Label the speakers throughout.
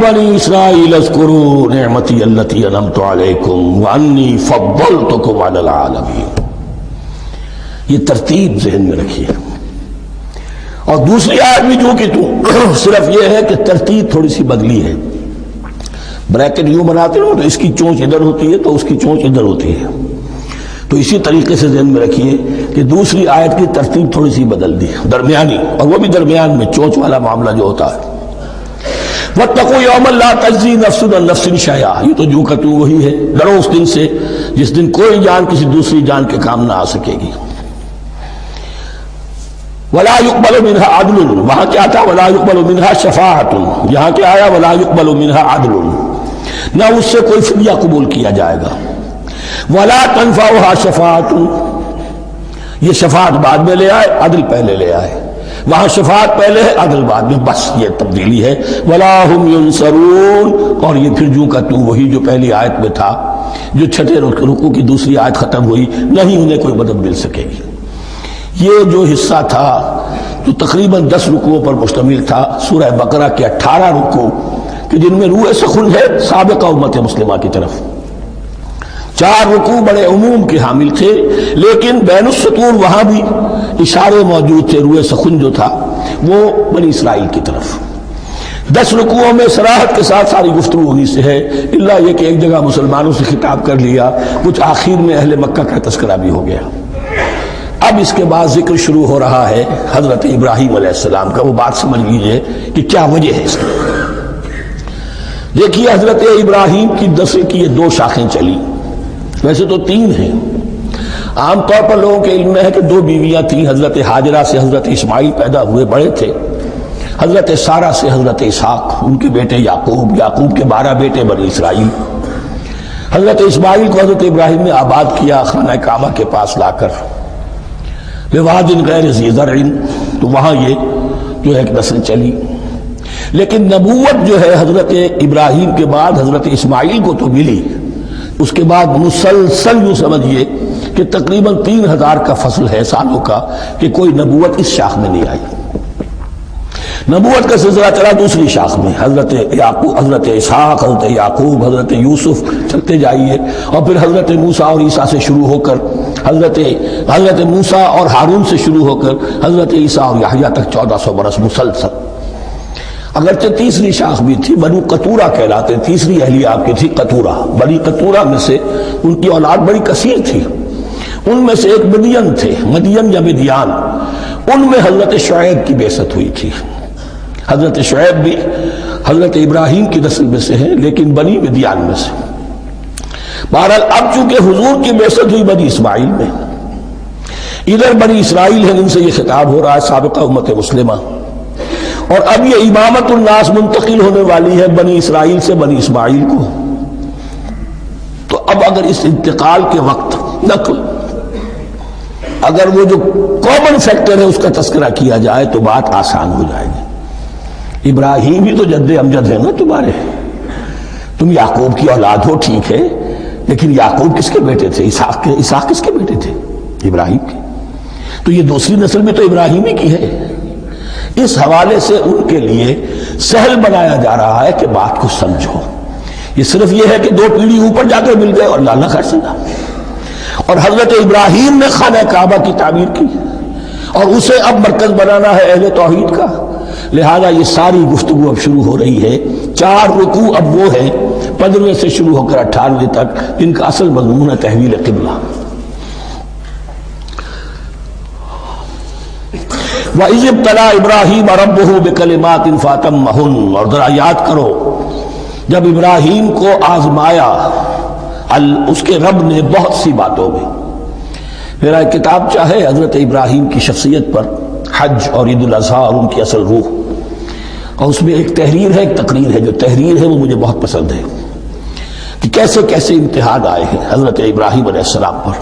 Speaker 1: بنی اسرائیل اذکروا نعمتی التی انعمت علیکم وانی فضلتکم علی العالمین. یہ ترتیب ذہن میں رکھیے. اور دوسری آیت بھی جو کہ تو صرف یہ ہے کہ ترتیب تھوڑی سی بدلی ہے. بریکٹ یوں بناتے ہو تو اس کی چونچ ادھر ہوتی ہے تو اس کی چونچ ادھر ہوتی ہے. تو اسی طریقے سے ذہن میں رکھیے کہ دوسری آیت کی ترتیب تھوڑی سی بدل دی درمیانی, اور وہ بھی درمیان میں چونچ والا معاملہ جو ہوتا ہے. وَاتَّقُوا يَوْمًا لَا تَجْزِي نَفْسٌ عَن نَفْسٍ شَيْئًا, یہ تو جو کہ تو وہی ہے. ڈرو اس دن سے جس دن کوئی جان کسی دوسری جان کے کام نہ آ سکے گی. وَلَا يُقْبَلُ مِنْهَا عَدْلٌ, وہاں کیا تھا وَلَا يُقْبَلُ مِنْهَا شَفَاعَةٌ, یہاں کیا آیا وَلَا يُقْبَلُ مِنْهَا عَدْلٌ, نہ اس سے کوئی فدیہ قبول کیا جائے گا. وَلَا تَنْفَعُهَا شَفَاعَةٌ, یہ شفاعت بعد میں لے آئے, عدل پہلے لے آئے. وہاں شفاعت پہلے ہے, عدل بعد میں, بس یہ تبدیلی ہے. وَلَا هُمْ يُنصَرُونَ, اور یہ پھر جو کا تو وہی جو پہلی آیت میں تھا, جو چھٹے رکوع کی دوسری آیت ختم ہوئی, نہیں انہیں کوئی مدد مل سکے گی. یہ جو حصہ تھا جو تقریباً 10 رکوعوں پر مشتمل تھا, سورہ بقرہ کے 18 رکوع کہ جن میں روح سخن ہے سابقہ امت مسلمہ کی طرف. 4 رکوع بڑے عموم کے حامل تھے, لیکن بین السطور وہاں بھی اشارے موجود تھے. روح سخن جو تھا وہ بنی اسرائیل کی طرف. 10 رکوعوں میں صراحت کے ساتھ ساری گفتگو ہوئی سے ہے, الا یہ کہ ایک جگہ مسلمانوں سے خطاب کر لیا, کچھ آخر میں اہل مکہ کا تذکرہ بھی ہو گیا. اب اس کے بعد ذکر شروع ہو رہا ہے حضرت ابراہیم علیہ السلام کا. وہ بات سمجھ لیجئے کہ کیا وجہ ہے اس کی. دیکھیے حضرت ابراہیم کی نسل کی یہ 2 شاخیں چلی, ویسے تو 3 ہیں. عام طور پر لوگوں کے علم میں ہے کہ 2 بیویاں تھیں. حضرت ہاجرہ سے حضرت اسماعیل پیدا ہوئے, بڑے تھے. حضرت سارہ سے حضرت اسحاق, ان کے بیٹے یعقوب, یعقوب کے 12 بیٹے بنی اسرائیل. حضرت اسماعیل کو حضرت ابراہیم نے آباد کیا خانہ کعبہ کے پاس لا کر, بواد غیر ذی زرع, تو وہاں یہ جو ہے ایک نسل چلی. لیکن نبوت جو ہے حضرت ابراہیم کے بعد حضرت اسماعیل کو تو ملی, اس کے بعد مسلسل یوں سمجھیے کہ تقریباً 3000 کا فصل ہے سالوں کا کہ کوئی نبوت اس شاخ میں نہیں آئی. نبوت کا سلسلہ چلا دوسری شاخ میں, حضرت یعقوب, حضرت اسحاق, حضرت یعقوب, حضرت یوسف, چلتے جائیے. اور پھر حضرت موسیٰ اور عیسیٰ سے شروع ہو کر حضرت موسیٰ اور ہارون سے شروع ہو کر حضرت عیسیٰ اور یحییٰ تک 1400 برس مسلسل. اگرچہ تیسری شاخ بھی تھی, بنو قطورہ کہلاتے, تیسری اہلیہ آپ کی تھی قطورہ. بنی قطورہ میں سے ان کی اولاد بڑی کثیر تھی. ان میں سے ایک مدین تھے, مدین یا مدیان, ان میں حضرت شعیب کی بعثت ہوئی تھی. حضرت شعیب بھی حضرت ابراہیم کی نسل میں سے ہیں, لیکن بنی مدیان میں سے. بہرحال اب چونکہ حضور کی بعثت ہوئی بنی اسماعیل میں, ادھر بنی اسرائیل ہے جن سے یہ خطاب ہو رہا ہے سابقہ امت مسلمہ, اور اب یہ امامت الناس منتقل ہونے والی ہے بنی اسرائیل سے بنی اسماعیل کو. تو اب اگر اس انتقال کے وقت نقل, اگر وہ جو کامن فیکٹر ہے اس کا تذکرہ کیا جائے تو بات آسان ہو جائے گی. ابراہیم ہی تو جد امجد ہے نا تمہارے, تم یعقوب کی اولاد ہو, ٹھیک ہے, لیکن یعقوب کس کے بیٹے تھے؟ اسحاق کس کے بیٹے تھے؟ ابراہیم کے. تو یہ دوسری نسل میں تو ابراہیم ہی کی ہے. اس حوالے سے ان کے لیے سہل بنایا جا رہا ہے کہ بات کو سمجھو. یہ صرف یہ ہے کہ 2 پیڑھی اوپر جا کر مل گئے اور لالا خیر سنا. اور حضرت ابراہیم نے خانہ کعبہ کی تعمیر کی اور اسے اب مرکز بنانا ہے اہل توحید کا. لہذا یہ ساری گفتگو اب شروع ہو رہی ہے. 4 رکوع اب وہ ہے 15 سے شروع ہو کر 18 تک, جن کا اصل مضمون ہے تحویل قبلہ. وَإِذِ ابْتَلَىٰ إِبْرَاهِيمَ رَبُّهُ بِكَلِمَاتٍ فَأَتَمَّهُنَّ, اور ذرا یاد کرو جب ابراہیم کو آزمایا اس کے رب نے بہت سی باتوں میں. میرا ایک کتاب چاہے حضرت ابراہیم کی شخصیت پر, حج اور عید الاضحیٰ اور ان کی اصل روح, اور اس میں ایک تحریر ہے, ایک تقریر ہے. جو تحریر ہے وہ مجھے بہت پسند ہے کہ کیسے کیسے امتحان آئے ہیں حضرت ابراہیم علیہ السلام پر.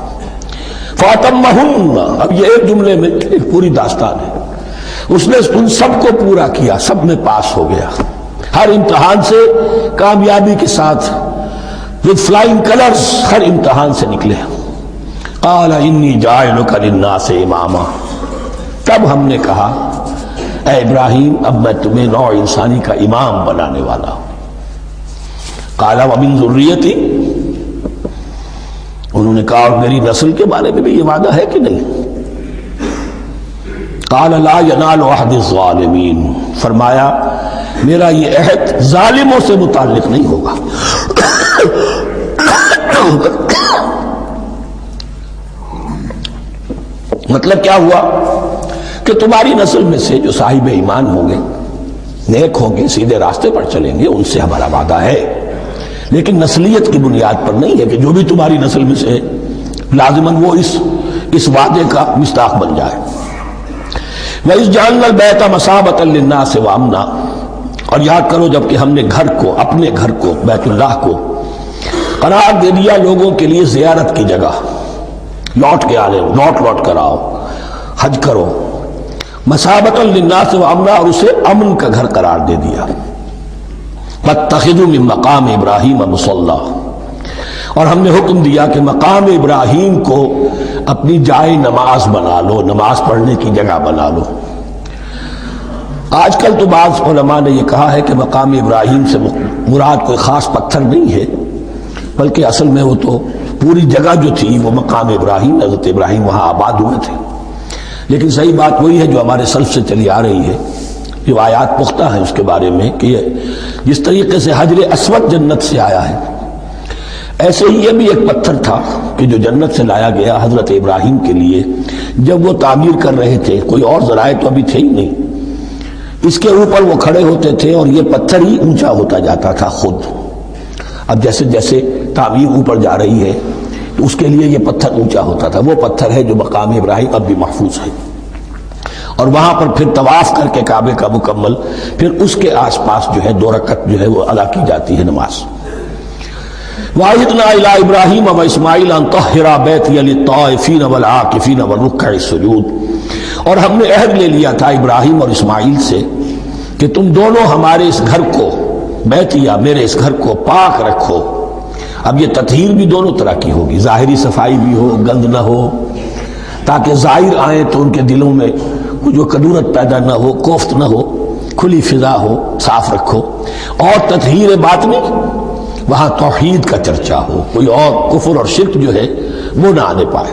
Speaker 1: فَأَتَمَّهُنَّ, اب یہ ایک جملے میں ایک پوری داستان ہے. اس نے ان سب کو پورا کیا, سب میں پاس ہو گیا, ہر امتحان سے کامیابی کے ساتھ with flying colors ہر امتحان سے نکلے. قال انی جاعلک للناس اماما, تب ہم نے کہا اے ابراہیم اب میں تمہیں نوع انسانی کا امام بنانے والا ہوں. قال ومن ذریتی، انہوں نے کہا اور میری نسل کے بارے میں بھی یہ وعدہ ہے کہ نہیں؟ قال لا ینال عہد الظالمین، فرمایا میرا یہ عہد ظالموں سے متعلق نہیں ہوگا۔ مطلب کیا ہوا کہ تمہاری نسل میں سے جو صاحب ایمان ہوں گے، نیک ہوں گے، سیدھے راستے پر چلیں گے، ان سے ہمارا وعدہ ہے، لیکن نسلیت کی بنیاد پر نہیں ہے کہ جو بھی تمہاری نسل میں سے لازماً وہ اس وعدے کا مصداق بن جائے۔ وَإِذْ جَعَلْنَا الْبَيْتَ مَثَابَةً لِلنَّاسِ وَأَمْنًا، اور یاد کرو جب کہ ہم نے گھر کو، اپنے گھر کو، بیت اللہ کو قرار دے دیا لوگوں کے لیے زیارت کی جگہ، لوٹ کے آنے، لوٹ کر آؤ، حج کرو، مَثَابَةً لِلنَّاسِ وَأَمْنًا، اور اسے امن کا گھر قرار دے دیا۔ وَاتَّخِذُوا مِن مَقَامِ إِبْرَاهِيمَ مُصَلًّى، اور ہم نے حکم دیا کہ مقام ابراہیم کو اپنی جائے نماز بنا لو، نماز پڑھنے کی جگہ بنا لو۔ آج کل تو بعض علماء نے یہ کہا ہے کہ مقام ابراہیم سے مراد کوئی خاص پتھر نہیں ہے، بلکہ اصل میں وہ تو پوری جگہ جو تھی وہ مقام ابراہیم، حضرت ابراہیم وہاں آباد ہوئے تھے۔ لیکن صحیح بات وہی ہے جو ہمارے سلف سے چلی آ رہی ہے، روایات پختہ ہیں اس کے بارے میں کہ جس طریقے سے حجر اسود جنت سے آیا ہے، ایسے ہی یہ بھی ایک پتھر تھا کہ جو جنت سے لایا گیا حضرت ابراہیم کے لیے جب وہ تعمیر کر رہے تھے، کوئی اور ذرائع تو ابھی تھے ہی نہیں، اس کے اوپر وہ کھڑے ہوتے تھے اور یہ پتھر ہی اونچا ہوتا جاتا تھا خود۔ اب جیسے جیسے تعمیر اوپر جا رہی ہے تو اس کے لیے یہ پتھر اونچا ہوتا تھا، وہ پتھر ہے جو مقام ابراہیم اب بھی محفوظ ہے، اور وہاں پر پھر طواف کر کے کعبے کا مکمل، پھر اس کے آس پاس جو ہے 2 رکعت جو ہے وہ ادا کی جاتی ہے نماز۔ وَعَهِدْنَا إِلَىٰ إِبْرَاهِيمَ وَإِسْمَاعِيلَ أَن طَهِّرَا بَيْتِيَ لِلطَّائِفِينَ وَالْعَاكِفِينَ وَالرُّكَّعِ السُّجُودِ، اور ہم نے عہد لے لیا تھا ابراہیم اور اسماعیل سے کہ تم دونوں ہمارے اس گھر کو، بیتیا میرے اس گھر کو پاک رکھو۔ اب یہ تطہیر بھی دونوں طرح کی ہوگی، ظاہری صفائی بھی ہو، گند نہ ہو، تاکہ ظاہر آئیں تو ان کے دلوں میں کچھ وہ کدورت پیدا نہ ہو، کوفت نہ ہو، کھلی فضا ہو، صاف رکھو۔ اور تطہیر باطنی، وہاں توحید کا چرچا ہو، کوئی اور کفر اور شرک جو ہے وہ نہ آنے پائے۔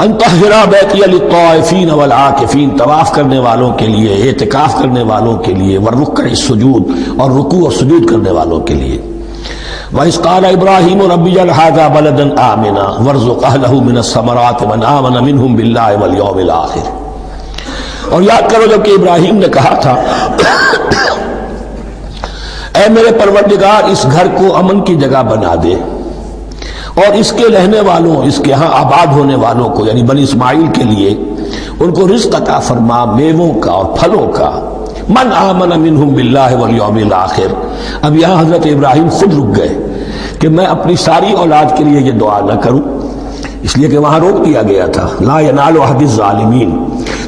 Speaker 1: ان طہرا بیتی للطائفین والعاکفین، طواف کرنے والوں کے لیے، اعتکاف کرنے والوں کے لیے، والرکع السجود، اور رکوع اور سجود کرنے والوں کے لیے۔ وَإِذْ قَالَ إِبْرَاهِيمُ رَبِّ اجْعَلْ هَٰذَا بَلَدًا آمِنًا وَارْزُقْ أَهْلَهُ مِنَ الثَّمَرَاتِ مَنْ آمَنَ مِنْهُمْ بِاللَّهِ وَالْيَوْمِ الْآخِرِ، اور یاد کرو جب کہ ابراہیم نے کہا تھا اے میرے پروردگار اس گھر کو امن کی جگہ بنا دے، اور اس کے رہنے والوں، اس کے ہاں آباد ہونے والوں کو یعنی بنی اسماعیل کے لیے ان کو رزق عطا فرما، میووں کا اور پھلوں کا۔ من آمن منہم باللہ والیوم الآخر، اب یہاں حضرت ابراہیم خود رک گئے کہ میں اپنی ساری اولاد کے لیے یہ دعا نہ کروں، اس لیے کہ وہاں روک دیا گیا تھا لا ینال عہد الظالمین۔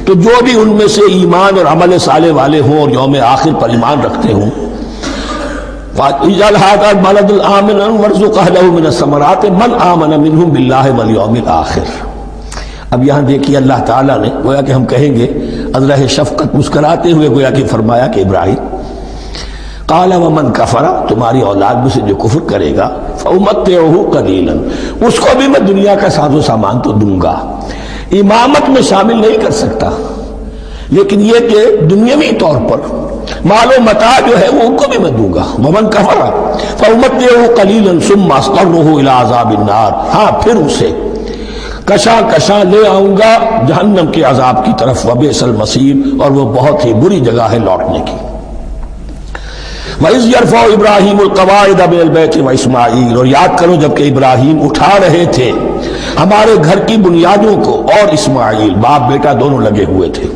Speaker 1: تو جو بھی ان میں سے ایمان اور عمل صالح والے ہوں اور یوم آخر پر ایمان رکھتے ہوں، اجعل هذا البلد آمنا وارزق اهله من الثمرات من آمن منهم بالله واليوم الآخر۔ اب یہاں دیکھیے اللہ تعالیٰ نے گویا کہ ہم کہیں گے ازرہ شفقت مسکراتے ہوئے گویا کہ فرمایا کہ ابراہیم قال ومن کفر، تمہاری اولاد میں سے جو کفر کرے گا فامتعه قلیلا، اس کو بھی میں دنیا کا ساز و سامان تو دوں گا، امامت میں شامل نہیں کر سکتا، لیکن یہ کہ دنیاوی طور پر مال و متاع جو ہے وہ ان کو بھی میں دوں گا۔ ومن کفر فامتعه قلیلا ثم اضطره الى عذاب النار، ہاں پھر اسے کشاں کشاں لے آؤں گا جہنم کے عذاب کی طرف، وبئس المصیر، اور وہ بہت ہی بری جگہ ہے لوٹنے کی۔ وَإِذْ يَرْفَعُ إِبْرَاهِيمُ الْقَوَاعِدَ مِنَ الْبَيْتِ وَإِسْمَاعِيلُ، اور یاد کرو جب کہ ابراہیم اٹھا رہے تھے ہمارے گھر کی بنیادوں کو، اور اسماعیل، باپ بیٹا دونوں لگے ہوئے تھے۔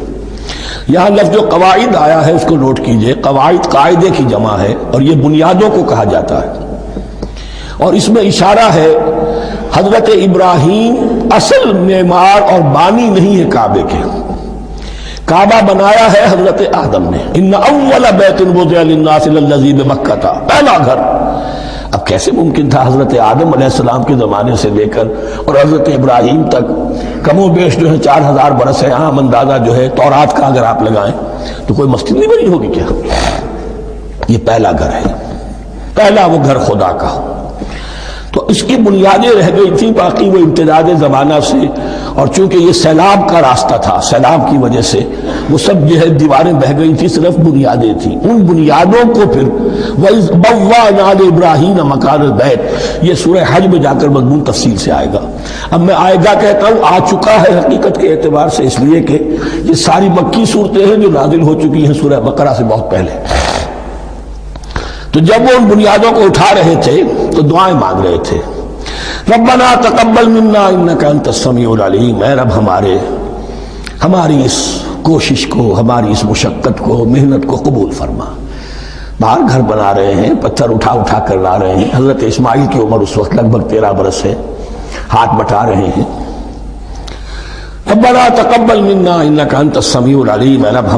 Speaker 1: یہاں لفظ جو قواعد آیا ہے اس کو نوٹ کیجئے، قواعد قاعدے کی جمع ہے اور یہ بنیادوں کو کہا جاتا ہے، اور اس میں اشارہ ہے حضرت ابراہیم اصل معمار اور بانی نہیں ہے کعبے کے، کعبہ بنایا ہے حضرت آدم نے، ان اول بیت وضع للناس للذی بمکہ، پہلا گھر۔ اب کیسے ممکن تھا حضرت آدم علیہ السلام کے زمانے سے لے کر اور حضرت ابراہیم تک کم و بیش جو ہے 4000 برس ہے، عام اندازہ جو ہے تورات کا اگر آپ لگائیں تو کوئی مسجد نہیں بنی ہوگی کیا؟ یہ پہلا گھر ہے۔ پہلا وہ گھر خدا کا، تو اس کی بنیادیں رہ گئی تھی، باقی وہ امتداد زمانہ سے، اور چونکہ یہ سیلاب کا راستہ تھا، سیلاب کی وجہ سے وہ سب جو ہے دیواریں بہہ گئی تھی، صرف بنیادیں تھیں۔ ان بنیادوں کو پھر وَإِذْ بَوَّأْنَا لِإِبْرَاهِيمَ مَكَانَ الْبَيْتِ، یہ سورہ حج میں جا کر مضمون تفصیل سے آئے گا۔ اب میں آئے گا کہتا ہوں، آ چکا ہے حقیقت کے اعتبار سے، اس لیے کہ یہ ساری مکی صورتیں ہیں جو نازل ہو چکی ہیں سورہ بقرہ سے بہت پہلے۔ تو جب وہ ان بنیادوں کو اٹھا رہے تھے تو دعائیں مانگ رہے تھے، ربنا تقبل منا انک انت السمیع العلیم، اے رب ہماری اس کوشش کو، ہماری اس مشقت کو، محنت کو قبول فرما۔ باہر گھر بنا رہے ہیں، پتھر اٹھا اٹھا کر لا رہے ہیں، حضرت اسماعیل کی عمر اس وقت لگ بھگ 13 برس ہے، ہاتھ بٹا رہے ہیں، ربنا تقبل منا انک انت السمیع العلیم، اے رب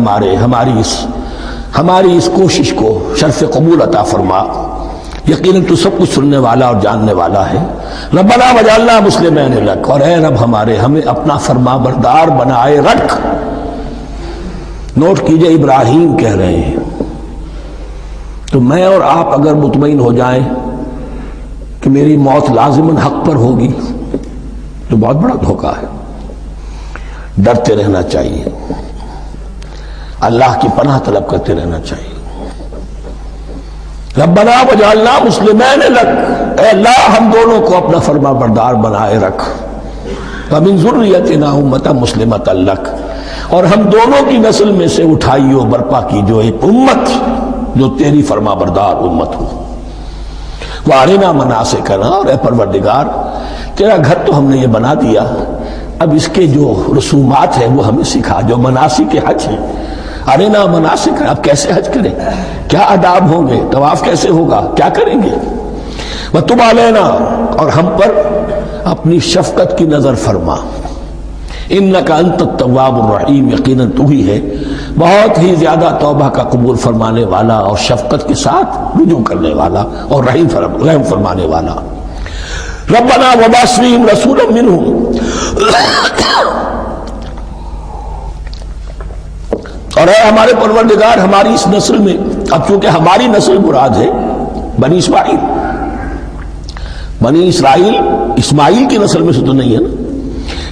Speaker 1: ہماری اس کوشش کو شرف قبول عطا فرما، یقیناً تو سب کچھ سننے والا اور جاننے والا ہے۔ ربنا وجعلنا مسلمین لک، اور اے رب ہمیں اپنا فرما بردار بنائے رکھ۔ نوٹ کیجئے، ابراہیم کہہ رہے ہیں، تو میں اور آپ اگر مطمئن ہو جائیں کہ میری موت لازماً حق پر ہوگی تو بہت بڑا دھوکہ ہے۔ ڈرتے رہنا چاہیے، اللہ کی پناہ طلب کرتے رہنا چاہیے۔ ربنا وجعلنا مسلمین لک، اے اللہ ہم دونوں کو اپنا فرما بردار بنائے رکھ، ومن ذریتنا امۃ مسلمۃ لک، اور ہم دونوں کی نسل میں سے اٹھائی و برپا کی جو ایک امت جو تیری فرما بردار امت ہو۔ وارنا مناسکنا، اور اے پروردگار تیرا گھر تو ہم نے یہ بنا دیا، اب اس کے جو رسومات ہیں وہ ہمیں سکھا، جو مناسک حج ہیں، ارنا مناسک، اب کیسے حج کریں، کیا آداب ہوں گے، طواف کیسے ہوگا، کیا کریں گے۔ وتب علینا، اور ہم پر اپنی شفقت کی نظر فرما، انک انت التواب الرحیم، یقیناً تو ہی ہے بہت ہی زیادہ توبہ کا قبول فرمانے والا اور شفقت کے ساتھ رجوع کرنے والا اور رحم فرمانے والا۔ ربنا وابعث فیہم رسولا منہم، اور اے ہمارے پروردگار ہماری اس نسل میں، اب چونکہ ہماری نسل مراد ہے بنی اسماعیل، بنی اسرائیل اسماعیل کی نسل میں سے تو نہیں ہے نا،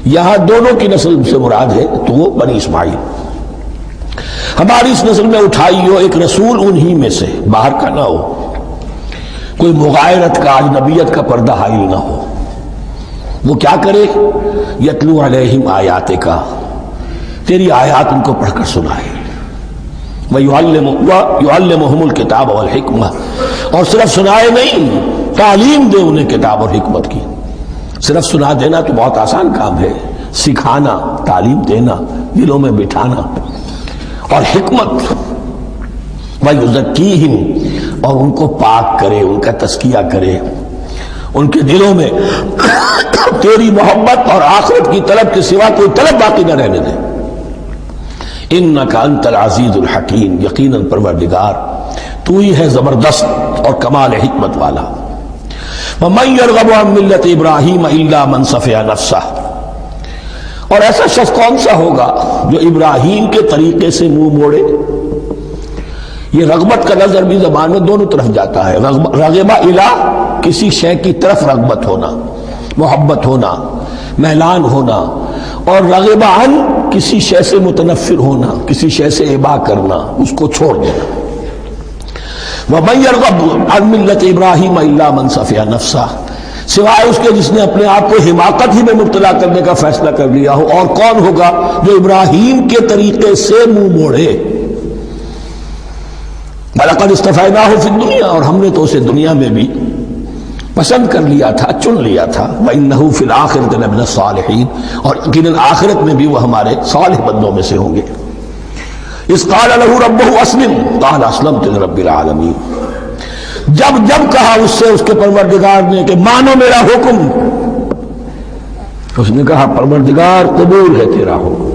Speaker 1: یہاں دونوں کی نسل سے مراد ہے تو وہ بنی اسماعیل، ہماری اس نسل میں اٹھائی ہو ایک رسول انہی میں سے، باہر کا نہ ہو، کوئی مغایرت کا اجنبیت کا پردہ حائل نہ ہو، وہ کیا کرے، یتلو علیہم آیاتک، تیری آیات ان کو پڑھ کر سنائے، وَيُعَلِّمُهُمُ الْكِتَابَ وَالْحِكْمَةَ، اور صرف سنائے نہیں، تعلیم دے انہیں کتاب اور حکمت کی۔ صرف سنا دینا تو بہت آسان کام ہے، سکھانا، تعلیم دینا، دلوں میں بٹھانا، اور حکمت، وَيُزَكِّيهِمْ، اور ان کو پاک کرے، ان کا تزکیہ کرے، ان کے دلوں میں تیری محبت اور آخرت کی طلب کے سوا کوئی طلب باقی نہ رہنے دے۔ انک انت العزیز الحکیم، یقیناً پروردگار تو ہی ہے زبردست اور کمال حکمت والا۔ وَمَن يَرْغَبُ عَن مِّلَّةِ إِبْرَاهِيمَ إِلَّا مَن سَفِهَ نَفْسَهُ، اور ایسا شخص کون سا ہوگا جو ابراہیم کے طریقے سے منہ موڑے۔ یہ رغبت کا لفظ عربی زبان میں دونوں طرف جاتا ہے، رغبہ الہ، کسی شے کی طرف رغبت ہونا، محبت ہونا، میلان ہونا، اور رغبہ عن، کسی شے سے متنفر ہونا، کسی شے سے ابا کرنا، اس کو چھوڑ دینا۔ وَمَن يَرْغَبُ عَن مِّلَّةِ إِبْرَاهِيمَ إِلَّا مَن سَفِهَ نَفْسَهُ، سوائے اس کے جس نے اپنے آپ کو حماقت ہی میں مبتلا کرنے کا فیصلہ کر لیا ہو، اور کون ہوگا جو ابراہیم کے طریقے سے منہ موڑے۔ وَلَقَدِ اصْطَفَيْنَاهُ فِي الدُّنْيَا، اور ہم نے تو اسے دنیا میں بھی پسند کر لیا تھا، چن لیا تھا۔ وَإِنَّهُ فِي الْآخِرَةِ لَمِنَ الصَّالِحِينَ، اور یقیناً آخرت میں بھی وہ ہمارے صالح بندوں میں سے ہوں گے۔ اِذْ قَالَ لَهُ رَبُّهُ أَسْلِمْ قَالَ أَسْلَمْتُ لِرَبِّ الْعَالَمِينَ، جب کہا اس سے اس کے پروردگار نے کہ مانو میرا حکم، اس نے کہا پروردگار قبول ہے تیرا حکم،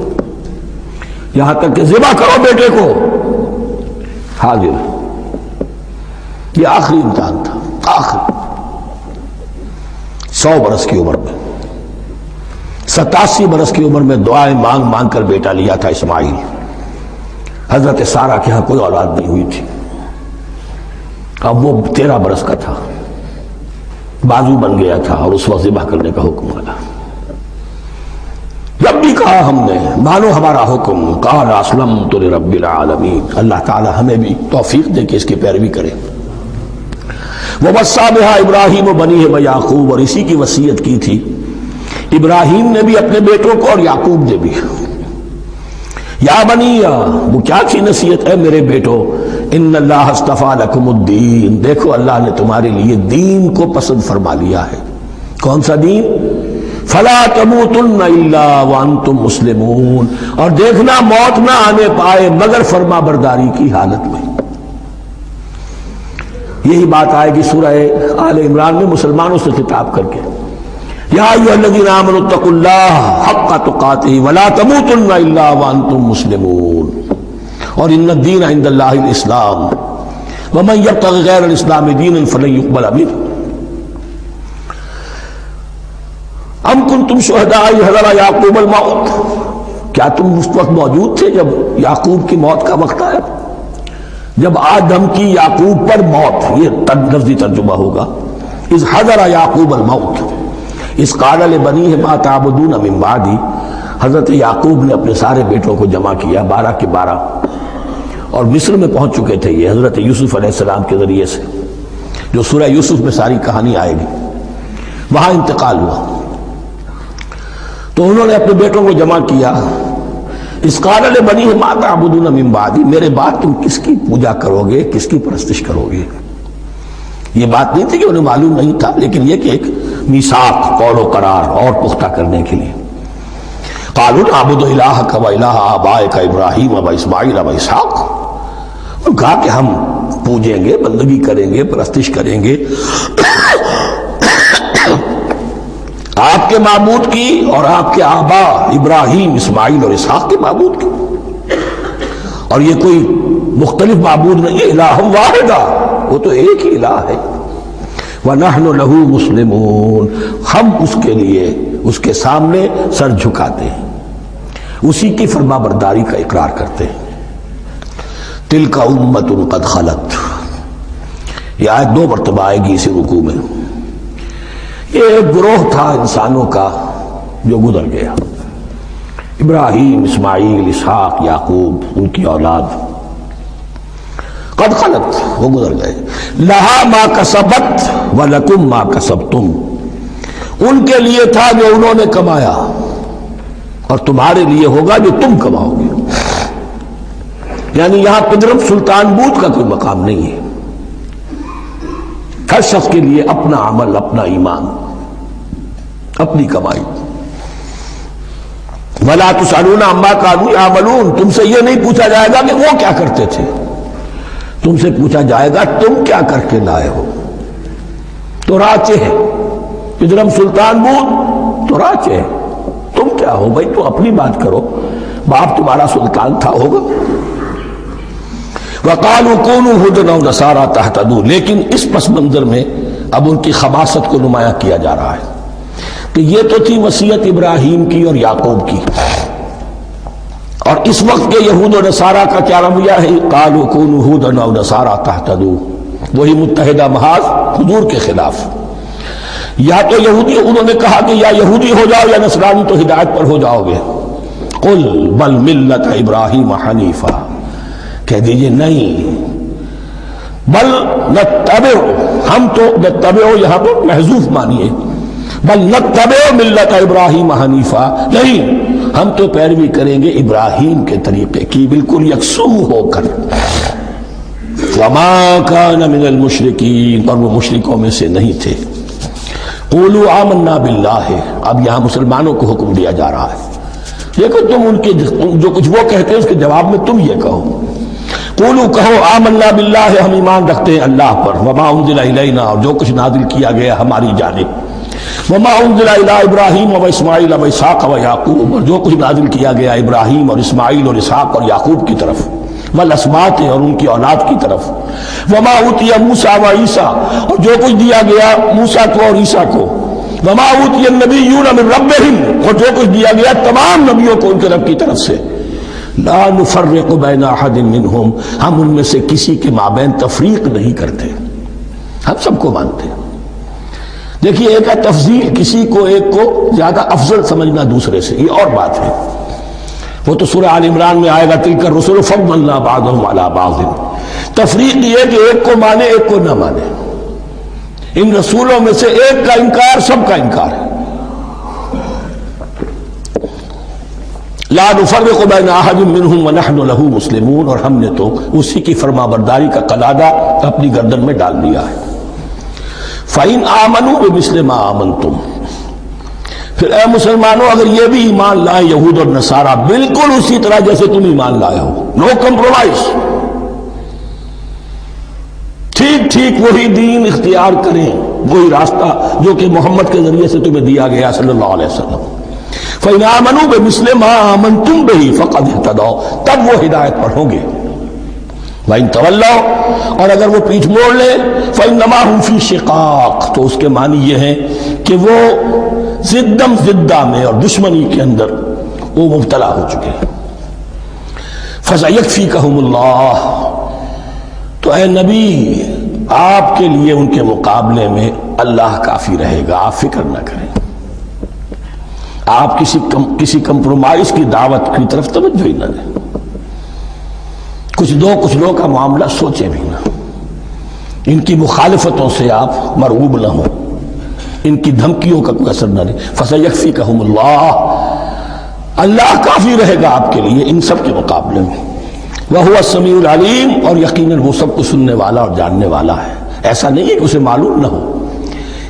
Speaker 1: یہاں تک کہ ذبح کرو بیٹے کو، حاضر۔ یہ آخری امتحان تھا، آخری 100 برس کی عمر میں، 87 برس کی عمر میں دعائیں مانگ مانگ کر بیٹا لیا تھا اسماعیل۔ حضرت سارہ کے ہاں کوئی اولاد نہیں ہوئی تھی، اب وہ 13 برس کا تھا، بازو بن گیا تھا، اور اس وقت ذبح کرنے کا حکم آیا۔ جب بھی کہا ہم نے مانو ہمارا حکم، قال اسلمت لرب العالمین، اللہ تعالی ہمیں بھی توفیق دے کہ اس کی پیروی کرے۔ ووصى بها ابراہیم وبنیہ ویعقوب، اور اسی کی وصیت کی تھی ابراہیم نے بھی اپنے بیٹوں کو اور یعقوب نے بھی۔ یا بنیہ، وہ کیا تھی نصیحت؟ ہے میرے بیٹو، ان اللہ اصطفیٰ لکم الدین، دیکھو اللہ نے تمہارے لیے دین کو پسند فرما لیا ہے۔ کون سا دین؟ فلا تموتن الا وانتم مسلمون، اور دیکھنا موت نہ آنے پائے مگر فرما برداری کی حالت میں۔ یہی بات آئے گی سورہ آل عمران میں مسلمانوں سے خطاب کر کے، یا ایھا الذین آمنوا اتقوا اللہ حق تقاتہ ولا تموتن الا وانتم مسلمون، اور ان الدین عند اللہ الاسلام ومن یبتغ غیر الاسلام دینا فلن یقبل منہ۔ ام کنتم شہداء اذ حضر یعقوب الموت، کیا تم اس وقت موجود تھے جب یعقوب کی موت کا وقت آیا؟ جب آدم کی یعقوب پر موت، یہ لفظی ترجمہ ہوگا، اذ حضر یعقوب الموت اذ قال لبنیہ ما تعبدون من بعدی، حضرت یعقوب نے اپنے سارے بیٹوں کو جمع کیا، 12 کے 12، اور مصر میں پہنچ چکے تھے یہ حضرت یوسف علیہ السلام کے ذریعے سے، جو سورہ یوسف میں ساری کہانی آئے گی، وہاں انتقال ہوا۔ تو انہوں نے اپنے بیٹوں کو جمع کیا، اذ قال لبنیہ ما تعبدون من بعدی، میرے بعد تم کس کی پوجا کرو گے، کس کی پرستش کرو گے؟ یہ بات نہیں تھی کہ انہیں معلوم نہیں تھا، لیکن یہ کہ ایک میثاق، قول و قرار اور پختہ کرنے کے لیے۔ قالوا نعبد الہک و الہ آبائک ابراہیم و اسماعیل و اسحاق، انہوں نے کہا کہ ہم پوجیں گے، بندگی کریں گے، پرستش کریں گے آپ کے معبود کی اور آپ کے آبا ابراہیم، اسماعیل اور اسحاق کے معبود کی، اور یہ کوئی مختلف معبود نہیں ہے، الہ واحدہ، وہ تو ایک ہی الہ ہے۔ وَنَحْنُ لَهُ مُسْلِمُونَ، ہم اس کے لیے اس کے سامنے سر جھکاتے ہیں، اسی کی فرما برداری کا اقرار کرتے ہیں۔ تِلْكَ أُمَّةٌ قَدْ خَلَتْ، یہ آیت 2 مرتبہ آئے گی اسی رکوع میں۔ یہ ایک گروہ تھا انسانوں کا جو گزر گیا، ابراہیم، اسماعیل، اسحاق، یعقوب، ان کی اولاد، قد خلت، وہ گزر گئے۔ لہا ما کسبت ولکم ما کسبتم، ان کے لیے تھا جو انہوں نے کمایا، اور تمہارے لیے ہوگا جو تم کماؤ گے۔ یعنی یہاں قدرت سلطان بود کا کوئی مقام نہیں ہے، ہر شخص کے لیے اپنا عمل، اپنا ایمان، اپنی کمائی۔ وَلَا تُسْأَلُونَ عَمَّا كَانُوا يَعْمَلُونَ، تم سے یہ نہیں پوچھا جائے گا کہ وہ کیا کرتے تھے، تم سے پوچھا جائے گا تم کیا کر کے لائے ہو۔ تو راچے ہے پدرم سلطان بود، تو راچے ہے، تم کیا ہو بھائی، تو اپنی بات کرو، باپ تمہارا سلطان تھا ہوگا۔ وَقَالُوا كُونُوا هُودًا أَوْ نَصَارَىٰ تَهْتَدُوا، لیکن اس پس منظر میں اب ان کی خباثت کو نمایاں کیا جا رہا ہے کہ یہ تو تھی وصیت ابراہیم کی اور یعقوب کی، اور اس وقت کے یہود و نصارہ کا کیا رویہ ہے؟ قَالُوا كُونُوا هُودًا أَوْ نَصَارَىٰ تَهْتَدُوا، وہی متحدہ محاذ حضور کے خلاف۔ یا تو یہودی، انہوں نے کہا کہ یا یہودی ہو جاؤ یا نصرانی تو ہدایت پر ہو جاؤ گے۔ قُلْ بَلْ مِلَّةَ إِبْرَاهِيمَ حَنِيفًا، کہہ دیجئے نہیں، بل نتبع، ہم تو نتبع یہاں پر محذوف مانیے، بل نتبع ملت ابراہیم حنیفہ، نہیں ہم تو پیروی کریں گے ابراہیم کے طریقے کی، بالکل یکسو ہو کر۔ وما کان من المشرکین، اور وہ مشرکوں میں سے نہیں تھے۔ قولوا آمنا باللہ، اب یہاں مسلمانوں کو حکم دیا جا رہا ہے، دیکھو تم ان کے جو کچھ وہ کہتے ہیں اس کے جواب میں تم یہ کہو، قولوا کہو آمنا باللہ، ہم ایمان رکھتے ہیں اللہ پر، وما انزل الینا، اور جو کچھ نازل کیا گیا ہماری جانب، وما انزل الی ابراہیم و اسماعیل و اسحاق و یعقوب، اور جو کچھ نازل کیا گیا ابراہیم اور اسماعیل اور اسحاق اور یعقوب کی طرف، والاسباط، اور ان کی اولاد کی طرف، وما اوتی موسیٰ و عیسیٰ، اور جو کچھ دیا گیا موسیٰ کو اور عیسیٰ کو، وما اوتی النبیون من ربہم، اور جو کچھ دیا گیا تمام نبیوں کو ان کے رب کی طرف سے، لا نفرق بین احد منہم، ہم ان میں سے کسی کے مابین تفریق نہیں کرتے۔ ہم سب کو مانتے ہیں. دیکھیے ایک ہے تفضیل، کسی کو ایک کو زیادہ افضل سمجھنا دوسرے سے، یہ اور بات ہے. وہ تو سورہ آل عمران میں آئے گا تلک الرسل فضلنا بعضهم علی بعض. تفریق یہ کہ ایک کو مانے ایک کو نہ مانے. ان رسولوں میں سے ایک کا انکار سب کا انکار ہے. لا نفرق بین احد منہم ونحن له مسلمون، اور ہم نے تو اسی کی فرما برداری کا قلادہ اپنی گردن میں ڈال دیا ہے. فَإِنْ آمَنُوا بِمِثْلِ مَا آمَنْتُمْ، پھر اے مسلمانوں اگر یہ بھی ایمان لائے یہود اور نصارہ بالکل اسی طرح جیسے تم ایمان لائے ہو، نو کمپرومائز، ٹھیک ٹھیک وہی دین اختیار کریں، وہی راستہ جو کہ محمد کے ذریعے سے تمہیں دیا گیا صلی اللہ علیہ وسلم. فَإِنْ آمَنُوا بِمِثْلِ مَا آمَنْتُمْ بِهِ فَقَدْ اهْتَدَوْا، تب وہ ہدایت پر ہوں گے. وَإِنْ تَوَلَّوْا، اور اگر وہ پیٹھ موڑ لے، فَإِنَّمَا هُمْ فِي شِقَاقٍ، تو اس کے معنی یہ ہے کہ وہ زدم زدہ میں اور دشمنی کے اندر وہ مبتلا ہو چکے ہیں. فَسَيَكْفِيكَهُمُ اللَّهُ، تو اے نبی آپ کے لیے ان کے مقابلے میں اللہ کافی رہے گا، آپ فکر نہ کریں. آپ کسی کمپرومائز کی دعوت کی طرف توجہ ہی نہ دیں. کچھ دو کا معاملہ سوچیں بھی نہ. ان کی مخالفتوں سے آپ مرعوب نہ ہوں، ان کی دھمکیوں کا کوئی اثر نہ لیں. فَسَيَكْفِيكَهُمُ اللَّهُ، اللہ کافی رہے گا آپ کے لیے ان سب کے مقابلے میں. وَهُوَ السَّمِيعُ الْعَلِيمُ، اور یقیناً وہ سب کو سننے والا اور جاننے والا ہے. ایسا نہیں ہے کہ اسے معلوم نہ ہو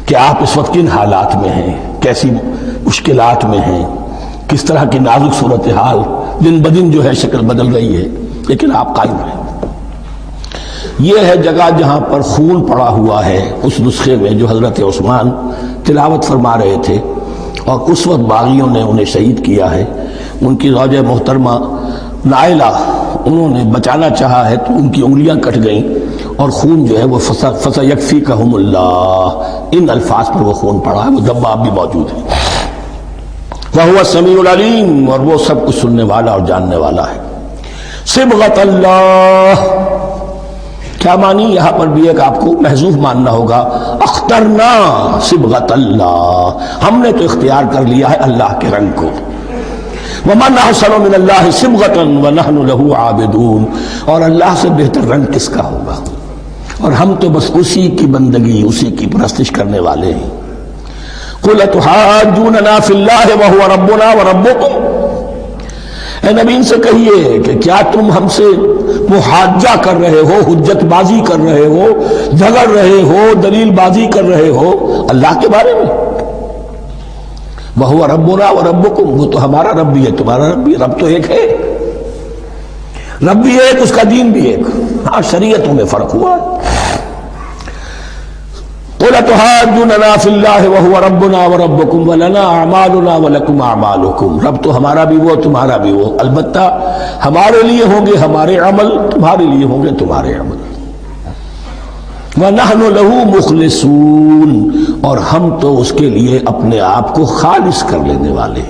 Speaker 1: کہ آپ اس وقت کن حالات میں ہیں، کیسی مشکلات میں ہیں، کس طرح کی نازک صورتحال دن بدن جو ہے شکل بدل رہی ہے، لیکن آپ قائم رہیں. یہ ہے جگہ جہاں پر خون پڑا ہوا ہے، اس نسخے میں جو حضرت عثمان تلاوت فرما رہے تھے، اور اس وقت باغیوں نے انہیں شہید کیا ہے. ان کی زوجہ محترمہ نائلہ، انہوں نے بچانا چاہا ہے تو ان کی انگلیاں کٹ گئیں، اور خون جو ہے وہ فَسَيَكْفِيكَهُمُ اللَّهُ، ان الفاظ پر وہ خون پڑا ہے. وہ دباب بھی موجود ہے. وَهُوَ السَّمِيعُ الْعَلِيمُ، اور وہ سب کچھ سننے والا اور جاننے والا ہے. صبغۃ اللہ، کیا معنی یہاں پر بھی ایک آپ کو محذوف ماننا ہوگا. اخترنا صبغۃ اللہ، ہم نے تو اختیار کر لیا ہے اللہ کے رنگ کو. وَمَنْ أَحْسَنُ مِنَ اللَّهِ صِبْغَةً وَنَحْنُ لَهُ عَابِدُونَ، اور اللہ سے بہتر رنگ کس کا ہوگا، اور ہم تو بس اسی کی بندگی، اسی کی پرستش کرنے والے ہیں. قُلْ أَتُحَاجُّونَنَا فِي اللَّهِ وَهُوَ رَبُّنَا وَرَبُّكُمْ، اے نبی ان سے کہیے کہ کیا تم ہم سے محاجہ کر رہے ہو، حجت بازی کر رہے ہو، جھگڑ رہے ہو، دلیل بازی کر رہے ہو اللہ کے بارے میں. وَهُوَ رَبُّنَا وَرَبُّكُمْ، وہ تو ہمارا رب بھی ہے تمہارا رب بھی ہے. رب تو ایک ہے، رب بھی ایک، اس کا دین بھی ایک. ہاں شریعتوں میں فرق ہوا. قُلْ أَتُحَاجُّونَنَا فِي اللَّهِ وَهُوَ رَبُّنَا وَرَبُّكُمْ وَلَنَا أَعْمَالُنَا وَلَكُمْ أَعْمَالُكُمْ، رب تو ہمارا بھی وہ تمہارا بھی وہ، البتہ ہمارے لیے ہوں گے ہمارے عمل، تمہارے لیے ہوں گے تمہارے عمل. وَنَحْنُ لَهُ مُخْلِصُونَ، اور ہم تو اس کے لیے اپنے آپ کو خالص کر لینے والے.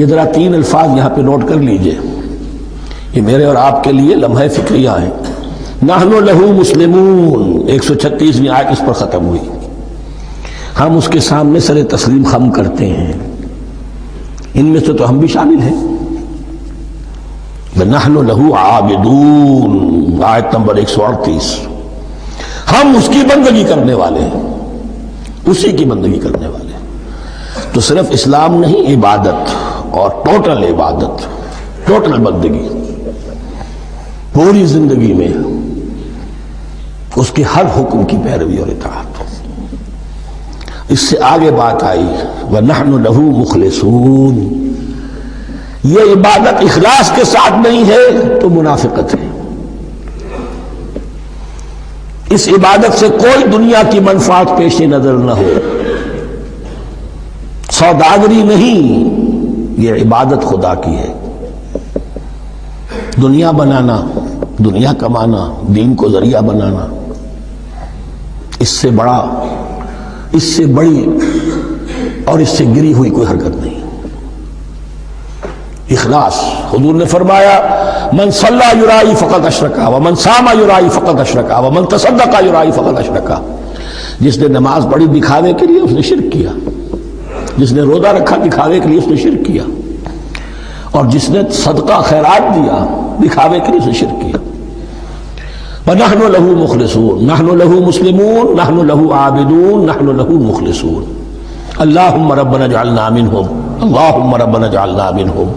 Speaker 1: یہ ذرا 3 الفاظ یہاں پہ نوٹ کر لیجئے، یہ میرے اور آپ کے لیے لمحہ فکریہ ہیں. نحن لہو مسلمون، 136ویں آیت اس پر ختم ہوئی. ہم اس کے سامنے سر تسلیم خم کرتے ہیں، ان میں سے تو ہم بھی شامل ہیں. نحن لہو عابدون، آیت نمبر 138، ہم اس کی بندگی کرنے والے ہیں، اسی کی بندگی کرنے والے ہیں. تو صرف اسلام نہیں، عبادت، اور ٹوٹل عبادت، ٹوٹل بندگی، پوری زندگی میں اس کے ہر حکم کی پیروی اور اطاعت. اس سے آگے بات آئی وَنَحْنُ لَهُ مُخْلِصُونَ، یہ عبادت اخلاص کے ساتھ نہیں ہے تو منافقت ہے. اس عبادت سے کوئی دنیا کی منفعت پیش نظر نہ ہو، سوداگری نہیں، یہ عبادت خدا کی ہے. دنیا بنانا، دنیا کمانا، دین کو ذریعہ بنانا، اس سے بڑا، اس سے بڑی اور اس سے گری ہوئی کوئی حرکت نہیں. اخلاص، حضور نے فرمایا من صلی یرائی فقط اشرکا، ومن صام یرائی فقط اشرکا، ومن تصدق یرائی فقط اشرکا. جس نے نماز پڑھی دکھاوے کے لیے اس نے شرک کیا، جس نے روزہ رکھا دکھاوے کے لیے اس نے شرک کیا، اور جس نے صدقہ خیرات دیا دکھاوے کے لیے اس نے شرک کیا۔ وَنَحْنُ لَهُ مُخْلِصُونَ نَحْنُ لَهُ مُسْلِمُونَ نَحْنُ لَهُ عَابِدُونَ نَحْنُ لَهُ مُخْلِصُونَ اللهم ربنا اجعلنا منهم اللهم ربنا اجعلنا منهم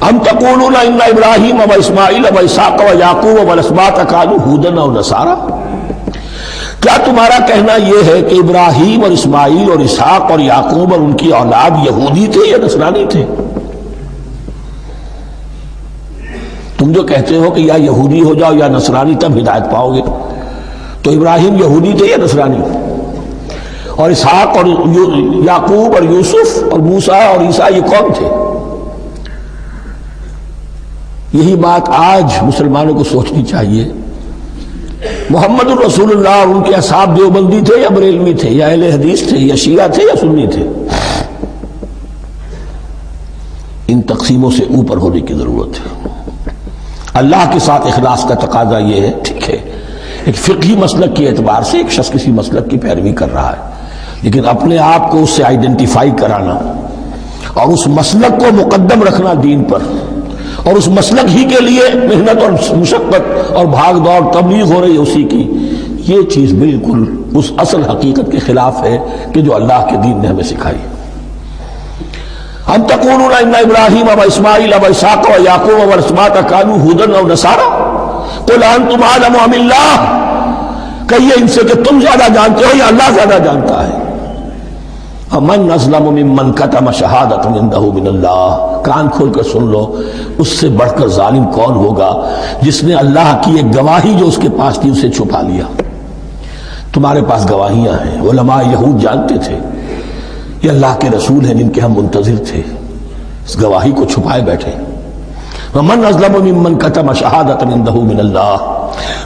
Speaker 1: ام تقولون ان ابراہیم واسماعیل واسحاق ویعقوب والاسباط كانوا هودا او نصارا، کیا تمہارا کہنا یہ ہے کہ ابراہیم اور اسماعیل اور اسحاق اور یعقوب اور ان کی اولاد یہودی تھے یا نصرانی تھے؟ تم جو کہتے ہو کہ یا یہودی ہو جاؤ یا نصرانی تب ہدایت پاؤ گے، تو ابراہیم یہودی تھے یا نصرانی؟ اور اسحاق اور یعقوب اور یوسف اور موسیٰ اور عیسیٰ یہ کون تھے؟ یہی بات آج مسلمانوں کو سوچنی چاہیے۔ محمد الرسول اللہ اور ان کے اصحاب دیوبندی تھے یا بریلوی تھے یا اہل حدیث تھے یا شیعہ تھے یا سنی تھے؟ ان تقسیموں سے اوپر ہونے کی ضرورت ہے۔ اللہ کے ساتھ اخلاص کا تقاضا یہ ہے، ٹھیک ہے ایک فقہی مسلک کے اعتبار سے ایک شخص کسی مسلک کی پیروی کر رہا ہے، لیکن اپنے آپ کو اس سے آئیڈینٹیفائی کرانا اور اس مسلک کو مقدم رکھنا دین پر، اور اس مسلک ہی کے لیے محنت اور مشقت اور بھاگ دوڑ تبلیغ ہو رہی ہے اسی کی، یہ چیز بالکل اس اصل حقیقت کے خلاف ہے کہ جو اللہ کے دین نے ہمیں سکھائی۔ ام تقولون ان ابراہیم و اسماعیل و اسحاق و یعقوب والاسباط كانوا هودا او نصارا قل انتم اعلم ام اللہ، کہیے ان سے کہ تم زیادہ جانتے ہو یا اللہ زیادہ جانتا ہے۔ من اظلم ممن کتم شہادۃ عنده من اللہ، کان کھول کر سن لو، اس سے بڑھ کر ظالم کون ہوگا جس نے اللہ کی ایک گواہی جو اس کے پاس تھی اسے چھپا لیا۔ تمہارے پاس گواہیاں ہیں، علماء یہود جانتے تھے یہ اللہ کے رسول ہیں جن کے ہم منتظر تھے، اس گواہی کو چھپائے بیٹھے۔ ومن اظلم ممن کتم شہادۃ عنده من اللہ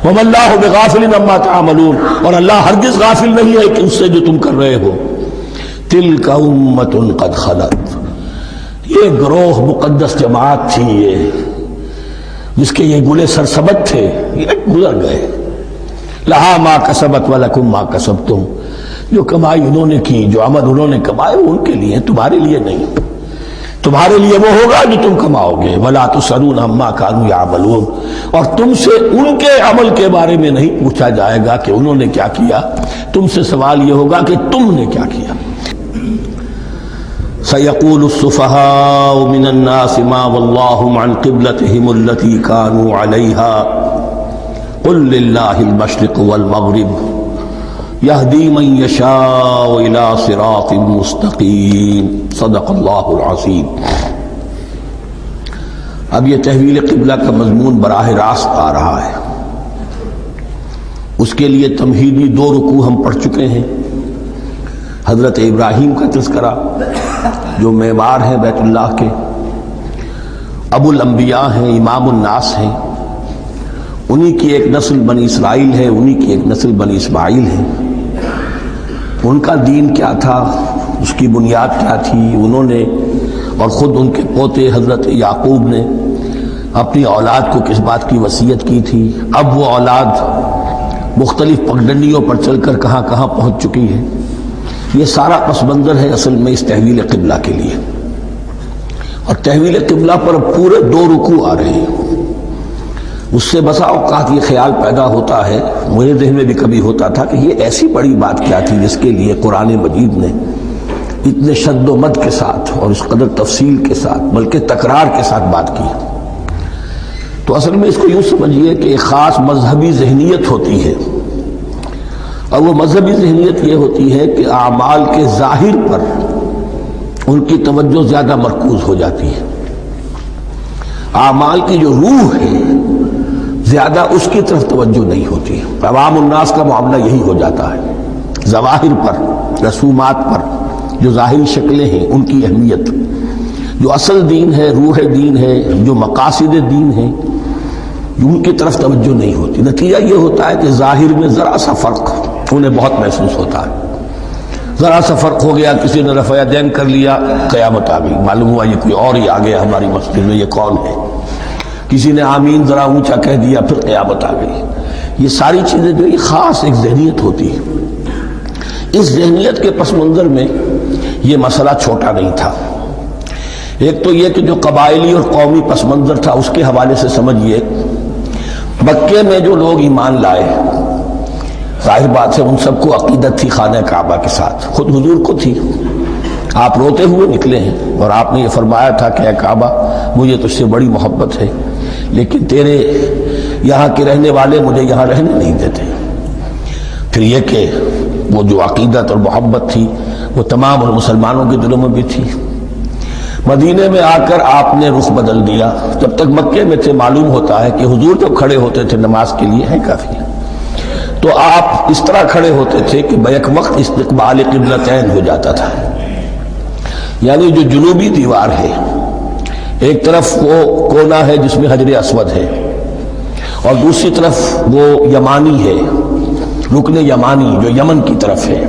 Speaker 1: وما اللہ بغافل عما تعملون، اور اللہ ہرگز غافل نہیں ہے کہ اس سے جو تم کر رہے ہو۔ تلک امۃ قد خلت، یہ گروہ مقدس جماعت تھی یہ جس کے یہ گلے سرسبت تھے، یہ گزر گئے۔ لہا ما کسبت ولکم ما کسبتم، جو کمائی انہوں نے کی، جو عمل انہوں نے کمائے وہ ان کے لیے، تمہارے لیے نہیں۔ تمہارے لیے وہ ہوگا جو تم کماؤ گے۔ ولا تسألون عما كانوا يعملون، اور تم سے ان کے عمل کے بارے میں نہیں پوچھا جائے گا کہ انہوں نے کیا کیا، تم سے سوال یہ ہوگا کہ تم نے کیا کیا۔ سيقول السفهاء من الناس ما واللهم عن قبلتهم التي كانوا عليها قل لله المشرق والمغرب يهدي من يشاء إلى صراط مستقيم صدق الله العظيم۔ اب یہ تحویل قبلہ کا مضمون براہ راست آ رہا ہے، اس کے لیے تمہیدی 2 رکوع ہم پڑھ چکے ہیں۔ حضرت ابراہیم کا تذکرہ جو معمار ہیں بیت اللہ کے، ابو الانبیاء ہیں، امام الناس ہیں، انہی کی ایک نسل بنی اسرائیل ہے، انہی کی ایک نسل بنی اسماعیل ہے۔ ان کا دین کیا تھا، اس کی بنیاد کیا تھی، انہوں نے اور خود ان کے پوتے حضرت یعقوب نے اپنی اولاد کو کس بات کی وصیت کی تھی، اب وہ اولاد مختلف پگڈنڈیوں پر چل کر کہاں کہاں پہنچ چکی ہے، یہ سارا پس منظر ہے اصل میں اس تحویل قبلہ کے لیے۔ اور تحویل قبلہ پر پورے 2 رکوع آ رہے ہیں۔ اس سے بسا اوقات یہ خیال پیدا ہوتا ہے، میرے ذہن میں بھی کبھی ہوتا تھا کہ یہ ایسی بڑی بات کیا تھی جس کے لیے قرآن مجید نے اتنے شد و مد کے ساتھ اور اس قدر تفصیل کے ساتھ بلکہ تکرار کے ساتھ بات کی۔ تو اصل میں اس کو یوں سمجھیے کہ ایک خاص مذہبی ذہنیت ہوتی ہے، اور وہ مذہبی ذہنیت یہ ہوتی ہے کہ اعمال کے ظاہر پر ان کی توجہ زیادہ مرکوز ہو جاتی ہے، اعمال کی جو روح ہے زیادہ اس کی طرف توجہ نہیں ہوتی۔ عوام الناس کا معاملہ یہی ہو جاتا ہے، ظواہر پر، رسومات پر، جو ظاہری شکلیں ہیں ان کی اہمیت، جو اصل دین ہے، روح دین ہے، جو مقاصد دین ہیں، ان کی طرف توجہ نہیں ہوتی۔ نتیجہ یہ ہوتا ہے کہ ظاہر میں ذرا سا فرق انہیں بہت محسوس ہوتا ہے، ذرا سا فرق ہو گیا، کسی نے رفع دین کر لیا، قیامت آ گئی، معلوم ہوا یہ کوئی اور ہی آ گیا ہماری مسجد میں، یہ کون ہے، کسی نے آمین ذرا اونچا کہہ دیا، پھر قیامت آ گئی۔ یہ ساری چیزیں جو خاص ایک ذہنیت ہوتی ہے، اس ذہنیت کے پس منظر میں یہ مسئلہ چھوٹا نہیں تھا۔ ایک تو یہ کہ جو قبائلی اور قومی پس منظر تھا اس کے حوالے سے سمجھیے، مکے میں جو لوگ ایمان لائے، ظاہر بات ہے ان سب کو عقیدت تھی خانہ کعبہ کے ساتھ، خود حضور کو تھی۔ آپ روتے ہوئے نکلے ہیں اور آپ نے یہ فرمایا تھا کہ اے کعبہ مجھے تجھ سے بڑی محبت ہے، لیکن تیرے یہاں کے رہنے والے مجھے یہاں رہنے نہیں دیتے۔ پھر یہ کہ وہ جو عقیدت اور محبت تھی وہ تمام مسلمانوں کے دلوں میں بھی تھی۔ مدینے میں آ کر آپ نے رخ بدل دیا۔ جب تک مکے میں تھے معلوم ہوتا ہے کہ حضور جب کھڑے ہوتے تھے نماز کے لیے ہے کافی، تو آپ اس طرح کھڑے ہوتے تھے کہ بیک وقت استقبال قبلتین ہو جاتا تھا، یعنی جو جنوبی دیوار ہے ایک طرف وہ کونا ہے جس میں حجر اسود ہے اور دوسری طرف وہ یمانی ہے، رکن یمانی جو یمن کی طرف ہے،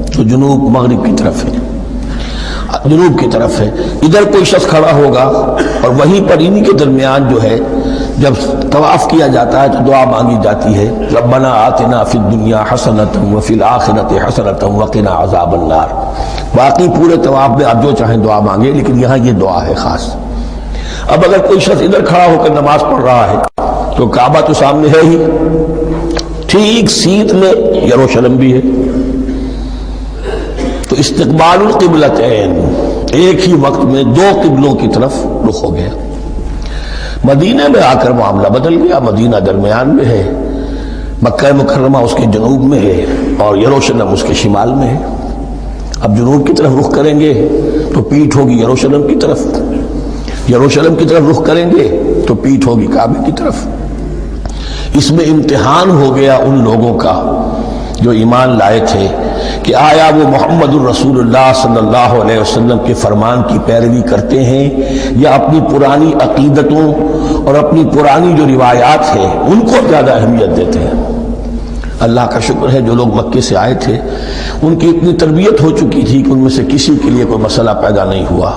Speaker 1: جو جنوب مغرب کی طرف ہے، جنوب کی طرف ہے۔ ادھر کوئی شخص کھڑا ہوگا اور وہیں پر انہی کے درمیان جو ہے جب طواف کیا جاتا ہے تو دعا مانگی جاتی ہے، ربنا آتنا فی الدنیا حسنۃ وفی الآخرۃ حسنۃ وقنا عذاب النار۔ باقی پورے طواف میں آپ جو چاہیں دعا مانگے، لیکن یہاں یہ دعا ہے خاص۔ اب اگر کوئی شخص ادھر کھڑا ہو کر نماز پڑھ رہا ہے تو کعبہ تو سامنے ہے ہی، ٹھیک سیت میں یروشلم بھی ہے، تو استقبال القبلتین ایک ہی وقت میں دو قبلوں کی طرف رخ ہو گیا۔ مدینہ میں آ کر معاملہ بدل گیا، مدینہ درمیان میں ہے، مکہ مکرمہ اس کے جنوب میں ہے اور یروشلم اس کے شمال میں ہے۔ اب جنوب کی طرف رخ کریں گے تو پیٹھ ہوگی یروشلم کی طرف، یروشلم کی طرف رخ کریں گے تو پیٹھ ہوگی کعبے کی طرف۔ اس میں امتحان ہو گیا ان لوگوں کا جو ایمان لائے تھے کہ آیا وہ محمد الرسول اللہ صلی اللہ علیہ وسلم کے فرمان کی پیروی کرتے ہیں یا اپنی پرانی عقیدتوں اور اپنی پرانی جو روایات ہیں ان کو زیادہ اہمیت دیتے ہیں۔ اللہ کا شکر ہے جو لوگ مکے سے آئے تھے ان کی اتنی تربیت ہو چکی تھی کہ ان میں سے کسی کے لیے کوئی مسئلہ پیدا نہیں ہوا۔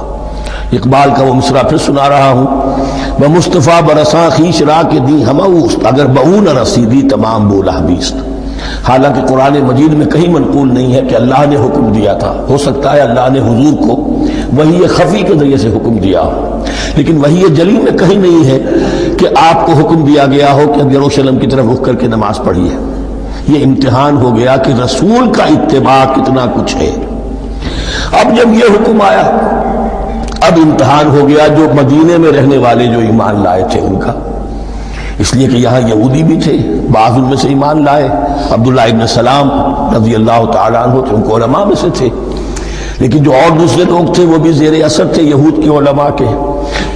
Speaker 1: اقبال کا وہ مصرع پھر سنا رہا ہوں، بمصطفیٰ برساں خیش را کے دی ہموست اگر بہو نہ رسیدی تمام بولا بیست۔ حالانکہ قرآن مجید میں کہیں منقول نہیں ہے کہ اللہ نے حکم دیا تھا، ہو سکتا ہے اللہ نے حضور کو وحی خفی کے ذریعے سے حکم دیا ہو، لیکن وحی جلی میں کہیں نہیں ہے کہ آپ کو حکم دیا گیا ہو کہ اب یروشلم کی طرف رخ کر کے نماز پڑھیے۔ یہ امتحان ہو گیا کہ رسول کا اتباع کتنا کچھ ہے۔ اب جب یہ حکم آیا اب امتحان ہو گیا جو مدینے میں رہنے والے جو ایمان لائے تھے ان کا، اس لیے کہ یہاں یہودی بھی تھے، بعض ان میں سے ایمان لائے، عبداللہ ابن سلام رضی اللہ تعالیٰ عنہ تھے، ان کو علماء میں سے تھے، لیکن جو اور دوسرے لوگ تھے وہ بھی زیر اثر تھے یہود کے علماء کے،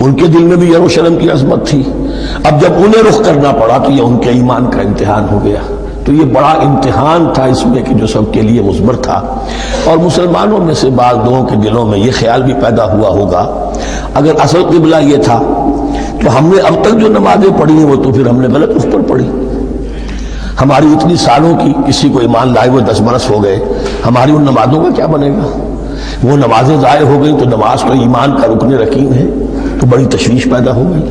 Speaker 1: ان کے دل میں بھی یروشلم کی عظمت تھی۔ اب جب انہیں رخ کرنا پڑا تو یہ ان کے ایمان کا امتحان ہو گیا۔ تو یہ بڑا امتحان تھا اس میں کہ جو سب کے لیے مثمر تھا، اور مسلمانوں میں سے بعض لوگوں کے دلوں میں یہ خیال بھی پیدا ہوا ہوگا اگر اصل قبلہ یہ تھا تو ہم نے اب تک جو نمازیں پڑھی ہیں وہ تو پھر ہم نے غلط رخ پر پڑھی، ہماری اتنی سالوں کی کسی کو ایمان لائے ہوئے 10 برس ہو گئے، ہماری ان نمازوں کا کیا بنے گا؟ وہ نمازیں ضائع ہو گئیں تو نماز تو ایمان کا رکن رکین ہے، تو بڑی تشویش پیدا ہو گئی۔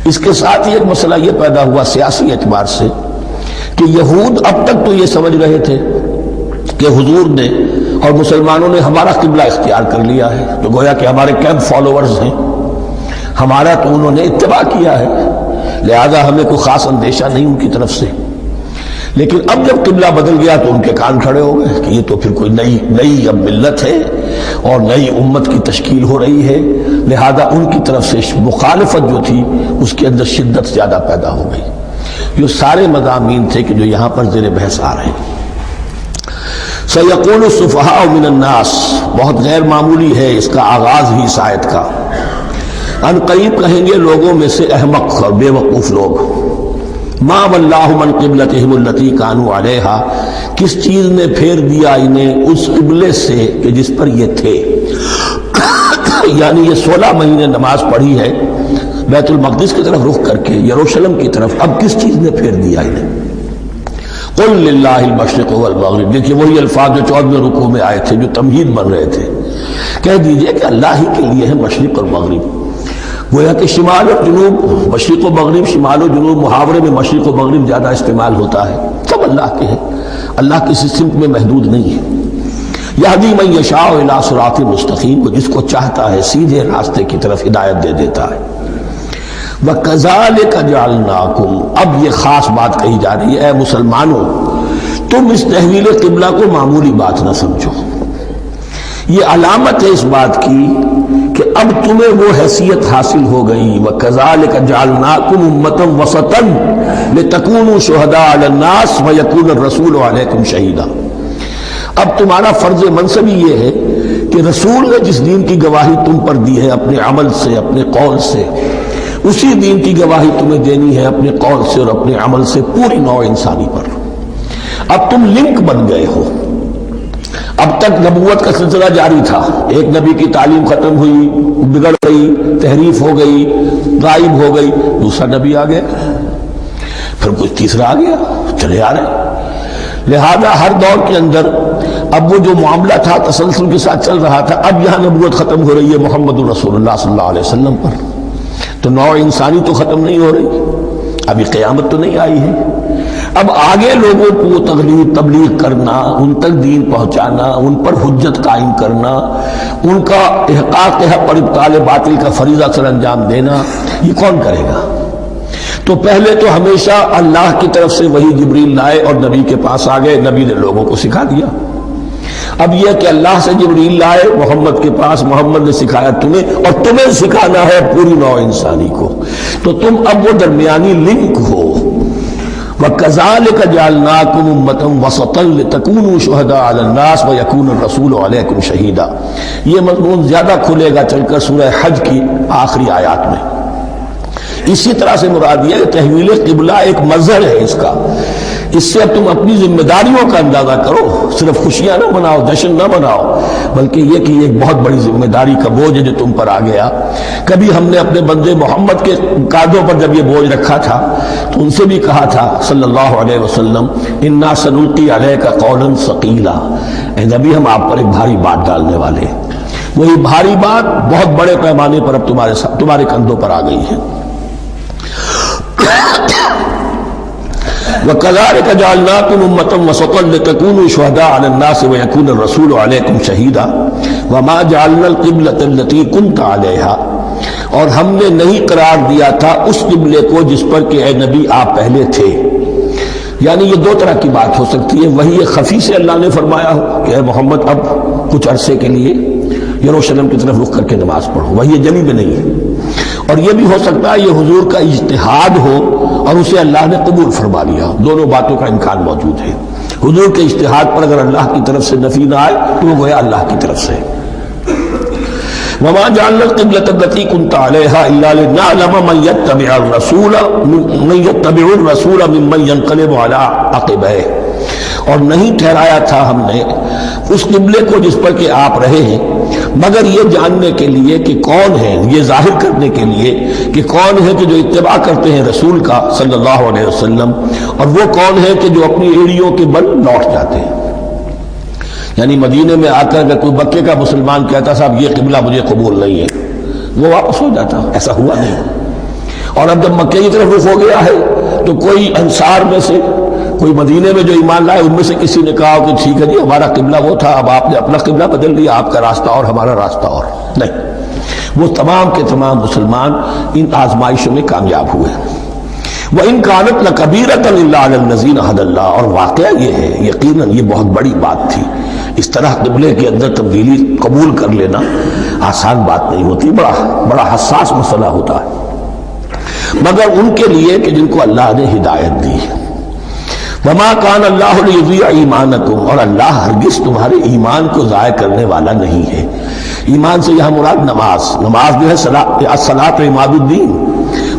Speaker 1: اس کے ساتھ ہی ایک مسئلہ یہ پیدا ہوا سیاسی اعتبار سے کہ یہود اب تک تو یہ سمجھ رہے تھے کہ حضور نے اور مسلمانوں نے ہمارا قبلہ اختیار کر لیا ہے، تو گویا کہ ہمارے کیمپ فالوورز ہیں، ہمارا تو انہوں نے اتباع کیا ہے، لہذا ہمیں کوئی خاص اندیشہ نہیں ان کی طرف سے۔ لیکن اب جب قبلہ بدل گیا تو ان کے کان کھڑے ہو گئے کہ یہ تو پھر کوئی نئی اب ملت ہے اور نئی امت کی تشکیل ہو رہی ہے، لہذا ان کی طرف سے مخالفت جو تھی اس کے اندر شدت زیادہ پیدا ہو گئی۔ یہ سارے مضامین تھے کہ جو یہاں پر زیر بحث آ رہے ہیں۔ سَيَقُولُ السُّفَهَاءُ مِنَ النَّاسِ بہت غیر معمولی ہے اس کا آغاز ہی اس آیت کا، ان قریب کہیں گے لوگوں میں سے احمق اور بے وقوف لوگ، ما وَاللَّهُ مَنْ قِبْلَتِهِمُ الَّتِي كَانُوا عَلَيْهَا کس چیز نے پھیر دیا انہیں اس قبلے سے کہ جس پر یہ تھے، یعنی یہ 16 مہینے نماز پڑھی ہے بیت المقدس کی طرف رخ کر کے یروشلم کی طرف، اب کس چیز نے پھیر دیا انہیں؟ قُلْ لِلَّهِ الْمَشْرِقُ وَالْمَغْرِبُ، دیکھیے وہی الفاظ جو 14ویں رکوع میں آئے تھے جو تمہید بن رہے تھے، کہہ دیجئے کہ اللہ ہی کے لیے ہے مشرق اور مغرب۔ گویا کہ شمال اور جنوب، مشرق و مغرب، شمال و جنوب، محاورے میں مشرق و مغرب زیادہ استعمال ہوتا ہے، سب اللہ کے ہیں۔ اللہ کسی سمت میں محدود نہیں ہے. یہدی من یشاء الی صراط مستقیم، وہ جس کو چاہتا ہے سیدھے راستے کی طرف ہدایت دے دیتا ہے. وَكَذَلِكَ جَعَلْنَاكُمْ، اب یہ خاص بات کہی جا رہی ہے، اے مسلمانوں تم اس تحویل قبلہ کو معمولی بات نہ سمجھو. یہ علامت ہے اس بات کی کہ اب تمہیں وہ حیثیت حاصل ہو گئی. وَكَذَلِكَ جَعَلْنَاكُمْ أُمَّةً وَسَطًا لِتَكُونُوا شُهَدَاءَ عَلَى النَّاسِ وَيَكُونَ الرَّسُولُ عَلَيْكُمْ شَهِيدًا. اب تمہارا فرض منصب یہ ہے کہ رسول نے جس دین کی گواہی تم پر دی ہے اپنے عمل سے، اپنے قول سے، اسی دین کی گواہی تمہیں دینی ہے اپنے قول سے اور اپنے عمل سے پوری نوع انسانی پر. اب تم لنک بن گئے ہو. اب تک نبوت کا سلسلہ جاری تھا، ایک نبی کی تعلیم ختم ہوئی، بگڑ گئی، تحریف ہو گئی، غائب ہو گئی، دوسرا نبی آ گیا، پھر کچھ تیسرا آ گیا، چلے آ رہے. لہذا ہر دور کے اندر اب وہ جو معاملہ تھا تسلسل کے ساتھ چل رہا تھا، اب یہاں نبوت ختم ہو رہی ہے محمد رسول اللہ صلی اللہ علیہ وسلم پر، تو نوع انسانی تو ختم نہیں ہو رہی، ابھی قیامت تو نہیں آئی ہے. اب آگے لوگوں کو تبلیغ کرنا، ان تک دین پہنچانا، ان پر حجت قائم کرنا، ان کا احقاق حق پر ابطال باطل کا فریضہ سر انجام دینا، یہ کون کرے گا؟ تو پہلے تو ہمیشہ اللہ کی طرف سے وہی جبریل لائے اور نبی کے پاس آ گئے، نبی نے لوگوں کو سکھا دیا. اب یہ کہ اللہ سے جبریل لائے محمد کے پاس، محمد نے سکھایا تمہیں، اور تمہیں سکھانا ہے پوری نوع انسانی کو، تو تم اب وہ درمیانی لنک ہو. وَكَذَلِكَ جَعَلْنَاكُمْ أُمَّةً وَسَطًا لِتَكُونُوا شُهَدَاءَ عَلَى النَّاسِ وَيَكُونَ الرَّسُولُ عَلَيْكُمْ شَهِيدًا. یہ مضمون زیادہ کھلے گا چل کر سورہ حج کی آخری آیات میں. اسی طرح سے مراد یہ کہ تحویل قبلہ ایک مظہر ہے اس کا. اس سے اب تم اپنی ذمہ داریوں کا اندازہ کرو، صرف خوشیاں نہ مناؤ، جشن نہ مناؤ، بلکہ یہ کہ یہ ایک بہت بڑی ذمہ داری کا بوجھ ہے جو تم پر آ گیا. کبھی ہم نے اپنے بندے محمد کے کاندھوں پر جب یہ بوجھ رکھا تھا تو ان سے بھی کہا تھا صلی اللہ علیہ وسلم، انا سنلقی علیک قولا ثقیلا، اے نبی ہم آپ پر ایک بھاری بات ڈالنے والے ہیں. وہی بھاری بات بہت بڑے پیمانے پر اب تمہارے کندھوں پر آ گئی ہے. وَكَذَلِكَ جَعَلْنَاكُمْ أُمَّةً وَسَطًا لِتَكُونُوا شُهَدَاءَ عَلَى النَّاسِ وَيَكُونَ الرَّسُولُ عَلَيْكُمْ شَهِيدًا وَمَا جَعَلْنَا الْقِبْلَةَ الَّتِي كُنْتَ عَلَيْهَا، اور ہم نے نہیں قرار دیا تھا اس قبلے کو جس پر کہ اے نبی آپ پہلے تھے. یعنی یہ دو طرح کی بات ہو سکتی ہے، وہی خفی سے اللہ نے فرمایا ہو کہ اے محمد اب کچھ عرصے کے لیے یروشلم کی طرف رخ کر کے نماز پڑھو، وہی جلی میں نہیں ہے. اور یہ بھی ہو سکتا ہے یہ حضور کا اجتہاد ہو اور اسے اللہ نے قبول فرما لیا. دونوں باتوں کا امکان موجود ہے. حضور کے اجتہاد پر اگر اللہ کی طرف سے نفی نہ آئے تو وہ گویا اللہ کی طرف سے. وَمَا جَعَلْنَا الْقِبْلَةَ الَّتِي كُنْتَ عَلَيْهَا إِلَّا لِنَعْلَمَ مَن يَتَّبِعُ الرَّسُولَ مِمَّن يَنقَلِبُ عَلَىٰ عَقِبَيْهِ، اور نہیں ٹھہرایا تھا ہم نے اس قبلے کو جس پر کہ آپ رہے ہیں مگر یہ جاننے کے لیے کہ کون ہے، یہ ظاہر کرنے کے لیے کہ کون ہے کہ جو اتباع کرتے ہیں رسول کا صلی اللہ علیہ وسلم، اور وہ کون ہے کہ جو اپنی ایڑیوں کے بل لوٹ جاتے ہیں. یعنی مدینے میں آ کر اگر کوئی مکے کا مسلمان کہتا صاحب یہ قبلہ مجھے قبول نہیں ہے، وہ واپس ہو جاتا. ایسا ہوا نہیں. اور اب جب مکے کی طرف رخ ہو گیا ہے تو کوئی انصار میں سے، کوئی مدینے میں جو ایمان لائے ان میں سے کسی نے کہا کہ ٹھیک ہے جی ہمارا قبلہ وہ تھا، اب آپ نے اپنا قبلہ بدل لیا، آپ کا راستہ اور ہمارا راستہ اور. نہیں، وہ تمام کے تمام مسلمان ان آزمائشوں میں کامیاب ہوئے. وَإِن كَانَتْ لَكَبِيرَةً إِلَّا عَلَى الَّذِينَ هَدَى اللَّهُ، اور واقعہ یہ ہے یقیناً یہ بہت بڑی بات تھی. اس طرح قبلے کے اندر تبدیلی قبول کر لینا آسان بات نہیں ہوتی، بڑا حساس مسئلہ ہوتا ہے، مگر ان کے لیے کہ جن کو اللہ نے ہدایت دی. وَمَا كَانَ اللَّهُ لِيُضِيعَ إِيمَانَكُمْ، اور اللہ ہرگز تمہارے ایمان کو ضائع کرنے والا نہیں ہے. ایمان سے یہاں مراد نماز جو ہے الصلاۃ عماد الدین.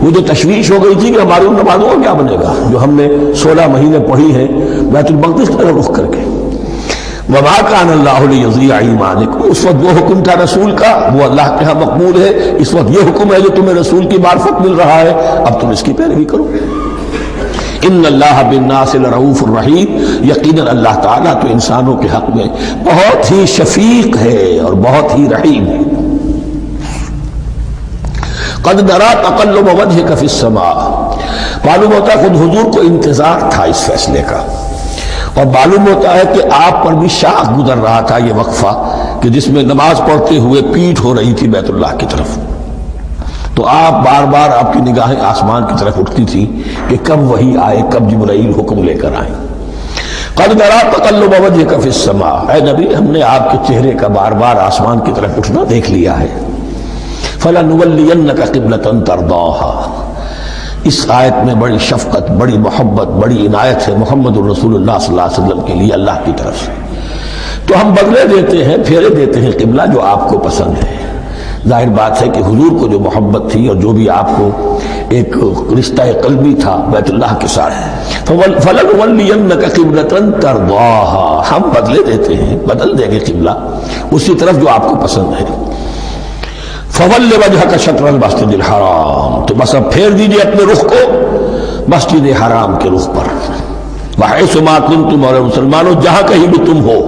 Speaker 1: وہ جو تشویش ہو گئی تھی کہ ہماری ان نمازوں کا کیا بنے گا جو ہم نے 16 مہینے پڑھی ہے بیت المقدس کی طرف رخ کر کے. وَمَا كَانَ اللَّهُ لِيُضِيعَ إِيمَانَكُمْ، اس وقت وہ حکم تھا رسول کا، وہ اللہ کے ہاں مقبول ہے. اس وقت یہ حکم ہے جو تمہیں رسول کی معرفت مل رہا ہے، اب تم اس کی پیروی کرو. ان اللہ بالناس لرؤوف الرحیم، یقیناً اللہ تعالیٰ تو انسانوں کے حق میں بہت ہی شفیق ہے اور بہت ہی رحیم ہے. قد نرى تقلب وجهك في السماء، معلوم ہوتا خود حضور کو انتظار تھا اس فیصلے کا. اور معلوم ہوتا ہے کہ آپ پر بھی شاخ گزر رہا تھا یہ وقفہ کہ جس میں نماز پڑھتے ہوئے پیٹھ ہو رہی تھی بیت اللہ کی طرف، تو آپ بار بار آپ کی نگاہیں آسمان کی طرف اٹھتی تھی کہ کب وحی آئے، کب جبرائیل حکم لے کر آئیں۔ قد نرى تقلب وجهك في السماء، اے نبی ہم نے آپ کے چہرے کا بار بار آسمان کی طرف اٹھنا دیکھ لیا ہے۔ فلنولینك قبلة ترضاها، اس آیت میں بڑی شفقت، بڑی محبت، بڑی عنایت ہے محمد الرسول اللہ صلی اللہ علیہ وسلم کے لیے اللہ کی طرف سے۔ تو ہم بدلے دیتے ہیں، پھیرے دیتے ہیں قبلہ جو آپ کو پسند ہے۔ ظاہر بات ہے کہ حضور کو جو محبت تھی اور جو بھی آپ کو ایک رشتہ قلبی تھا بیت اللہ کے ساتھ، فَلَنُوَلِّيَنَّكَ قِبْلَةً تَرْضَاهَا، ہم بدلے دیتے ہیں، بدل دیں گے قبلہ اسی طرف جو آپ کو پسند ہے۔ فَوَلِّ وَجْهَكَ شَطْرَ الْمَسْجِدِ الْحَرَامِ، تو بس اب پھیر دیجئے اپنے رخ کو مسجد حرام کے رخ پر۔ وَحَيْثُ مَا كُنْتُمْ، اور مسلمانوں جہاں کہیں بھی تم ہو،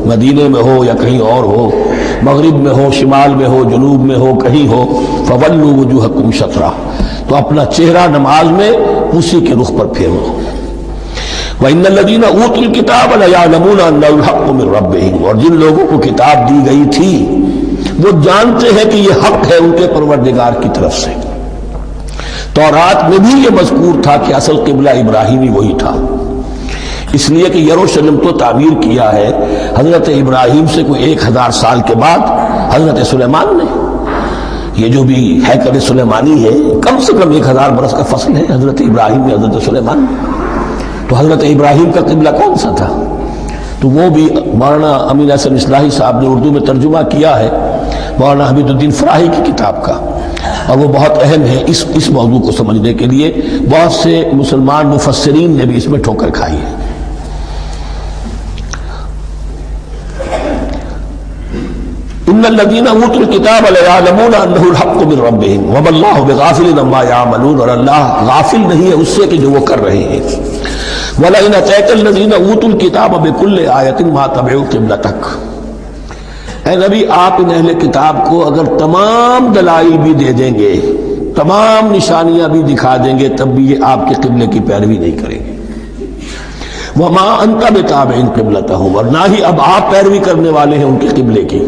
Speaker 1: مدینے میں ہو یا کہیں اور ہو، مغرب میں ہو، شمال میں ہو، جنوب میں ہو، کہیں ہو، فَوَلُّوا وُجُوهَكُمْ شَطْرَهُ، تو اپنا چہرہ نماز میں اسی کے رخ پر پھیرو۔ وَإِنَّ الَّذِينَ أُوتُوا الْكِتَابَ لَيَعْلَمُونَ أَنَّهُ الْحَقُّ مِنْ رَبِّهِمْ، اور جن لوگوں کو کتاب دی گئی تھی وہ جانتے ہیں کہ یہ حق ہے ان کے پروردگار کی طرف سے۔ تورات میں بھی یہ مذکور تھا کہ اصل قبلہ ابراہیمی وہی تھا، اس لیے کہ یروشلم تو تعمیر کیا ہے حضرت ابراہیم سے کوئی 1000 سال کے بعد حضرت سلیمان نے۔ یہ جو بھی ہیکل سلیمانی ہے کم سے کم 1000 برس کا فصل ہے حضرت ابراہیم میں حضرت سلیمان، تو حضرت ابراہیم کا قبلہ کون سا تھا؟ تو وہ بھی مولانا امین احسن اصلاحی صاحب نے اردو میں ترجمہ کیا ہے مولانا حمید الدین فراہی کی کتاب کا، اور وہ بہت اہم ہے اس موضوع کو سمجھنے کے لیے۔ بہت سے مسلمان مفسرین نے بھی اس میں ٹھوکر کھائی ہے۔ ان الذين اوتوا الكتاب ليعلمون انه الحق من ربهم وما الله بغافل عما يعملون، اور اللہ غافل نہیں ہے اس سے کہ جو وہ کر رہے ہیں۔ ولئن اتاك الذين اوتوا الكتاب بكل آية ما تبعوا قبلتك، اے نبی آپ ان اہل کتاب کو اگر تمام دلائل بھی دے دیں گے، تمام نشانیاں بھی دکھا دیں گے، تب بھی یہ آپ کے قبلے کی پیروی نہیں کریں گے۔ وما انت بتابع قبلتهم، اور نہ ہی اب آپ پیروی کرنے والے ہیں ان کے قبلے کی۔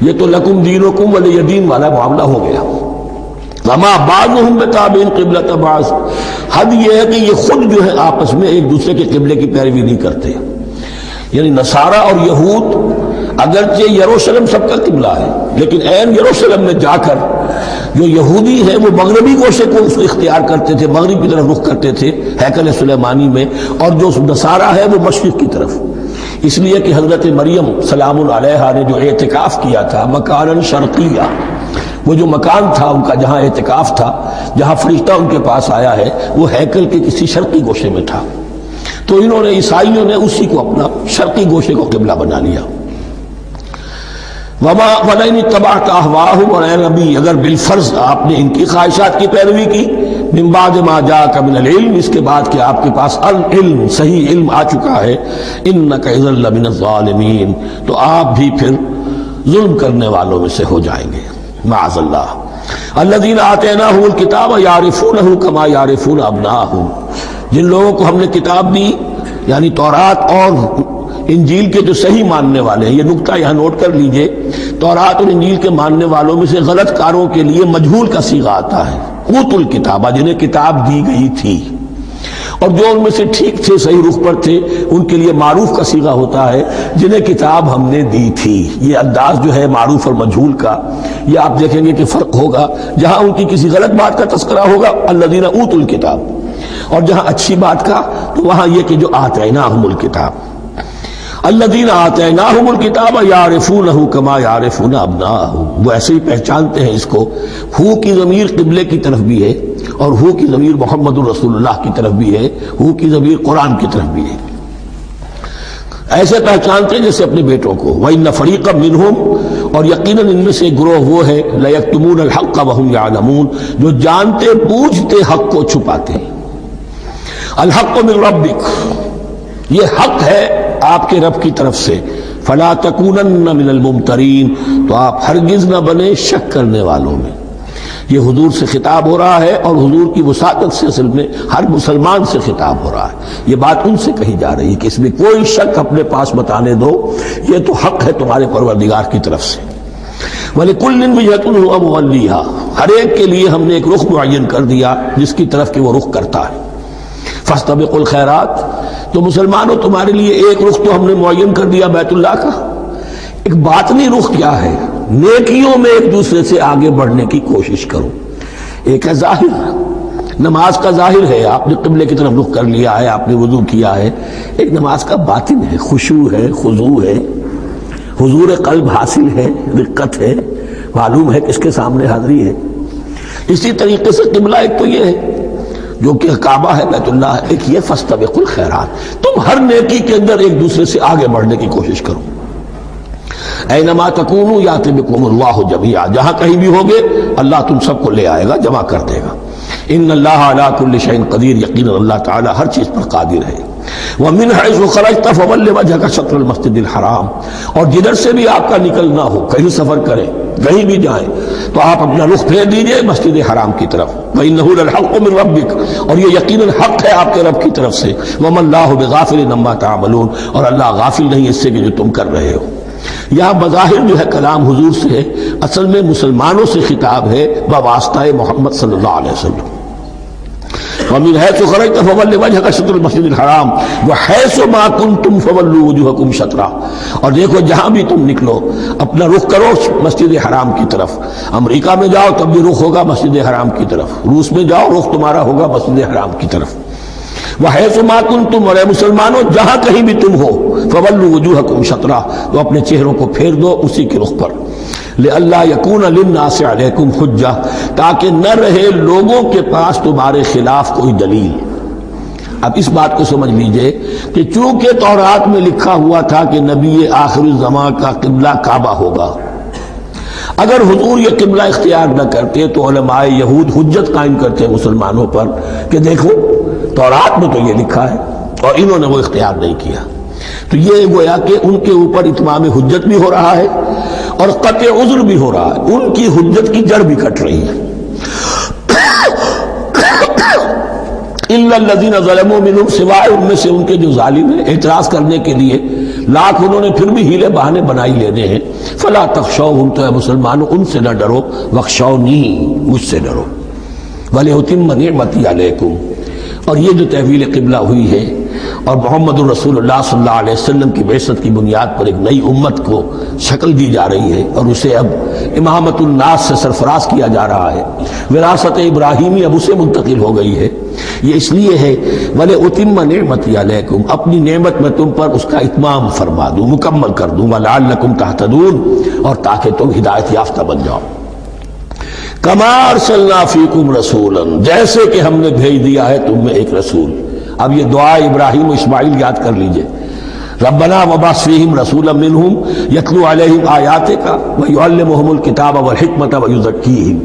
Speaker 1: یہ تو لکم دینکم ولی دین والا معاملہ ہو گیا۔ وما بعضهم بتابع قبلۃ بعض، حد یہ ہے کہ یہ خود جو ہے آپس میں ایک دوسرے کے قبلے کی پیروی نہیں کرتے، یعنی نصارہ اور یہود اگرچہ یروشلم سب کا قبلہ ہے، لیکن عین یروشلم میں جا کر جو یہودی ہے وہ مغربی گوشے کو اختیار کرتے تھے، مغرب کی طرف رخ کرتے تھے ہیکل سلیمانی میں، اور جو نصارہ ہے وہ مشرق کی طرف، اس لیے کہ حضرت مریم سلام علیہا نے جو اعتکاف کیا تھا مکان شرقیہ، وہ جو مکان تھا ان کا جہاں اعتکاف تھا، جہاں فرشتہ ان کے پاس آیا ہے، وہ ہیکل کے کسی شرقی گوشے میں تھا، تو انہوں نے عیسائیوں نے اسی کو اپنا شرقی گوشے کو قبلہ بنا لیا۔ وَلَئِنِ اتَّبَعْتَ أَهْوَاءَهُمْ، اور اے نبی اگر بالفرض آپ نے ان کی خواہشات کی پیروی کی، من بعد ما جاءك من العلم، اس کے بعد کہ آپ کے پاس العلم صحیح علم آ چکا ہے، إِنَّكَ إِذًا لَمِنَ الظَّالِمِينَ، تو آپ بھی پھر ظلم کرنے والوں میں سے ہو جائیں گے، معاذ اللہ۔ الَّذِينَ آتَيْنَاهُمُ الْكِتَابَ يَعْرِفُونَهُ كَمَا يَعْرِفُونَ أَبْنَاءَهُمْ، جن لوگوں کو ہم نے کتاب دی یعنی تورات اور انجیل کے جو صحیح ماننے والے ہیں، یہ نکتہ یہاں نوٹ کر لیجئے، تورات اور انجیل کے ماننے والوں میں سے غلط کاروں کے لیے مجہول کا صیغہ آتا ہے، اوت الکتابہ، جنہیں کتاب دی گئی تھی، اور جو ان میں سے ٹھیک تھے، صحیح رخ پر تھے، ان کے لیے معروف کا صیغہ ہوتا ہے جنہیں کتاب ہم نے دی تھی۔ یہ انداز جو ہے معروف اور مجہول کا، یہ آپ دیکھیں گے کہ فرق ہوگا، جہاں ان کی کسی غلط بات کا تذکرہ ہوگا الذین اوتوا الکتاب، اور جہاں اچھی بات کا تو وہاں یہ کہ جو آتیناہم الکتاب، الذین آتیناہم الکتاب یعرفونہ کما یعرفون ابناءہم، وہ ایسے ہی پہچانتے ہیں اس کو۔ ہو کی ضمیر قبلے کی طرف بھی ہے، اور ہو کی ضمیر محمد الرسول اللہ کی طرف بھی ہے، ہو کی ضمیر قرآن کی طرف بھی ہے، ایسے پہچانتے ہیں جیسے اپنے بیٹوں کو۔ وَإِنَّ فَرِيقًا مِّنْهُمْ، اور یقیناً ان میں سے ایک گروہ وہ ہے، لَيَكْتُمُونَ الْحَقَّ وَهُمْ يَعْلَمُونَ، جو جانتے بوجھتے حق کو چھپاتے ہیں۔ الحق من ربک، یہ حق ہے آپ کے رب کی طرف سے، فلا تکونن من الممترین، تو آپ ہرگز نہ بنے شک کرنے والوں میں، یہ حضور سے خطاب ہو رہا ہے اور حضور کی وساطت سے اصل میں ہر مسلمان سے خطاب ہو رہا ہے. یہ بات ان سے کہی جا رہی ہے کہ اس میں کوئی شک اپنے پاس بتانے دو، یہ تو حق ہے تمہارے پروردگار کی طرف سے. وَلِكُلٍّ وِجْهَةٌ هُوَ مُوَلِّيهَا، ہر ایک کے لیے ہم نے ایک رخ معین کر دیا جس کی طرف کہ وہ رخ کرتا ہے. فَاسْتَبِقُوا الْخَيْرَاتِ، تو مسلمانوں تمہارے لیے ایک رخ تو ہم نے معین کر دیا بیت اللہ کا. ایک باطنی رخ کیا ہے؟ نیکیوں میں ایک دوسرے سے آگے بڑھنے کی کوشش کرو. ایک ہے ظاہر، نماز کا ظاہر ہے، آپ نے قبلے کی طرف رخ کر لیا ہے، آپ نے وضو کیا ہے. ایک نماز کا باطن ہے، خشوع ہے، خضوع ہے، حضور قلب حاصل ہے، رقت ہے، معلوم ہے کہ اس کے سامنے حاضری ہے. اسی طریقے سے قبلہ ایک تو یہ ہے جو کہ کعبہ ہے، بیت اللہ ہے، ایک یہ فاستبقوا الخیرات، تم ہر نیکی کے اندر ایک دوسرے سے آگے بڑھنے کی کوشش کرو. اینما تکونوا یاتی بکم اللہ جمیعا، جہاں کہیں بھی ہوگے اللہ تم سب کو لے آئے گا، جمع کر دے گا. ان اللہ علی کل شیء قدیر، یقینا اللہ تعالی ہر چیز پر قادر ہے. ومن حیث خرجت فول وجهک شطر المسجد الحرام، اور جدھر سے بھی آپ کا نکلنا ہو، کہیں سفر کریں، کہیں بھی جائیں، تو آپ اپنا رخ پھیر دیجئے مسجد حرام کی طرف. وَإِنَّهُ لَلْحَقُّ مِن رَبِّكَ، اور یہ یقیناً حق ہے آپ کے رب کی طرف سے. وَمَا اللَّهُ بِغَافِلٍ عَمَّا تَعْمَلُونَ، اور اللہ غافل نہیں اس سے کہ جو تم کر رہے ہو. یہاں بظاہر جو ہے کلام حضور سے ہے، اصل میں مسلمانوں سے خطاب ہے بواسطہ محمد صلی اللہ علیہ وسلم. وَمِنْ حَيْثُ خَرَجْتَ فَوَلِّ وَجْهَكَ شَطْرَ الْمَسْجِدِ الْحَرَامِ وَحَيْثُ مَا كُنْتُمْ فَوَلُّوا وُجُوهَكُمْ شَطْرَهُ، اور دیکھو جہاں بھی تم نکلو اپنا رخ کرو مسجد حرام کی طرف. امریکہ میں جاؤ تب بھی رخ ہوگا مسجد حرام کی طرف، روس میں جاؤ رخ تمہارا ہوگا مسجد حرام کی طرف. وَحَيْثُ مَا كُنْتُمْ، اور اے مسلمانوں جہاں کہیں بھی تم ہو، فَوَلُّوا وُجُوهَكُمْ شَطْرَهُ، تو اپنے چہروں کو پھیر دو اسی کے رخ پر. لِأَلَّا يَكُونَ لِلنَّاسِ عَلَيْكُمْ حُجَّةٌ، تاکہ نہ رہے لوگوں کے پاس تمہارے خلاف کوئی دلیل. اب اس بات کو سمجھ لیجئے کہ چونکہ تورات میں لکھا ہوا تھا کہ نبی آخر الزمان کا قبلہ کعبہ ہوگا، اگر حضور یہ قبلہ اختیار نہ کرتے تو علماء یہود حجت قائم کرتے مسلمانوں پر کہ دیکھو تورات میں تو یہ لکھا ہے اور انہوں نے وہ اختیار نہیں کیا. تو یہ گویا کہ ان کے اوپر اتمام حجت بھی ہو رہا ہے اور قطع عذر بھی ہو رہا ہے، ان کی حجت کی جڑ بھی کٹ رہی ہے. الا الذين ظلموا منهم، سوائے ان میں سے ان کے جو ظالم ہیں، اعتراض کرنے کے لیے لاکھ انہوں نے پھر بھی ہیلے بہانے بنائی لینے ہیں. فلا تخشوهم، تو اے مسلمانوں ان سے نہ ڈرو، واخشونی، مجھ سے ڈرو. ولأتم نعمتی علیکم، اور یہ جو تحویل قبلہ ہوئی ہے اور محمد الرسول اللہ صلی اللہ علیہ وسلم کی بعثت کی بنیاد پر ایک نئی امت کو شکل دی جا رہی ہے اور اسے اب امامت الناس سے سرفراز کیا جا رہا ہے. وراثت ابراہیمی اب اسے منتقل ہو گئی ہے. یہ اس لیے ہے وَلَأُتِمَّ نِعْمَتِي عَلَيْكُمْ، اپنی نعمت میں تم پر اس کا اتمام فرما دوں، مکمل کر دوں. وَلَعَلَّكُمْ تَهْتَدُونَ، اور تاکہ تم ہدایت یافتہ بن جاؤ. کما ارسلنا فیکم رسولا، جیسے کہ ہم نے بھیج دیا ہے تم میں ایک رسول. اب یہ دعا ابراہیم و اسماعیل یاد کر لیجئے. ربنا وبعث فیہم رسولا منہم یتلو علیہم آیاتک ویعلمہم الکتاب والحکمت ویزکیہم.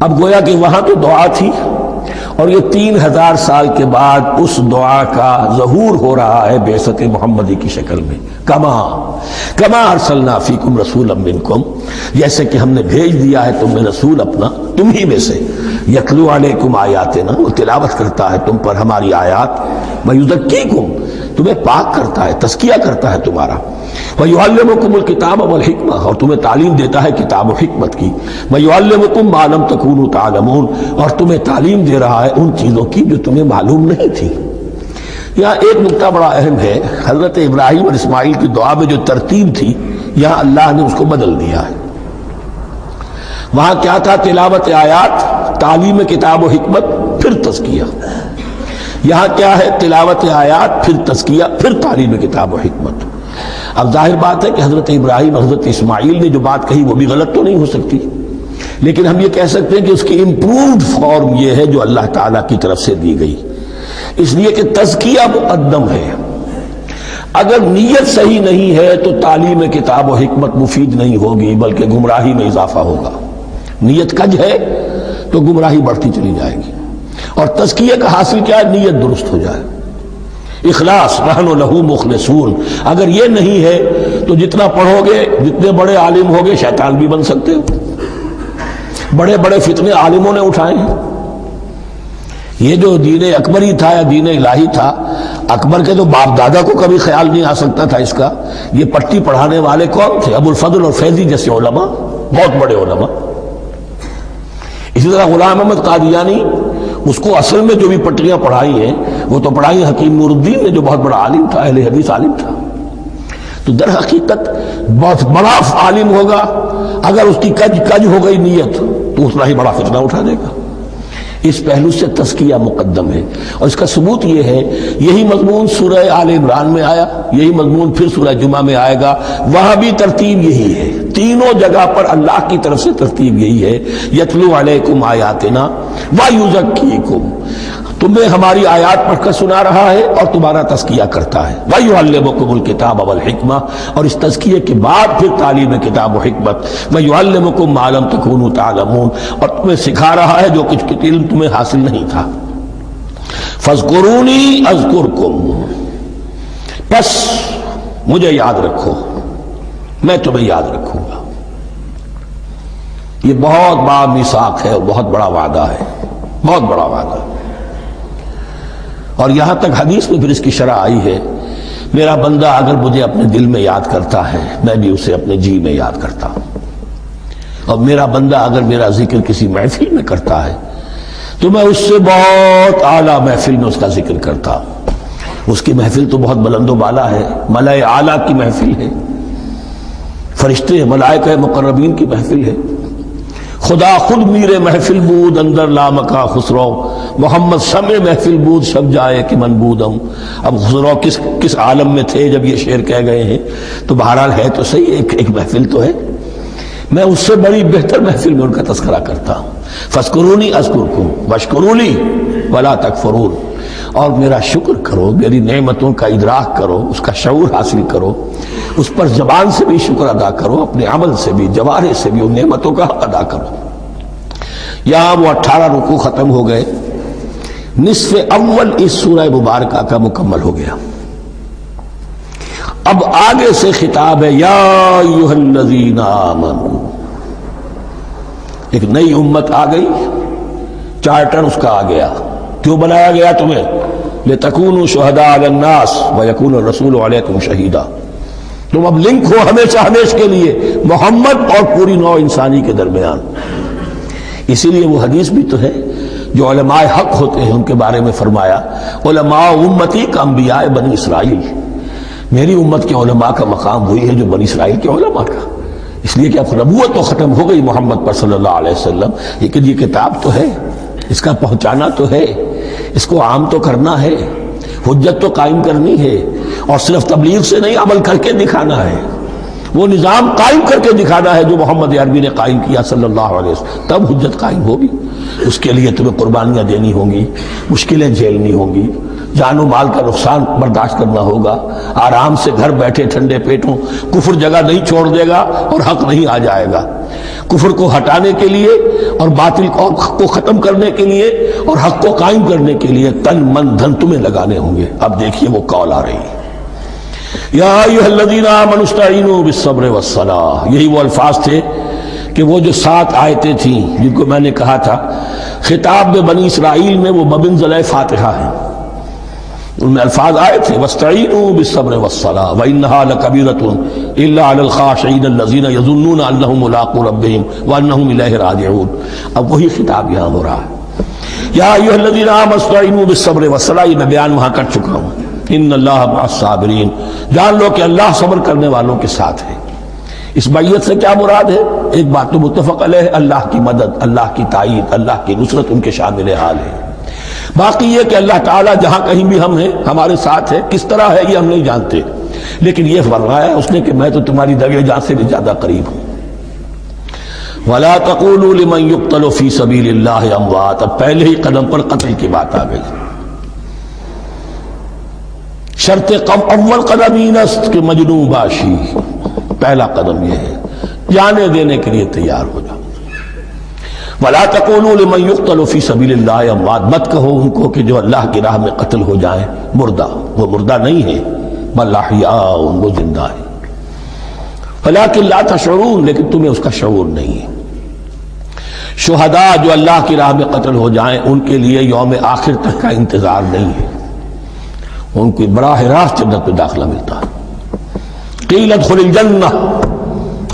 Speaker 1: اب گویا کہ وہاں تو دعا تھی اور یہ 3000 سال کے بعد اس دعا کا ظہور ہو رہا ہے بعثت محمدی کی شکل میں. کما ارسلنا فیکم رسولا منکم، جیسے کہ ہم نے بھیج دیا ہے تم میں رسول اپنا تم ہی میں سے. یتلو علیکم آیاتنا، وہ تلاوت کرتا ہے تم پر ہماری آیات. ویزکیکم، تمہیں پاک کرتا ہے، تزکیہ کرتا ہے تمہارا. ویعلمکم الکتاب والحکمہ، اور تمہیں تعلیم دیتا ہے کتاب و حکمت کی. ویعلمکم ما لم تکونوا تعلمون، اور تمہیں تعلیم دے رہا ہے ان چیزوں کی جو تمہیں معلوم نہیں تھی. یہاں ایک نقطہ بڑا اہم ہے، حضرت ابراہیم اور اسماعیل کی دعا میں جو ترتیب تھی یہاں اللہ نے اس کو بدل دیا ہے. وہاں کیا تھا؟ تلاوت آیات، تعلیم کتاب و حکمت، پھر تزکیہ. یہاں کیا ہے؟ تلاوت آیات، پھر تزکیہ، پھر تعلیم کتاب و حکمت. اب ظاہر بات ہے کہ حضرت ابراہیم اور حضرت اسماعیل نے جو بات کہی وہ بھی غلط تو نہیں ہو سکتی، لیکن ہم یہ کہہ سکتے ہیں کہ اس کی امپرووڈ فارم یہ ہے جو اللہ تعالیٰ کی طرف سے دی گئی، اس لیے کہ تزکیہ مقدم ہے. اگر نیت صحیح نہیں ہے تو تعلیم کتاب و حکمت مفید نہیں ہوگی بلکہ گمراہی میں اضافہ ہوگا. نیت کج ہے تو گمراہی بڑھتی چلی جائے گی. اور تزکیہ کا حاصل کیا ہے؟ نیت درست ہو جائے، اخلاص، نحن لہ مخلصون. اگر یہ نہیں ہے تو جتنا پڑھو گے، جتنے بڑے عالم ہوگے، شیطان بھی بن سکتے ہو. بڑے بڑے فتنے عالموں نے اٹھائے ہیں. یہ جو دین اکبری تھا یا دین الہی تھا، اکبر کے تو باپ دادا کو کبھی خیال نہیں آ سکتا تھا اس کا. یہ پٹی پڑھانے والے کون تھے؟ ابو الفضل اور فیضی جیسے علماء، بہت بڑے علماء. اسی طرح غلام احمد قادیانی، اس کو اصل میں جو بھی پٹیاں پڑھائی ہیں وہ تو پڑھائی حکیم نور الدین نے، جو بہت بڑا عالم تھا، اہل حدیث عالم تھا. تو در حقیقت بہت بڑا عالم ہوگا، اگر اس کی کج ہو گئی نیت تو اتنا ہی بڑا فتنہ اٹھا دے گا. اس پہلو سے تزکیہ مقدم ہے، اور اس کا ثبوت یہ ہے، یہی مضمون سورہ آل عمران میں آیا، یہی مضمون پھر سورہ جمعہ میں آئے گا، وہاں بھی ترتیب یہی ہے. تینوں جگہ پر اللہ کی طرف سے ترتیب یہی ہے، یتلو علیکم آیاتنا ویزکیکم، تمہیں ہماری آیات پڑھ کر سنا رہا ہے اور تمہارا تزکیہ کرتا ہے. وَيُعَلِّمُكُمُ الْكِتَابَ وَالْحِكْمَةَ، اور اس تزکیے کے بعد پھر تعلیم کتاب و حکمت. وَيُعَلِّمُكُم مَّا لَمْ تَكُونُوا تَعْلَمُونَ، اور تمہیں سکھا رہا ہے جو کچھ علم تمہیں حاصل نہیں تھا. فَاذْكُرُونِي أَذْكُرْكُمْ، بس مجھے یاد رکھو، میں تمہیں یاد رکھوں گا. یہ بہت بڑا میثاق ہے اور بہت بڑا وعدہ ہے، بہت بڑا وعدہ. اور یہاں تک حدیث میں پھر اس کی شرح آئی ہے، میرا بندہ اگر مجھے اپنے دل میں یاد کرتا ہے میں بھی اسے اپنے جی میں یاد کرتا ہوں. اور میرا بندہ اگر میرا ذکر کسی محفل میں کرتا ہے تو میں اس سے بہت اعلیٰ محفل میں اس کا ذکر کرتا ہوں. اس کی محفل تو بہت بلند و بالا ہے، ملائے اعلیٰ کی محفل ہے، فرشتے ملائکہ مقربین کی محفل ہے. خدا خود میرے محفل بود اندر لامکا خسرو، محمد سمے محفل بود شب جائے کہ من بودم. اب خسرو کس عالم میں تھے جب یہ شعر کہہ گئے ہیں؟ تو بہرحال ہے تو صحیح، ایک محفل تو ہے. میں اس سے بڑی بہتر محفل میں ان کا تذکرہ کرتا ہوں. فاذکرونی اذکرکم واشکروا لی ولا تکفرون، اور میرا شکر کرو، میری نعمتوں کا ادراک کرو، اس کا شعور حاصل کرو، اس پر زبان سے بھی شکر ادا کرو، اپنے عمل سے بھی، جوارح سے بھی ان نعمتوں کا حق ادا کرو. یہاں وہ 18 رکوع ختم ہو گئے، نصف اول اس سورہ مبارکہ کا مکمل ہو گیا. اب آگے سے خطاب ہے، یا ایھا الذین آمنوا، ایک نئی امت آ گئی، چارٹر اس کا آ گیا. کیوں بنایا گیا تمہیں؟ لتکونوا شہداء علی الناس ویکون الرسول علیکم شہیدا. تم اب لنک ہو ہمیشہ ہمیشہ کے لیے محمد اور پوری نوع انسانی کے درمیان. اسی لیے وہ حدیث بھی تو ہے جو علماء حق ہوتے ہیں ان کے بارے میں فرمایا، علماء امتی کا انبیاء بنی اسرائیل. میری امت کے علماء کا مقام وہی ہے جو بنی اسرائیل کے علماء کا. اس لیے کہ اب نبوت تو ختم ہو گئی محمد پر صلی اللہ علیہ وسلم، لیکن یہ کتاب تو ہے، اس کا پہنچانا تو ہے، اس کو عام تو کرنا ہے، حجت تو قائم کرنی ہے، اور صرف تبلیغ سے نہیں، عمل کر کے دکھانا ہے. وہ نظام قائم کر کے دکھانا ہے جو محمد عربی نے قائم کیا صلی اللہ علیہ وسلم، تب حجت قائم ہوگی. اس کے لیے تمہیں قربانیاں دینی ہوں گی، مشکلیں جھیلنی ہوں گی، جان و مال کا نقصان برداشت کرنا ہوگا. آرام سے گھر بیٹھے ٹھنڈے پیٹوں کفر جگہ نہیں چھوڑ دے گا اور حق نہیں آ جائے گا. کفر کو ہٹانے کے لیے اور باطل کو ختم کرنے کے لیے اور حق کو قائم کرنے کے لیے تن من دھن تمہیں لگانے ہوں گے. اب دیکھیے وہ قول آ رہی ہے، یا ایھا الذین آمنوا استعینوا بالصبر والصلاۃ. یہی وہ الفاظ تھے کہ وہ جو 7 آیتیں تھیں جن کو میں نے کہا تھا خطاب بنی اسرائیل میں وہ بمنزلہ فاتحہ ہیں، ان میں الفاظ آئے تھے واستعینوا بالصبر والصلاۃ وانھا لکبیرۃ الا علی الخاشعین الذین یظنون انہم ملاقو ربہم وانہم الیہ راجعون. اب وہی خطاب یہاں ہو رہا ہے، یا ایھا الذین آمنوا استعینوا بالصبر والصلاۃ. یہ میں بیان وہاں کر چکا ہوں. ان اللہ مع الصابرین، جان لو کہ اللہ صبر کرنے والوں کے ساتھ ہے. اس بیعت سے کیا مراد ہے؟ ایک بات تو متفق علیہ، اللہ کی مدد، اللہ کی تائید، اللہ کی نصرت ان کے شامل حال ہے. باقی یہ کہ اللہ تعالیٰ جہاں کہیں بھی ہم ہیں ہمارے ساتھ ہے، کس طرح ہے یہ ہم نہیں جانتے، لیکن یہ فرمایا اس نے کہ میں تو تمہاری دگے جان سے بھی زیادہ قریب ہوں. وَلَا تَقُولُوا لِمَنْ يُقْتَلُ فِي سَبِيلِ اللَّهِ أَمْوَاتٌ. اب پہلے ہی قدم پر قتل کی بات آ گئی. شرط اول قدم این است کہ مجنوں باشی، پہلا قدم یہ ہے جانے دینے کے لیے تیار ہو جاؤ. وَلَا تَقُولُوا لِمَنْ يُقْتَلُ فِي سَبِيلِ اللَّهِ أَمْوَاتٌ. مت کہو ان کو کہ جو اللہ کی راہ میں قتل ہو جائیں مردہ، وہ مردہ نہیں ہے، بل احیاء، وہ زندہ ہے. وَلَٰكِن لَا تَشْعُرُونَ، لیکن تمہیں اس کا شعور نہیں ہے. شہداء جو اللہ کی راہ میں قتل ہو جائیں ان کے لیے یوم آخر تک کا انتظار نہیں ہے، ان کو براہ راست جنت میں داخلہ ملتا ہے۔ قیل ادخل الجنہ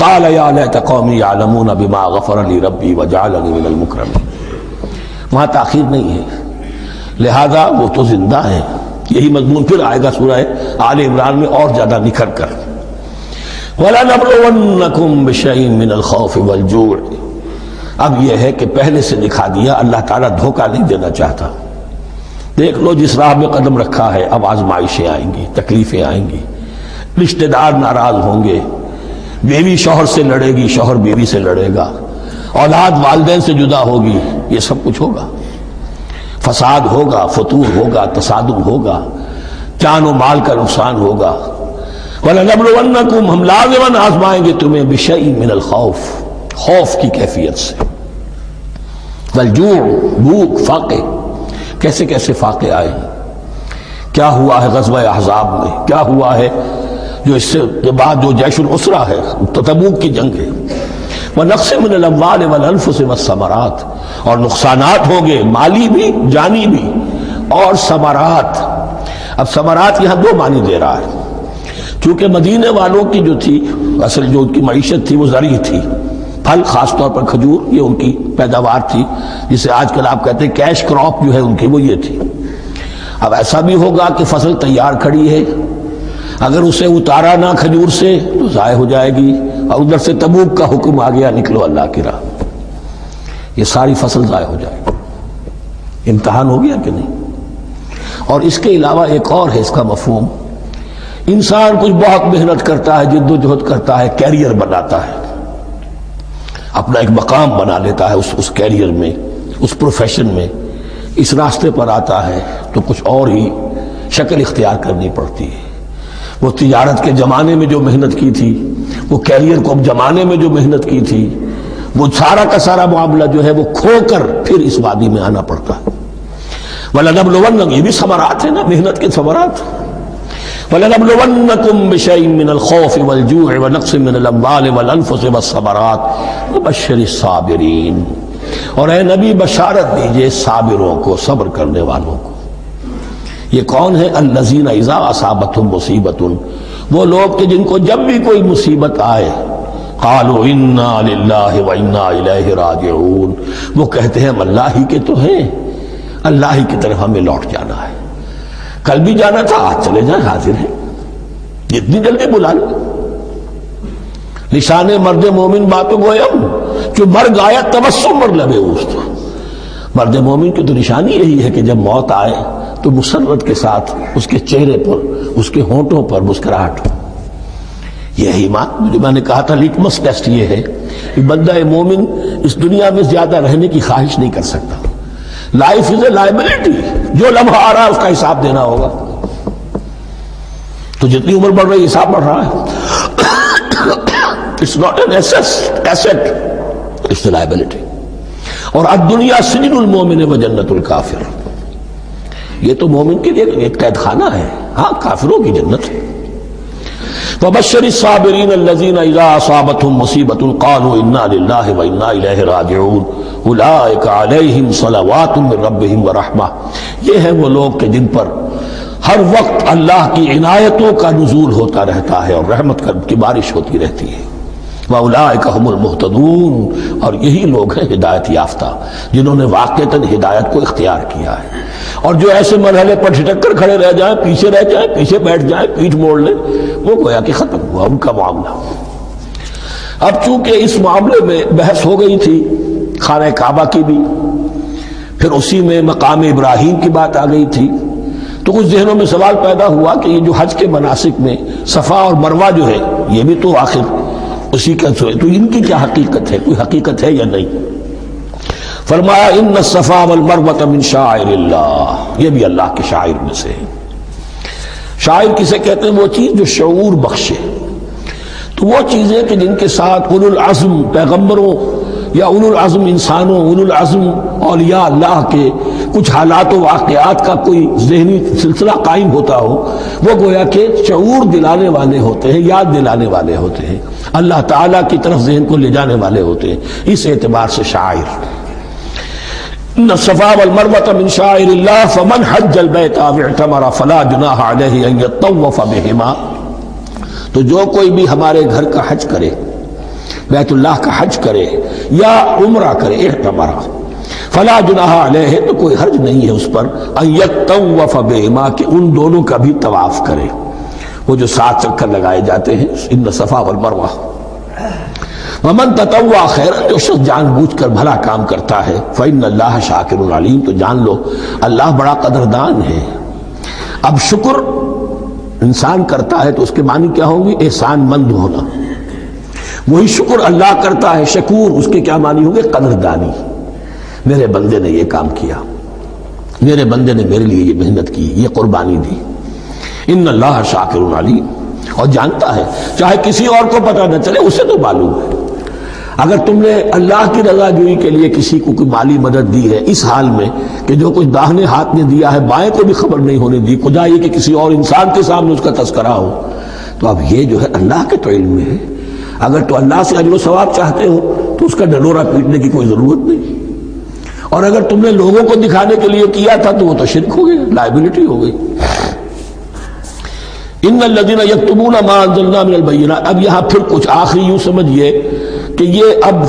Speaker 1: قال یا لیت قومی یعلمون بما غفر لی ربی وجعلنی من المکرمین، وہاں تاخیر نہیں ہے، لہذا وہ تو زندہ ہیں۔ یہی مضمون پھر آئے گا سورہ آل عمران میں اور زیادہ نکھر کر، وَلَنَبْلُوَنَّكُمْ بِشَيْءٍ مِّنَ الْخَوْفِ وَالْجُوعِ۔ اب یہ ہے کہ پہلے سے دکھا دیا، اللہ تعالیٰ دھوکہ نہیں دینا چاہتا۔ دیکھ لو جس راہ میں قدم رکھا ہے، اب آزمائشیں آئیں گی، تکلیفیں آئیں گی، رشتہ دار ناراض ہوں گے، بیوی شوہر سے لڑے گی، شوہر بیوی سے لڑے گا، اولاد والدین سے جدا ہوگی، یہ سب کچھ ہوگا، فساد ہوگا، فتور ہوگا، تصادم ہوگا، جان و مال کا نقصان ہوگا۔ وَلَنَبْلُوَنَّكُمْ، ہم لازماً آزمائیں گے تمہیں، بِشَيْءٍ مِّنَ الْخَوْفِ، خوف کی کیفیت سے، والجوع، بھوک، فاقے، کیسے کیسے فاقے آئے، کیا ہوا ہے غزوہ احزاب میں، کیا ہوا ہے جو اس سے بعد جو جیش العسرہ ہے، تبوک کی جنگ ہے، وَنَقْصٍ مِّنَ الْأَمْوَالِ وَالْأَنفُسِ وَالثَّمَرَاتِ، اور نقصانات ہوں گے، مالی بھی جانی بھی، اور ثمرات۔ اب ثمرات یہاں دو معنی دے رہا ہے، چونکہ مدینے والوں کی جو تھی اصل جو ان کی معیشت تھی وہ زرعی تھی، پھل، خاص طور پر کھجور، یہ ان کی پیداوار تھی، جسے آج کل آپ کہتے ہیں کیش کراپ جو ہے ان کی، وہ یہ تھی۔ اب ایسا بھی ہوگا کہ فصل تیار کھڑی ہے، اگر اسے اتارا نہ کھجور سے تو ضائع ہو جائے گی، اور ادھر سے تبوک کا حکم آ گیا، نکلو اللہ کی راہ، یہ ساری فصل ضائع ہو جائے گی۔ امتحان ہو گیا کہ نہیں؟ اور اس کے علاوہ ایک اور ہے اس کا مفہوم، انسان کچھ بہت محنت کرتا ہے، جد و جہد کرتا ہے، کیریئر بناتا ہے، اپنا ایک مقام بنا لیتا ہے اس کیریئر میں، اس پروفیشن میں، اس راستے پر آتا ہے تو کچھ اور ہی شکل اختیار کرنی پڑتی ہے۔ وہ تجارت کے زمانے میں جو محنت کی تھی، وہ کیریئر کو جمانے میں جو محنت کی تھی، وہ سارا کا سارا معاملہ جو ہے وہ کھو کر پھر اس وادی میں آنا پڑتا ہے۔ وَلَنَبْلُوَنَّكُمْ، یہ بھی ثمرات ہیں نا، محنت کے ثمرات۔ وَلَنَبْلُوَنَّكُمْ بِشَيْءٍ مِّنَ الْخَوْفِ وَالْجُوعِ وَنَقْصٍ مِّنَ الْأَمْوَالِ وَالْأَنفُسِ وَالثَّمَرَاتِ وَبَشِّرِ الصَّابِرِينَ، اور اے نبی بشارت دیجئے صابروں کو، صبر کرنے والوں کو۔ یہ کون ہے؟ الذین اذا اصابتہم مصیبۃ، وہ لوگ کہ جن کو جب بھی کوئی مصیبت آئے، قالوا انا للہ وانا الیہ راجعون، وہ کہتے ہیں ہم اللہ ہی کے تو ہیں، اللہ ہی کی طرف ہمیں لوٹ جانا ہے، کل بھی جانا تھا، آج چلے جائیں، حاضر ہیں، جتنی جلدی بلا لیں۔ نشان مرد مومن باتوں گویم، جو مرگ آیا تبسم مر لبے اوست، مرد مومن کی تو نشانی یہی ہے کہ جب موت آئے تو مسرت کے ساتھ اس کے چہرے پر، اس کے ہونٹوں پر مسکراہٹ ہو۔ یہ ایمان، جو میں نے کہا تھا لیٹمس ٹیسٹ یہ ہے کہ بندہ مومن اس دنیا میں زیادہ رہنے کی خواہش نہیں کر سکتا۔ لائف از اے لائبلٹی، جو لمحہ آ رہا ہے اس کا حساب دینا ہوگا، تو جتنی عمر بڑھ رہی حساب بڑھ رہا ہے۔ It's not an asset, it's a liability. اور الدنیا سجن المومن و جنت الکافر، یہ تو مومن کے لیے ایک قید خانہ ہے، ہاں کافروں کی جنت ہے۔ وَبَشِّرِ الصَّابِرِينَ الَّذِينَ إِذَا أَصَابَتْهُمْ مُصِيبَةٌ قَالُوا إِنَّا لِلَّهِ وَإِنَّا إِلَيْهِ رَاجِعُونَ أُولَٰئِكَ عَلَيْهِمْ صَلَوَاتٌ مِّن رَّبِّهِمْ وَرَحْمَةٌ، یہ ہیں وہ لوگ کہ جن پر ہر وقت اللہ کی عنایتوں کا نزول ہوتا رہتا ہے اور رحمت کی بارش ہوتی رہتی ہے۔ وَأُولَٰئِكَ هُمُ الْمُهْتَدُونَ، اور یہی لوگ ہیں ہدایت یافتہ، جنہوں نے واقعتاً ہدایت کو اختیار کیا ہے۔ اور جو ایسے مرحلے پر ٹھٹک کر کھڑے رہ جائیں، پیچھے رہ جائیں، پیچھے بیٹھ جائیں، پیٹھ موڑ لیں، وہ گویا کہ ختم ہوا ان کا معاملہ۔ اب چونکہ اس معاملے میں بحث ہو گئی تھی خانہ کعبہ کی بھی، پھر اسی میں مقام ابراہیم کی بات آ گئی تھی، تو کچھ ذہنوں میں سوال پیدا ہوا کہ یہ جو حج کے مناسک میں صفا اور مروہ جو ہے، یہ بھی تو آخر اسی کا تو ان کی کیا حقیقت ہے، کوئی حقیقت ہے یا نہیں؟ فرمایا ان الصفا والمروہ من شعائر اللہ، یہ بھی اللہ کے شاعر میں سے ہے۔ شاعر کسے کہتے ہیں؟ وہ چیز جو شعور بخشے، تو وہ چیزیں کہ جن کے ساتھ اولو العزم پیغمبروں یا اولو العزم انسانوں، اولو العزم اولیاء اللہ کے کچھ حالات و واقعات کا کوئی ذہنی سلسلہ قائم ہوتا ہو، وہ گویا کہ شعور دلانے والے ہوتے ہیں، یاد دلانے والے ہوتے ہیں، اللہ تعالیٰ کی طرف ذہن کو لے جانے والے ہوتے ہیں۔ اس اعتبار سے شاعر ان الصفا والمروة من شعائر اللہ فمن حج البیت او اعتمر فلا جناح علیہ ان یطوف بہما، تو جو کوئی بھی ہمارے گھر کا حج کرے، بیت اللہ کا حج کرے یا عمرہ کرے، اعتمر، فلا جناح علیہ، تو کوئی حرج نہیں ہے اس پر، ان یطوف بہما، کہ ان دونوں کا بھی طواف کرے، وہ جو 7 چکر لگائے جاتے ہیں، ان الصفا والمروہ۔ ومن تطوع خیرا، جو شخص جان بوجھ کر بھلا کام کرتا ہے، فإن اللہ شاکر علیم، تو جان لو اللہ بڑا قدردان ہے۔ اب شکر انسان کرتا ہے تو اس کے معنی کیا ہوں گے؟ احسان مند ہونا۔ وہی شکر اللہ کرتا ہے شکور، اس کے کیا معنی ہوں گے؟ قدردانی۔ میرے بندے نے یہ کام کیا، میرے بندے نے میرے لیے یہ محنت کی، یہ قربانی دی۔ ان اللہ شاکر علیم، اور جانتا ہے، چاہے کسی اور کو پتہ نہ چلے، اسے تو معلوم ہے۔ اگر تم نے اللہ کی رضا جوئی کے لیے کسی کو کوئی مالی مدد دی ہے اس حال میں کہ جو کچھ داہنے ہاتھ نے دیا ہے بائیں کو بھی خبر نہیں ہونے دی، خدا یہ کہ کسی اور انسان کے سامنے اس کا تذکرہ ہو، تو اب یہ جو ہے اللہ کے تو علم میں ہے۔ اگر تو اللہ سے اجر و ثواب چاہتے ہو تو اس کا ڈنڈورا پیٹنے کی کوئی ضرورت نہیں، اور اگر تم نے لوگوں کو دکھانے کے لیے کیا تھا تو وہ تو شرک ہو گئی، لائبلٹی ہو گئی۔ ان الذین یکتمون ما انزلنا من البینات، اب یہاں پھر کچھ آخری یوں سمجھئے کہ یہ اب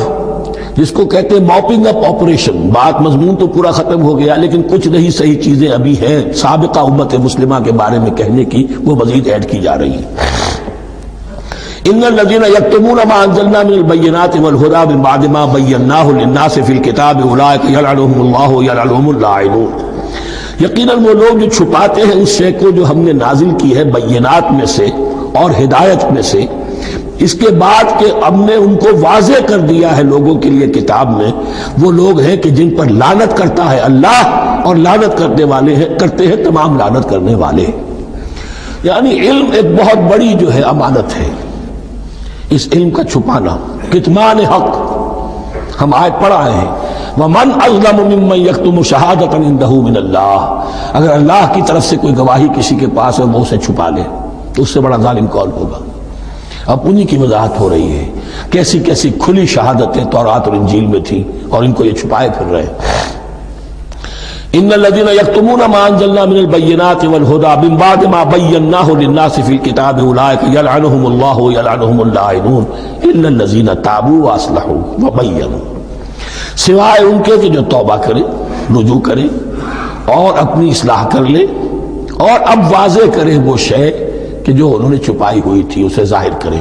Speaker 1: جس کو کہتے ہیں موپنگ اپ آپریشن، بات مضمون تو پورا ختم ہو گیا لیکن کچھ نہیں صحیح چیزیں ابھی ہیں سابقہ امت مسلمہ کے بارے میں کہنے کی، وہ مزید ایڈ کی جا رہی ہیں۔ ان الذین یکتمون ما انزلنا من البینات والہدی من بعد ما بیناہ للناس فی الکتاب اولئک یلعنهم اللہ یلعنهم اللاعنون، یقیناً وہ لوگ جو چھپاتے ہیں اس شے کو جو ہم نے نازل کی ہے بینات میں سے اور ہدایت میں سے، اس کے بعد کہ ہم نے ان کو واضح کر دیا ہے لوگوں کے لیے کتاب میں، وہ لوگ ہیں کہ جن پر لعنت کرتا ہے اللہ، اور لعنت کرنے والے ہیں، کرتے ہیں تمام لعنت کرنے والے۔ یعنی علم ایک بہت بڑی جو ہے امانت ہے، اس علم کا چھپانا، کتمان حق، ہم آیت پڑھ آئے ہیں وَمَنْ أَظْلَمُ مِمَّنْ يَكْتُمُ شَهَادَةً عِنْدَهُ مِنَ اللَّهِ، اگر اللہ کی طرف سے کوئی گواہی کسی کے پاس ہے وہ اسے چھپا لے تو اس سے بڑا ظالم کون ہوگا۔ اب انہی کی وضاحت ہو رہی ہے، کیسی کیسی کھلی شہادتیں تورات اور انجیل میں تھیں اور ان کو یہ چھپائے پھر رہے۔ ان الذين يكتمون ما انزلنا من البينات والهدى من بعد ما بيناه للناس في الكتاب اولئك يلعنهم الله ويلعنهم اللاعنون الا الذين تابوا واصلحوا وبينوا، سوائے ان کے کہ جو توبہ کرے، رجوع کرے اور اپنی اصلاح کر لے اور اب واضح کرے وہ شے کہ جو انہوں نے چھپائی ہوئی تھی اسے ظاہر کرے۔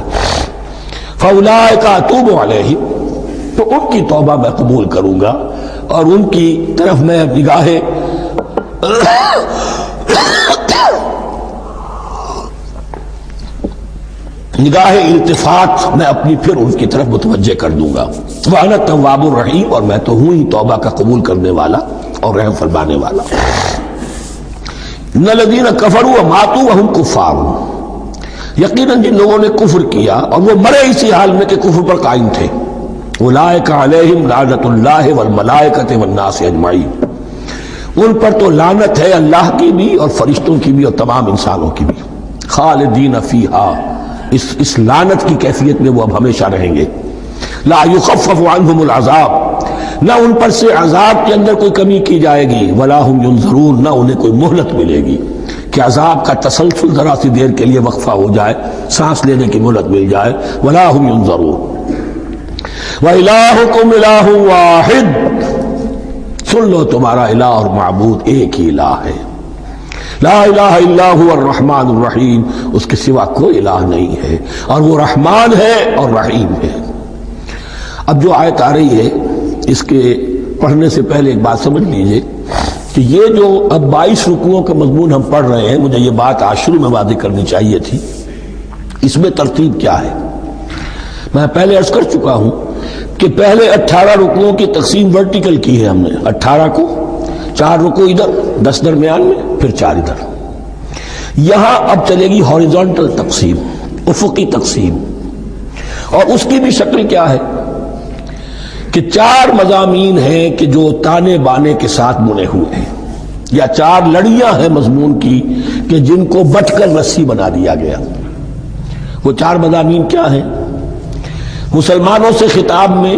Speaker 1: فاولئک اتوب علیہم، تو ان کی توبہ میں قبول کروں گا اور ان کی طرف میں نگاہ التفات میں اپنی پھر ان کی طرف متوجہ کر دوں گا۔ وَأَنَا التَّوَّابُ الرَّحِيمُ، اور میں تو ہوں ہی توبہ کا قبول کرنے والا اور رحم فرمانے والا۔ إِنَّ الَّذِينَ كَفَرُوا وَمَاتُوا وَهُمْ كُفَّارٌ، یقیناً جن لوگوں نے کفر کیا اور وہ مرے اسی حال میں کہ کفر پر قائم تھے، اولئک علیہم لعنۃ اللہ والملائکۃ والناس اجمعین، ان پر تو لعنت ہے اللہ کی بھی اور فرشتوں کی بھی اور تمام انسانوں کی بھی، خالدین فیہا، اس لعنت کی کیفیت میں وہ اب ہمیشہ رہیں گے۔ لا یخفف عنہم العذاب، نہ ان پر سے عذاب کے اندر کوئی کمی کی جائے گی، ولا ہم ینظرون، نہ انہیں کوئی مہلت ملے گی کہ عذاب کا تسلسل ذرا سی دیر کے لیے وقفہ ہو جائے، سانس لینے کی مہلت مل جائے۔ ولا ہم ینظرون۔ وَإِلَٰهُكُمْ إِلَٰهٌ وَاحِدٌ، سن لو تمہارا الہ اور معبود ایک ہی الہ ہے، لا الہ الا هو الرحمن الرحیم، اس کے سوا کوئی الہ نہیں ہے اور وہ رحمان ہے اور رحیم ہے۔ اب جو آیت آ رہی ہے اس کے پڑھنے سے پہلے ایک بات سمجھ لیجئے کہ یہ جو اب 22 رکوعوں کا مضمون ہم پڑھ رہے ہیں، مجھے یہ بات آج شروع میں واضح کرنی چاہیے تھی، اس میں ترتیب کیا ہے۔ میں پہلے عرض کر چکا ہوں کہ پہلے 18 رکوعوں کی تقسیم ورٹیکل کی ہے ہم نے، 18 کو 4 رکوع ادھر، 10 درمیان میں، پھر 4 ادھر۔ یہاں اب چلے گی ہاریزونٹل تقسیم، افقی تقسیم، اور اس کی بھی شکل کیا ہے کہ چار مضامین ہیں کہ جو تانے بانے کے ساتھ بنے ہوئے ہیں، یا چار لڑیاں ہیں مضمون کی کہ جن کو بٹ کر رسی بنا دیا گیا۔ وہ چار مضامین کیا ہیں؟ مسلمانوں سے خطاب میں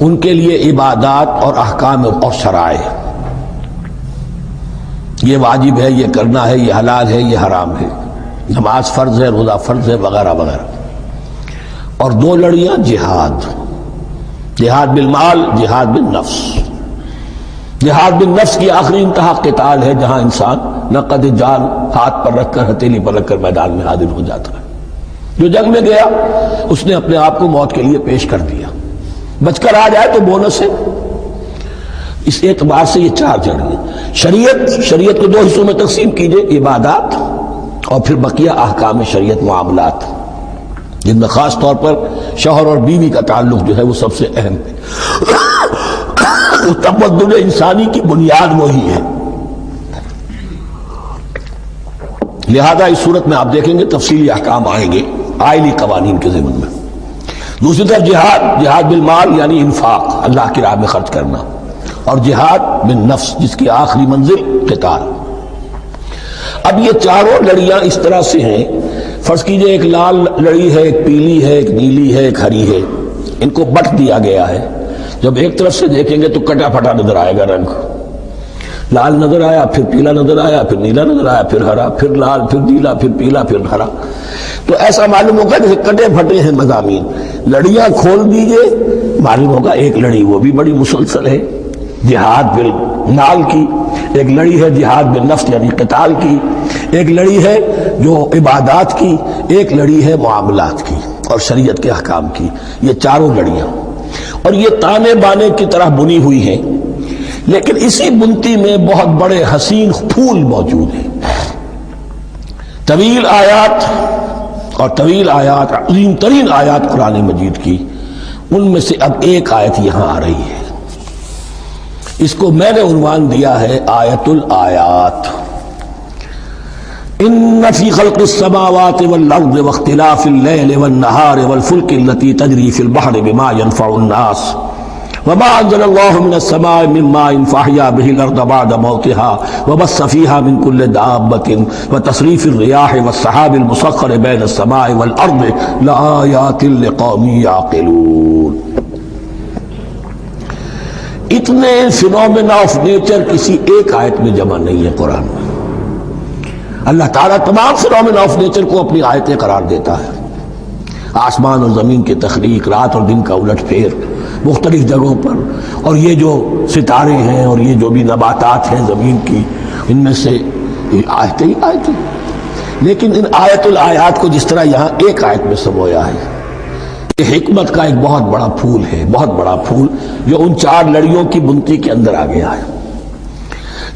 Speaker 1: ان کے لیے عبادات اور احکام اور شرائع، یہ واجب ہے، یہ کرنا ہے، یہ حلال ہے، یہ حرام ہے، نماز فرض ہے، روزہ فرض ہے، وغیرہ وغیرہ۔ اور دو لڑیاں جہاد، جہاد بالمال، جہاد بالنفس۔ جہاد بالنفس کی آخری انتہا قتال ہے، جہاں انسان نقد جان ہاتھ پر رکھ کر، ہتھیلی پر رکھ کر میدان میں حاضر ہو جاتا ہے۔ جو جنگ میں گیا اس نے اپنے آپ کو موت کے لیے پیش کر دیا، بچ کر آ جائے تو بونس ہے۔ اس اعتبار سے یہ چار جڑ ہیں۔ شریعت کو دو حصوں میں تقسیم کیجئے، عبادات اور پھر بقیہ احکام شریعت، معاملات، جن میں خاص طور پر شوہر اور بیوی کا تعلق جو ہے وہ سب سے اہم ہے۔ تمدن انسانی کی بنیاد وہی ہے۔ لہذا اس صورت میں آپ دیکھیں گے تفصیلی احکام آئیں گے آئلی قوانین کے ضمن میں۔ دوسری طرف جہاد بالمال یعنی انفاق، اللہ کی راہ میں خرچ کرنا، اور جہاد بالنفس جس کی آخری منزل قتال۔ اب یہ چاروں لڑیاں اس طرح سے ہیں، فرض کیجئے ایک لال لڑی ہے، ایک پیلی ہے، ایک نیلی ہے، ایک ہری ہے، ان کو بٹ دیا گیا ہے۔ جب ایک طرف سے دیکھیں گے تو کٹا پھٹا نظر آئے گا، رنگ لال نظر آیا، پھر پیلا نظر آیا، پھر نیلا نظر آیا، پھر ہرا، پھر لال، پھر نیلا، پھر پیلا، پھر ہرا۔ تو ایسا معلوم ہوگا جیسے کٹے پھٹے ہیں مضامین۔ لڑیاں کھول دیجئے، معلوم ہوگا ایک لڑی وہ بھی بڑی مسلسل ہے، جہاد بالمال کی، ایک لڑی ہے جہاد بالنفس یعنی قتال کی، ایک لڑی ہے جو عبادات کی، ایک لڑی ہے معاملات کی اور شریعت کے احکام کی۔ یہ چاروں لڑیاں، اور یہ تانے بانے کی طرح بنی ہوئی ہیں، لیکن اسی بنتی میں بہت بڑے حسین پھول موجود ہیں۔ طویل آیات اور طویل آیات، عظیم ترین آیات قرآن مجید کی، ان میں سے اب ایک آیت یہاں آ رہی ہے۔ اس کو میں نے عنوان دیا ہے آیت الآیات۔ ان فی خلق السماوات والارض واختلاف اللیل والنہار والفلک التي تجری فی البحر بما ينفع الناس وما انزل الله من السماء من ماء فاحيا به الارض بعد موتها وبث فيها من كل دابة وتصريف الرياح والسحاب المسخر بين السماء والارض لآيات لقوم يعقلون۔ اتنے فینومینا آف نیچر کسی ایک آیت میں جمع نہیں ہے قرآن میں۔ اللہ تعالیٰ تمام فینومینا آف نیچر کو اپنی آیتیں قرار دیتا ہے۔ آسمان اور زمین کی تخلیق، رات اور دن کا الٹ پھیر مختلف جگہوں پر، اور یہ جو ستارے ہیں اور یہ جو بھی نباتات ہیں زمین کی، ان میں سے آیتیں ہی آیتیں۔ لیکن ان آیت الآیات کو جس طرح یہاں ایک آیت میں سمویا ہے، یہ حکمت کا ایک بہت بڑا پھول ہے، بہت بڑا پھول جو ان چار لڑیوں کی بنتی کے اندر آ گیا ہے۔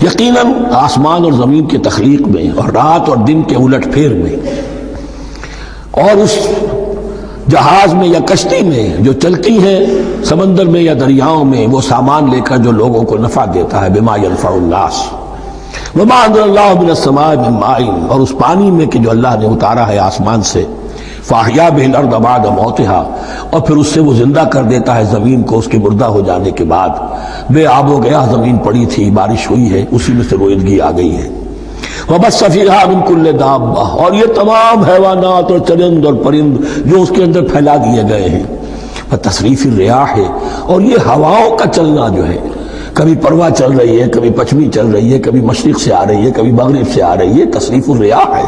Speaker 1: یقیناً آسمان اور زمین کی تخلیق میں اور رات اور دن کے الٹ پھیر میں اور اس جہاز میں یا کشتی میں جو چلتی ہیں سمندر میں یا دریاؤں میں، وہ سامان لے کر جو لوگوں کو نفع دیتا ہے، بما ينفع الناس وما انزل اللہ من السماء من ماء، اور اس پانی میں کہ جو اللہ نے اتارا ہے آسمان سے، فاحیا به الارض بعد موتها، اور پھر اس سے وہ زندہ کر دیتا ہے زمین کو اس کے مردہ ہو جانے کے بعد۔ بے آب و گیا زمین پڑی تھی، بارش ہوئی ہے، اسی میں سے رویدگی آ گئی ہے۔ وبث فیہا من کل دابہ، اور یہ تمام حیوانات اور چرند اور پرند جو اس کے اندر پھیلا دیے گئے ہیں۔ تصریف الریاح ہے، اور یہ ہواؤں کا چلنا جو ہے، کبھی پروا چل رہی ہے، کبھی پچھمی چل رہی ہے، کبھی مشرق سے آ رہی ہے، کبھی مغرب سے آ رہی ہے، تصریف الریاح ہے۔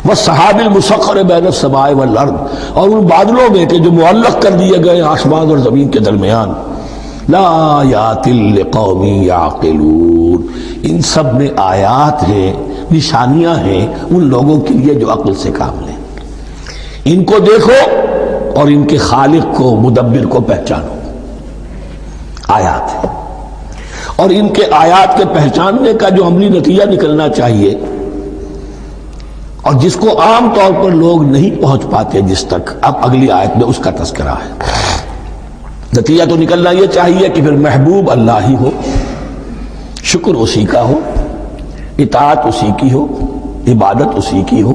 Speaker 1: والسحاب المسخر بین السماء والارض، اور ان بادلوں میں کہ جو معلق کر دیے گئے آسمان اور زمین کے درمیان، لآیات لقوم یعقلون، ان سب میں آیات ہیں، نشانیاں ہیں ان لوگوں کے لیے جو عقل سے کام لیں۔ ان کو دیکھو اور ان کے خالق کو، مدبر کو پہچانو۔ آیات ہے، اور ان کے آیات کے پہچاننے کا جو عملی نتیجہ نکلنا چاہیے، اور جس کو عام طور پر لوگ نہیں پہنچ پاتے جس تک، اب اگلی آیت میں اس کا تذکرہ ہے۔ نتیجہ تو نکلنا یہ چاہیے کہ پھر محبوب اللہ ہی ہو، شکر اسی کا ہو، اطاعت اسی کی ہو، عبادت اسی کی ہو۔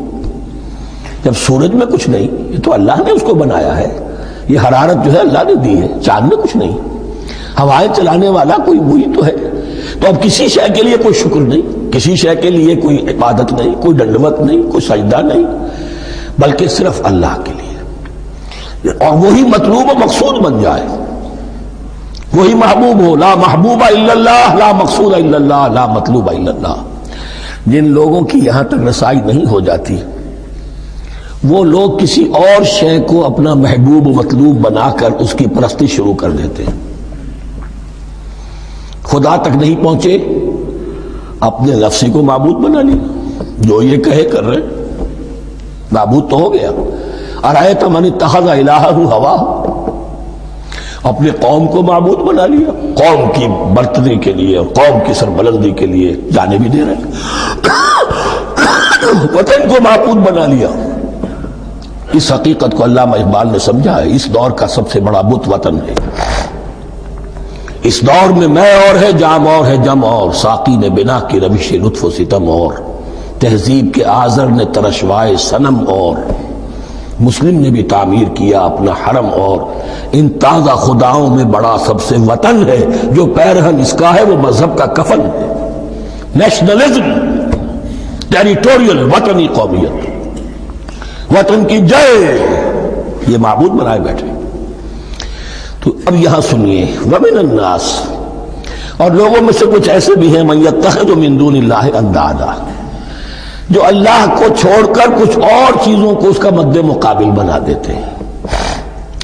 Speaker 1: جب سورج میں کچھ نہیں، یہ تو اللہ نے اس کو بنایا ہے، یہ حرارت جو ہے اللہ نے دی ہے، چاند میں کچھ نہیں، ہوائیں چلانے والا کوئی وہی تو ہے۔ تو اب کسی شے کے لیے کوئی شکر نہیں، کسی شے کے لیے کوئی عبادت نہیں، کوئی ڈنڈوت نہیں، کوئی سجدہ نہیں، بلکہ صرف اللہ کے لیے، اور وہی مطلوب و مقصود بن جائے، وہی محبوب ہو۔ لا محبوب الا اللہ، لا مقصود الا اللہ، لا مطلوب الا اللہ۔ جن لوگوں کی یہاں تک رسائی نہیں ہو جاتی، وہ لوگ کسی اور شے کو اپنا محبوب و مطلوب بنا کر اس کی پرستی شروع کر دیتے ہیں۔ خدا تک نہیں پہنچے، اپنے نفسی کو معبود بنا لیا، جو یہ کہے کر رہے، معبود تو ہو گیا۔ ارأیت من اتخذ الہہ ہواہ، اپنے قوم کو معبود بنا لیا، قوم کی برتری کے لیے اور قوم کی سربلندی کے لیے جانے بھی دے رہے، وطن کو معبود بنا لیا۔ اس حقیقت کو علامہ اقبال نے سمجھا ہے، اس دور کا سب سے بڑا بت وطن ہے۔ اس دور میں میں اور ہے، جام اور ہے، جم اور، ساقی نے بنا کی روش لطف و ستم اور، تہذیب کے آزر نے ترشوائے صنم اور، مسلم نے بھی تعمیر کیا اپنا حرم اور، ان تازہ خداؤں میں بڑا سب سے وطن ہے، جو پیرہن اس کا ہے وہ مذہب کا کفن ہے۔ نیشنلزم، ٹیریٹوریل، وطنی قومیت، وطن کی جے، یہ معبود بنائے بیٹھے۔ تو اب یہاں سنیے، وَمِنَ النَّاسِ، اور لوگوں میں سے کچھ ایسے بھی ہیں، مَن يَتَّخِذُ مِن دُونِ اللَّهِ أَندَادًا، جو اللہ کو چھوڑ کر کچھ اور چیزوں کو اس کا مد مقابل بنا دیتے ہیں۔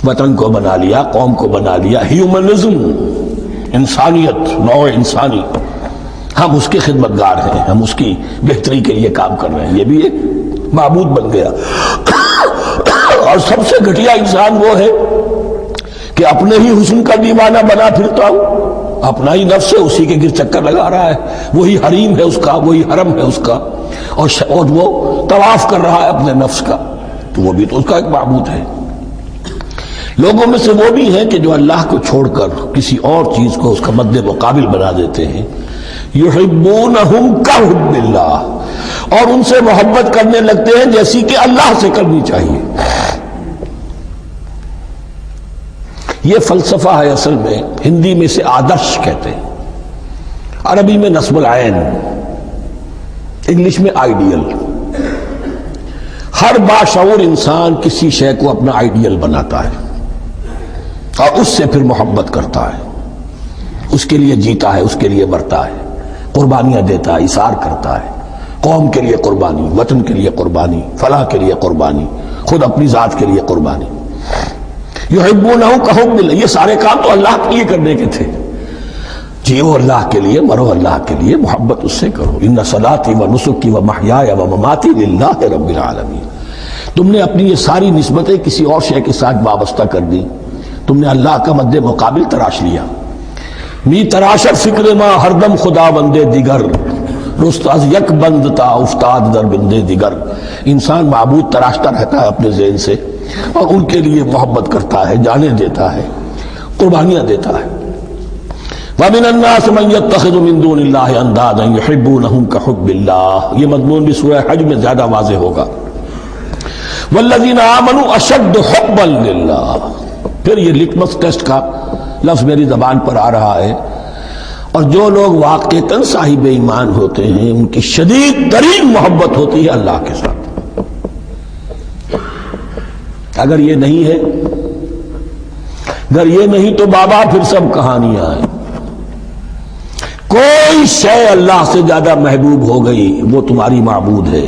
Speaker 1: وطن کو بنا لیا، قوم کو بنا لیا، ہیومنزم، انسانیت، نوع انسانی، ہم اس کے خدمتگار ہیں، ہم اس کی بہتری کے لیے کام کر رہے ہیں، یہ بھی ایک معبود بن گیا۔ اور سب سے گھٹیا انسان وہ ہے کہ اپنے ہی حسن کا دیوانہ بنا پھرتا ہوں، اپنا ہی نفس ہے، اسی کے گر چکر لگا رہا ہے، وہی حریم ہے اس کا، وہی حرم ہے اس کا، اور وہ طواف کر رہا ہے اپنے نفس کا، تو وہ بھی تو اس کا ایک معبود ہے۔ لوگوں میں سے وہ بھی ہیں کہ جو اللہ کو چھوڑ کر کسی اور چیز کو اس کا مد مقابل بنا دیتے ہیں۔ یحبونہم کحب اللہ، اور ان سے محبت کرنے لگتے ہیں جیسی کہ اللہ سے کرنی چاہیے۔ یہ فلسفہ ہے اصل میں، ہندی میں سے آدرش کہتے ہیں، عربی میں نصب العین، انگلش میں آئیڈیل۔ ہر باشعور انسان کسی شے کو اپنا آئیڈیل بناتا ہے اور اس سے پھر محبت کرتا ہے، اس کے لیے جیتا ہے، اس کے لیے مرتا ہے، قربانیاں دیتا ہے، اثار کرتا ہے، قوم کے لیے قربانی، وطن کے لیے قربانی، فلاح کے لیے قربانی، خود اپنی ذات کے لیے قربانی۔ یحبونہ کحب اللہ، یہ سارے کام تو اللہ کے لیے کرنے کے تھے، جیو اللہ کے لیے، مرو اللہ کے لیے، محبت اس سے کرو۔ ان صلاتی و نسکی و محیای و مماتی للہ رب العالمین۔ تم نے اپنی یہ ساری نسبتیں کسی اور شے کے ساتھ وابستہ کر دی، تم نے اللہ کا مد مقابل تراش لیا۔ می تراشر فکر ما ہر دم خدا بندے دیگر، رست از یک بند تا افتاد در بندے دیگر۔ انسان معبود تراشتا رہتا ہے اپنے ذہن سے، اور ان کے لیے محبت کرتا ہے، جانے دیتا ہے، قربانیاں دیتا ہے۔ وَمِنَ النَّاسِ مَن يَتَّخِذُ مِن دُونِ اللَّهِ أَندَادًا يُحِبُّونَهُمْ كَحُبِّ اللَّهِ، یہ مضمون بھی سورہ حج میں زیادہ واضح ہوگا۔ وَالَّذِينَ آمَنُوا أَشَدُّ حُبًّا لِلَّهِ، پھر یہ لٹمس ٹیسٹ کا لفظ میری زبان پر آ رہا ہے، اور جو لوگ واقعتاً صاحب ایمان ہوتے ہیں ان کی شدید ترین محبت ہوتی ہے اللہ کے ساتھ۔ اگر یہ نہیں ہے، اگر یہ نہیں تو بابا پھر سب کہانیاں ہیں۔ کوئی شے اللہ سے زیادہ محبوب ہو گئی وہ تمہاری معبود ہے،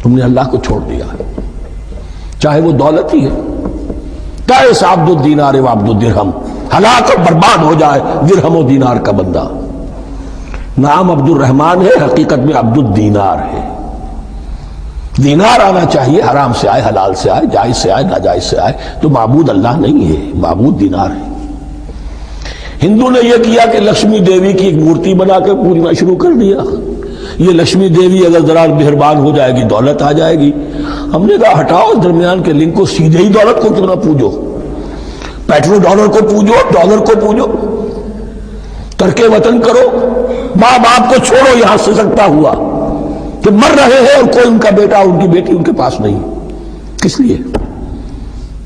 Speaker 1: تم نے اللہ کو چھوڑ دیا ہے، چاہے وہ دولت ہی ہے، چاہے عبد الدینار و عبد الدرہم، ہلاک اور برباد ہو جائے درہم و دینار کا بندہ۔ نام عبد الرحمن ہے، حقیقت میں عبد الدینار ہے۔ دینار آنا چاہیے، حرام سے آئے، حلال سے آئے، جائز سے آئے، ناجائز سے آئے، تو معبود اللہ نہیں ہے، معبود دینار ہے۔ ہندو نے یہ کیا کہ لکشمی دیوی کی ایک مورتی بنا کر پوجنا شروع کر دیا، یہ لکشمی دیوی اگر ذرا مہربان ہو جائے گی دولت آ جائے گی۔ ہم نے کہا ہٹاؤ اس درمیان کے لنک کو، سیدھے ہی دولت کو کیوں نہ پوجو، پیٹرو ڈالر کو پوجو، ڈالر کو پوجو، ترک وطن کرو، ماں باپ کو چھوڑو یہاں سے سکتا ہوا کہ مر رہے ہیں اور کوئی ان کا بیٹا ان کی بیٹی ان کے پاس نہیں، کس لیے؟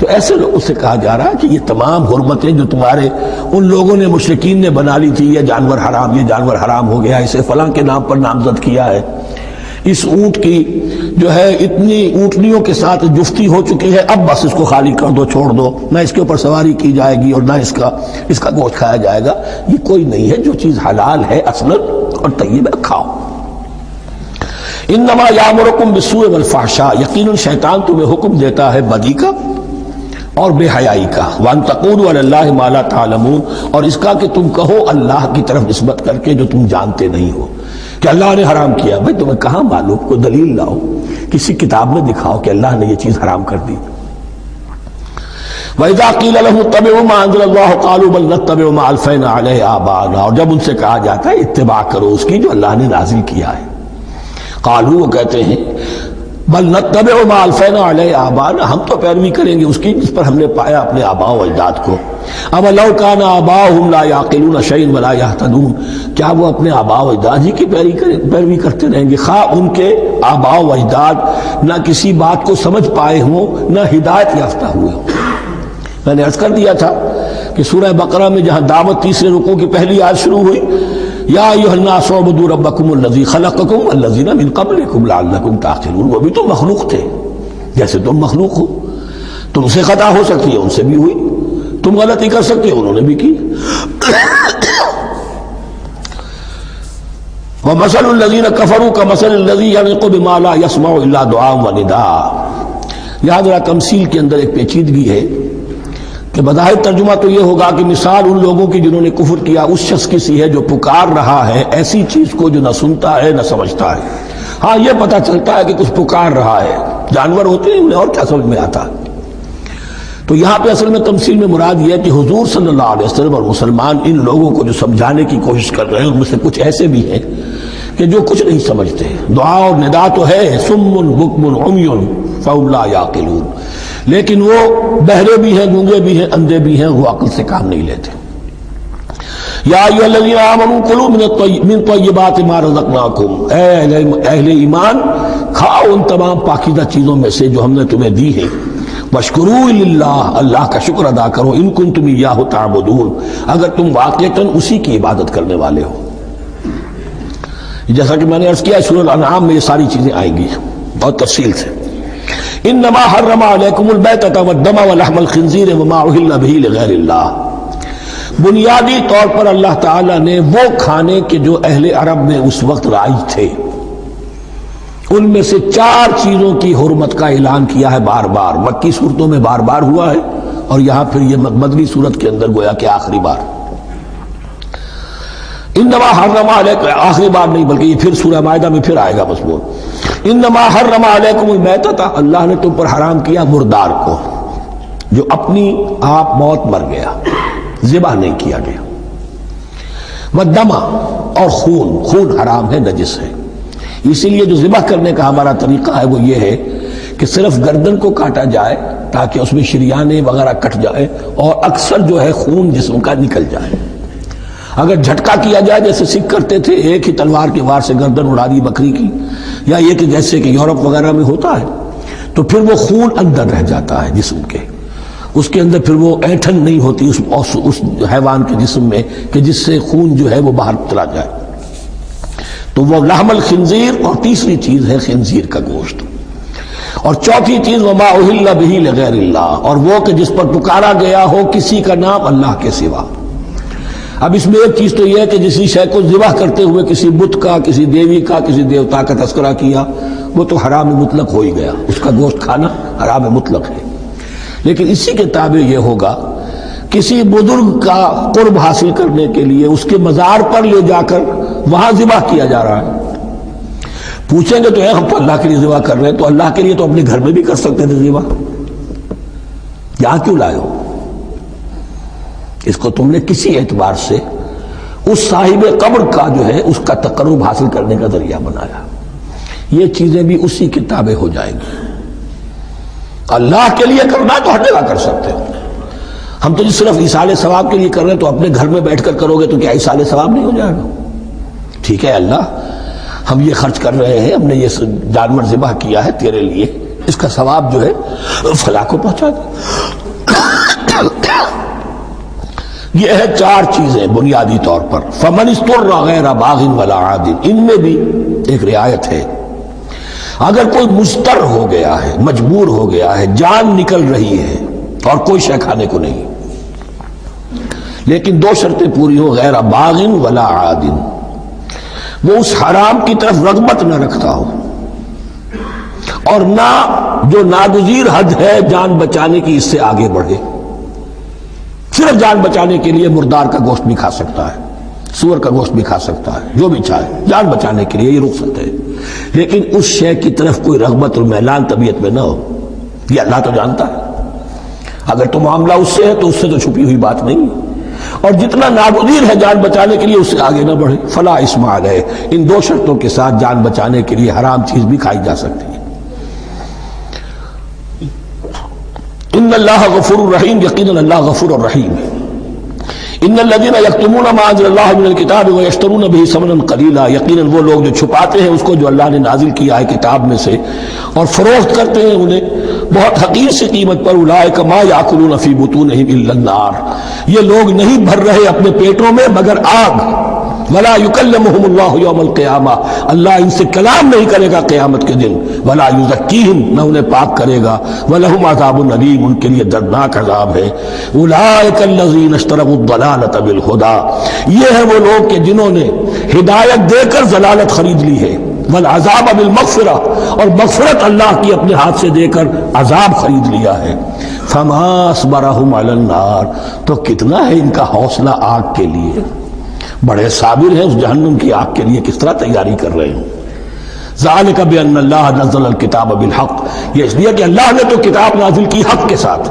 Speaker 1: تو ایسے لوگوں سے کہا جا رہا ہے کہ یہ تمام حرمتیں جو تمہارے ان لوگوں نے مشرکین نے بنا لی تھی، یہ جانور حرام ہو گیا، اسے فلاں کے نام پر نامزد کیا ہے، اس اونٹ کی جو ہے اتنی اونٹنیوں کے ساتھ جفتی ہو چکی ہے، اب بس اس کو خالی کر دو، چھوڑ دو، نہ اس کے اوپر سواری کی جائے گی اور نہ اس کا گوشت کھایا جائے گا۔ یہ کوئی نہیں ہے، جو چیز حلال ہے اصلاً اور طیب ہے کھاؤ۔ انما یامرکم بالسوء والفحشاء، یقیناً شیطان تمہیں حکم دیتا ہے بدی کا اور بے حیائی کا، وان تقولوا علی اللہ ما لا تعلمون، اور اس کا کہ تم کہو اللہ کی طرف نسبت کر کے جو تم جانتے نہیں ہو کہ اللہ نے حرام کیا۔ بھائی تمہیں کہاں معلوم؟ کوئی دلیل لاؤ، کسی کتاب میں دکھاؤ کہ اللہ نے یہ چیز حرام کر دی۔ وَإِذَا قِيلَ لَهُمُ اتَّبِعُوا مَا أَنزَلَ اللَّهُ قَالُوا بَلْ نَتَّبِعُ مَا أَلْفَيْنَا عَلَيْهِ آبَاءَنَا، اور جب ان سے کہا جاتا ہے اتباع کرو اس کی جو اللہ نے نازل کیا ہے، قالوا، وہ کہتے ہیں بل نتبع ما الفینا علیہ آباءنا، ہم تو پیروی کریں گے اس کی جس پر ہم نے پایا اپنے آباء و اجداد کو۔ اب لو کان آباؤہم لا یعقلون شیئا ولا یہتدون، کیا وہ اپنے آباء و اجداد ہی کی پیروی کرتے رہیں گے، خواہ ان کے آباء و اجداد نہ کسی بات کو سمجھ پائے ہوں نہ ہدایت یافتہ ہوئے ہوں۔ میں نے عرض کر دیا تھا کہ سورہ بقرہ میں جہاں دعوت تیسرے رکوع کی پہلی آیت شروع ہوئی، یا ایھا الناس اعبدوا ربکم الذی خلقکم والذین من قبلکم لعلکم تعقلون، وہ بھی تو مخلوق تھے جیسے تم مخلوق ہو، تم سے خطا ہو سکتی ہے، ان سے بھی ہوئی، تم غلطی کر سکتے ہو، انہوں نے بھی کی۔ ومثل الذین کفروا کمثل الذی ینطق بما لا یسمع الا دعاء ونداء، یہاں ذرا تمثیل کے اندر ایک پیچیدگی ہے کہ بظاہر ترجمہ تو یہ ہوگا کہ مثال ان لوگوں کی جنہوں نے کفر کیا اس شخص کی سی ہے جو پکار رہا ہے ایسی چیز کو جو نہ سنتا ہے نہ سمجھتا ہے۔ ہاں یہ پتہ چلتا ہے کہ کچھ پکار رہا ہے، جانور ہوتے ہیں انہیں اور کیا سمجھ میں آتا ہے۔ تو یہاں پہ اصل میں تمثیل میں مراد یہ ہے کہ حضور صلی اللہ علیہ وسلم اور مسلمان ان لوگوں کو جو سمجھانے کی کوشش کر رہے ہیں ان میں سے کچھ ایسے بھی ہیں کہ جو کچھ نہیں سمجھتے، دعا اور ندا تو ہے، صم بکم عمی فہم لا یعقلون، لیکن وہ بہرے بھی ہیں، گونگے بھی ہیں، اندھے بھی ہیں، وہ عقل سے کام نہیں لیتے۔ یا ایھا الذین آمنوا کلوا من طیبات ما رزقناکم، اے اہل ایمان کھاؤ ان تمام پاکیزہ چیزوں میں سے جو ہم نے تمہیں دی ہیں، واشکروا للہ، اللہ کا شکر ادا کرو، ان کنتم ایاہ تعبدون، اگر تم واقعتاً اسی کی عبادت کرنے والے ہو۔ جیسا کہ میں نے عرض کیا سورۃ الانعام میں یہ ساری چیزیں آئیں گی بہت تفصیل سے۔ انما حرم علیکم المیتۃ والدم ولحم الخنزیر وما اہل بہ لغیر اللہ، بنیادی طور پر اللہ تعالیٰ نے وہ کھانے کے جو اہل عرب میں اس وقت رائج تھے ان میں سے 4 چیزوں کی حرمت کا اعلان کیا ہے بار بار، مکی صورتوں میں بار بار ہوا ہے اور یہاں پھر یہ مدنی صورت کے اندر گویا کہ آخری بار۔ انما حرم علیکم، آخری بار نہیں بلکہ یہ پھر سورہ مائدہ میں پھر آئے گا مضمون، انما حرم علیکم المیتۃ، اللہ نے تم پر حرام کیا مردار کو، جو اپنی آپ موت مر گیا، ذبح نہیں کیا گیا، والدم، اور خون حرام ہے، نجس ہے۔ اسی لیے جو ذبح کرنے کا ہمارا طریقہ ہے وہ یہ ہے کہ صرف گردن کو کاٹا جائے تاکہ اس میں شریانے وغیرہ کٹ جائے اور اکثر جو ہے خون جسم کا نکل جائے۔ اگر جھٹکا کیا جائے جیسے سکھ کرتے تھے، ایک ہی تلوار کے وار سے گردن اڑا دی بکری کی، یا یہ کہ جیسے کہ یورپ وغیرہ میں ہوتا ہے، تو پھر وہ خون اندر رہ جاتا ہے جسم کے، اس کے اندر پھر وہ اینٹھن نہیں ہوتی اس حیوان کے جسم میں کہ جس سے خون جو ہے وہ باہر چلا جائے۔ تو وہ لحم الخنزیر، اور تیسری چیز ہے خنزیر کا گوشت، اور چوتھی چیز وما اہل بہ لغیر اللہ، اور وہ کہ جس پر پکارا گیا ہو کسی کا نام اللہ کے سوا۔ اب اس میں ایک چیز تو یہ ہے کہ جسی شے کو ذبح کرتے ہوئے کسی بت کا، کسی دیوی کا، کسی دیوتا کا تذکرہ کیا، وہ تو حرام مطلق ہو ہی گیا، اس کا گوشت کھانا حرام مطلق ہے۔ لیکن اسی کے تابع یہ ہوگا کسی بزرگ کا قرب حاصل کرنے کے لیے اس کے مزار پر لے جا کر وہاں ذبح کیا جا رہا ہے، پوچھیں گے تو ہم تو اللہ کے لیے ذبح کر رہے ہیں، تو اللہ کے لیے تو اپنے گھر میں بھی کر سکتے تھے ذبح، یہاں کیوں لائے ہو؟ اس کو تم نے کسی اعتبار سے اس صاحب قبر کا جو ہے اس کا تقرب حاصل کرنے کا ذریعہ بنایا۔ یہ چیزیں بھی اسی کے تابع ہو جائیں گی۔ اللہ کے لیے کرنا ہے تو ہر جگہ کر سکتے ہو، ہم تو صرف ایصال ثواب کے لیے کر رہے ہیں، تو اپنے گھر میں بیٹھ کر کرو گے تو کیا ایصال ثواب نہیں ہو جائے گا؟ ٹھیک ہے اللہ ہم یہ خرچ کر رہے ہیں، ہم نے یہ جانور ذبح کیا ہے تیرے لیے، اس کا ثواب جو ہے فلاح کو پہنچا دے۔ یہ ہے چار چیزیں بنیادی طور پر۔ فمن اضطر غیر باغ ولا عاد، ان میں بھی ایک رعایت ہے، اگر کوئی مضطر ہو گیا ہے، مجبور ہو گیا ہے، جان نکل رہی ہے اور کوئی شے کھانے کو نہیں، لیکن دو شرطیں پوری ہو، غیر باغ ولا عاد، وہ اس حرام کی طرف رغبت نہ رکھتا ہو اور نہ جو ناگزیر حد ہے جان بچانے کی اس سے آگے بڑھے۔ صرف جان بچانے کے لیے مردار کا گوشت بھی کھا سکتا ہے، سور کا گوشت بھی کھا سکتا ہے، جو بھی چاہے، جان بچانے کے لیے یہ رخصت ہے، لیکن اس شے کی طرف کوئی رغبت اور میلان طبیعت میں نہ ہو، یہ اللہ تو جانتا ہے۔ اگر تو معاملہ اس سے ہے تو اس سے تو چھپی ہوئی بات نہیں ہے، اور جتنا ناگزیر ہے جان بچانے کے لیے اس سے آگے نہ بڑھے۔ فلا اسم علیہ، ان دو شرطوں کے ساتھ جان بچانے کے لیے حرام چیز بھی کھائی جا سکتی ہے۔ ان اللہ غفور الرحیم، یقیناً اللہ غفور الرحیم ہے۔ ان الذین یکتمون ما انزل اللہ من الکتاب ویشترون بہ ثمنا قلیلا، یقیناً وہ لوگ جو چھپاتے ہیں اس کو جو اللہ نے نازل کیا ہے کتاب میں سے اور فروخت کرتے ہیں انہیں بہت حقیر سی قیمت پر، اولئک ما یاکلون فی بطونہم الا النار، یہ لوگ نہیں بھر رہے اپنے پیٹوں میں مگر آگ۔ ولا یکلمہم اللہ یوم القیامہ، اللہ ان سے کلام نہیں کرے گا قیامت کے دن۔ ولا یزکیہم، نہ انہیں پاک کرے گا۔ ولہم عذاب علیم، ان کے لیے دردناک عذاب ہے۔ اولئک الذین اشتروا الضلالۃ بالہدی، یہ ہے وہ لوگ کہ جنہوں نے ہدایت دے کر ضلالت خرید لی ہے۔ والعذاب بالمغفرہ، اور مغفرت اللہ کی اپنے ہاتھ سے دے کر عذاب خرید لیا ہے۔ فما اصبرہم علی النار، تو کتنا ہے ان کا حوصلہ آگ کے لیے، بڑے صابر ہیں اس جہنم کی آگ کے لیے، کس طرح تیاری کر رہے ہیں۔ ذالک بان اللہ نزل الکتاب بالحق، یہ اس لیے کہ اللہ نے تو کتاب نازل کی حق کے ساتھ۔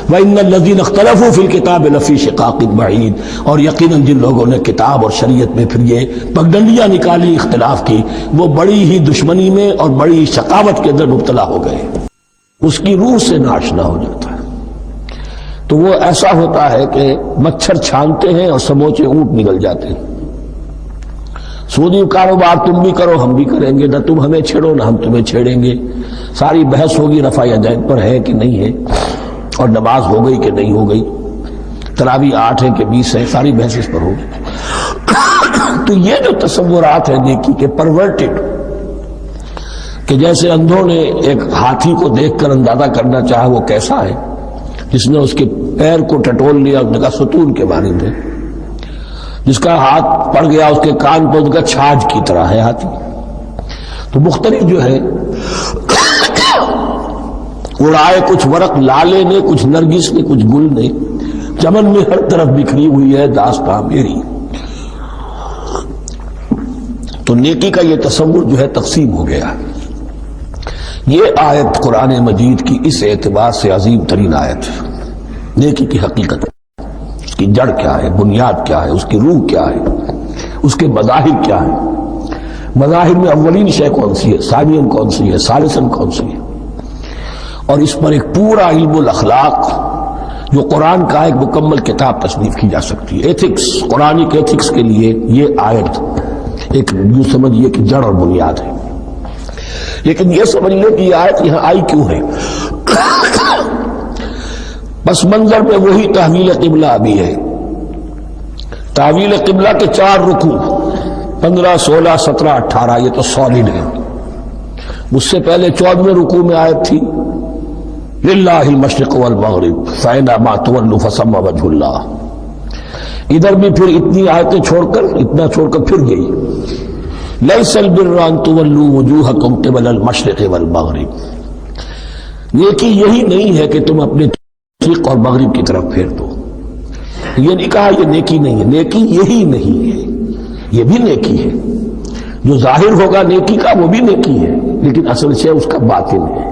Speaker 1: وان الذین اختلفوا فی الکتاب لفی شقاق بعید، اور یقیناً جن لوگوں نے کتاب اور شریعت میں پھر یہ پگڈنڈیاں نکالی، اختلاف کی، وہ بڑی ہی دشمنی میں اور بڑی شقاوت کے اندر مبتلا ہو گئے، اس کی روح سے ناشنا ہو جاتا ہے۔ تو وہ ایسا ہوتا ہے کہ مچھر چھانتے ہیں اور سموچے اونٹ نکل جاتے ہیں۔ سودی کاروبار تم بھی کرو ہم بھی کریں گے، نہ تم ہمیں چھیڑو نہ ہم تمہیں چھیڑیں گے، ساری بحث ہوگی رفع یدین پر ہے کہ نہیں ہے، اور نماز ہو گئی کہ نہیں ہو گئی، تراویح 8 ہے کہ 20 ہے، ساری بحث اس پر ہوگی۔ تو یہ جو تصورات ہیں نیکی کے پرورٹڈ، کہ جیسے اندھوں نے ایک ہاتھی کو دیکھ کر اندازہ کرنا چاہا وہ کیسا ہے، جس نے اس کے پیر کو ٹٹول لیا، اس نے کہا ستون کے مانند ہے، جس کا ہاتھ پڑ گیا اس کے کان پر، اس کا چھاج کی طرح ہے ہاتھی۔ تو مختلف جو ہے اڑائے کچھ ورق لالے نے، کچھ نرگس نے، کچھ گل نے، چمن میں ہر طرف بکھری ہوئی ہے داستان میری۔ تو نیکی کا یہ تصور جو ہے تقسیم ہو گیا۔ یہ آیت قرآن مجید کی اس اعتبار سے عظیم ترین آیت ہے۔ نیکی کی حقیقت، اس کی جڑ کیا ہے، بنیاد کیا ہے، اس کی روح کیا ہے، اس کے مظاہر کیا ہے، مظاہر میں اولین شے کون سی ہے، ثانین کون سی ہے، ثالثاً کون سی ہے، اور اس پر ایک پورا علم الاخلاق جو قرآن کا ایک مکمل کتاب تصنیف کی جا سکتی ہے۔ ایتھکس، قرآنک ایتھکس کے لیے یہ آیت ایک یوں سمجھیے کہ جڑ اور بنیاد ہے۔ لیکن یہ سمجھ لیں کہ یہ آیت یہاں آئی کیوں ہے۔ پس منظر میں وہی تحویل قبلہ ابھی ہے۔ تحویل قبلہ کے 4 رکوع 15 16 17 18 یہ تو سالڈ ہے۔ اس سے پہلے 14ویں رکوع میں آیت تھی للہ المشرق والمغرب فأینما تولوا فثم وجہ اللہ۔ ادھر بھی پھر اتنی آیتیں چھوڑ کر، اتنا چھوڑ کر پھر گئی لیس البر ان تولوا وجوہکم قبل المشرق والمغرب، نیکی یہی نہیں ہے کہ تم اپنے مشرق اور مغرب کی طرف پھیر دو۔ یہ نہیں کہا یہ نیکی نہیں ہے، نیکی یہی نہیں ہے، یہ بھی نیکی ہے۔ جو ظاہر ہوگا نیکی کا وہ بھی نیکی ہے، لیکن اصل سے اس کا باطن ہے۔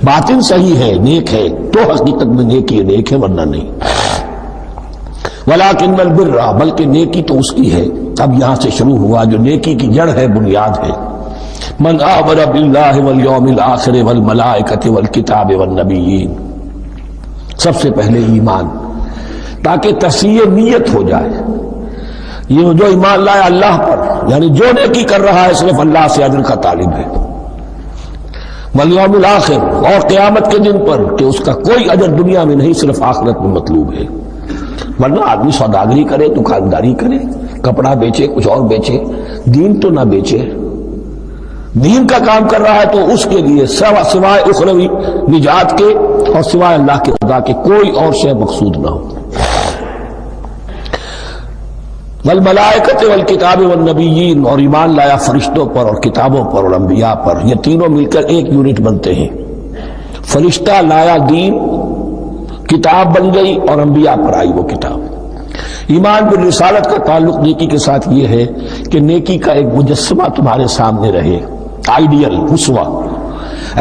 Speaker 1: باطن صحیح ہے، نیک ہے، تو حقیقت میں نیکی نیک ہے، ورنہ نہیں۔ ولیکن البر، بلکہ نیکی تو اس کی ہے۔ اب یہاں سے شروع ہوا جو نیکی کی جڑ ہے، بنیاد ہے۔ من آمن باللہ والیوم الآخر والملائکۃ والکتاب والنبیین، سب سے پہلے ایمان، تاکہ تصحیح نیت ہو جائے۔ یہ جو ایمان لائے اللہ پر، یعنی جو نیکی کر رہا ہے صرف اللہ سے اجر کا طالب ہے۔ والیوم الآخر، اور قیامت کے دن پر کہ اس کا کوئی اجر دنیا میں نہیں، صرف آخرت میں مطلوب ہے۔ ورنہ آدمی سوداگری کرے، دکانداری کرے، کپڑا بیچے، کچھ اور بیچے، دین تو نہ بیچے۔ دین کا کام کر رہا ہے تو اس کے لیے سوائے اخروی نجات کے اور سوائے اللہ کے رضا کے کوئی اور شے مقصود نہ ہو۔ والملائکۃ والکتاب والنبیین، اور ایمان لایا فرشتوں پر اور کتابوں پر اور انبیاء پر، یہ تینوں مل کر ایک یونٹ بنتے ہیں۔ فرشتہ لایا دین، کتاب بن گئی اور انبیاء پر آئی وہ کتاب۔ ایمان بالرسالت کا تعلق نیکی کے ساتھ یہ ہے کہ نیکی کا ایک مجسمہ تمہارے سامنے رہے، آئیڈیل، اسوہ،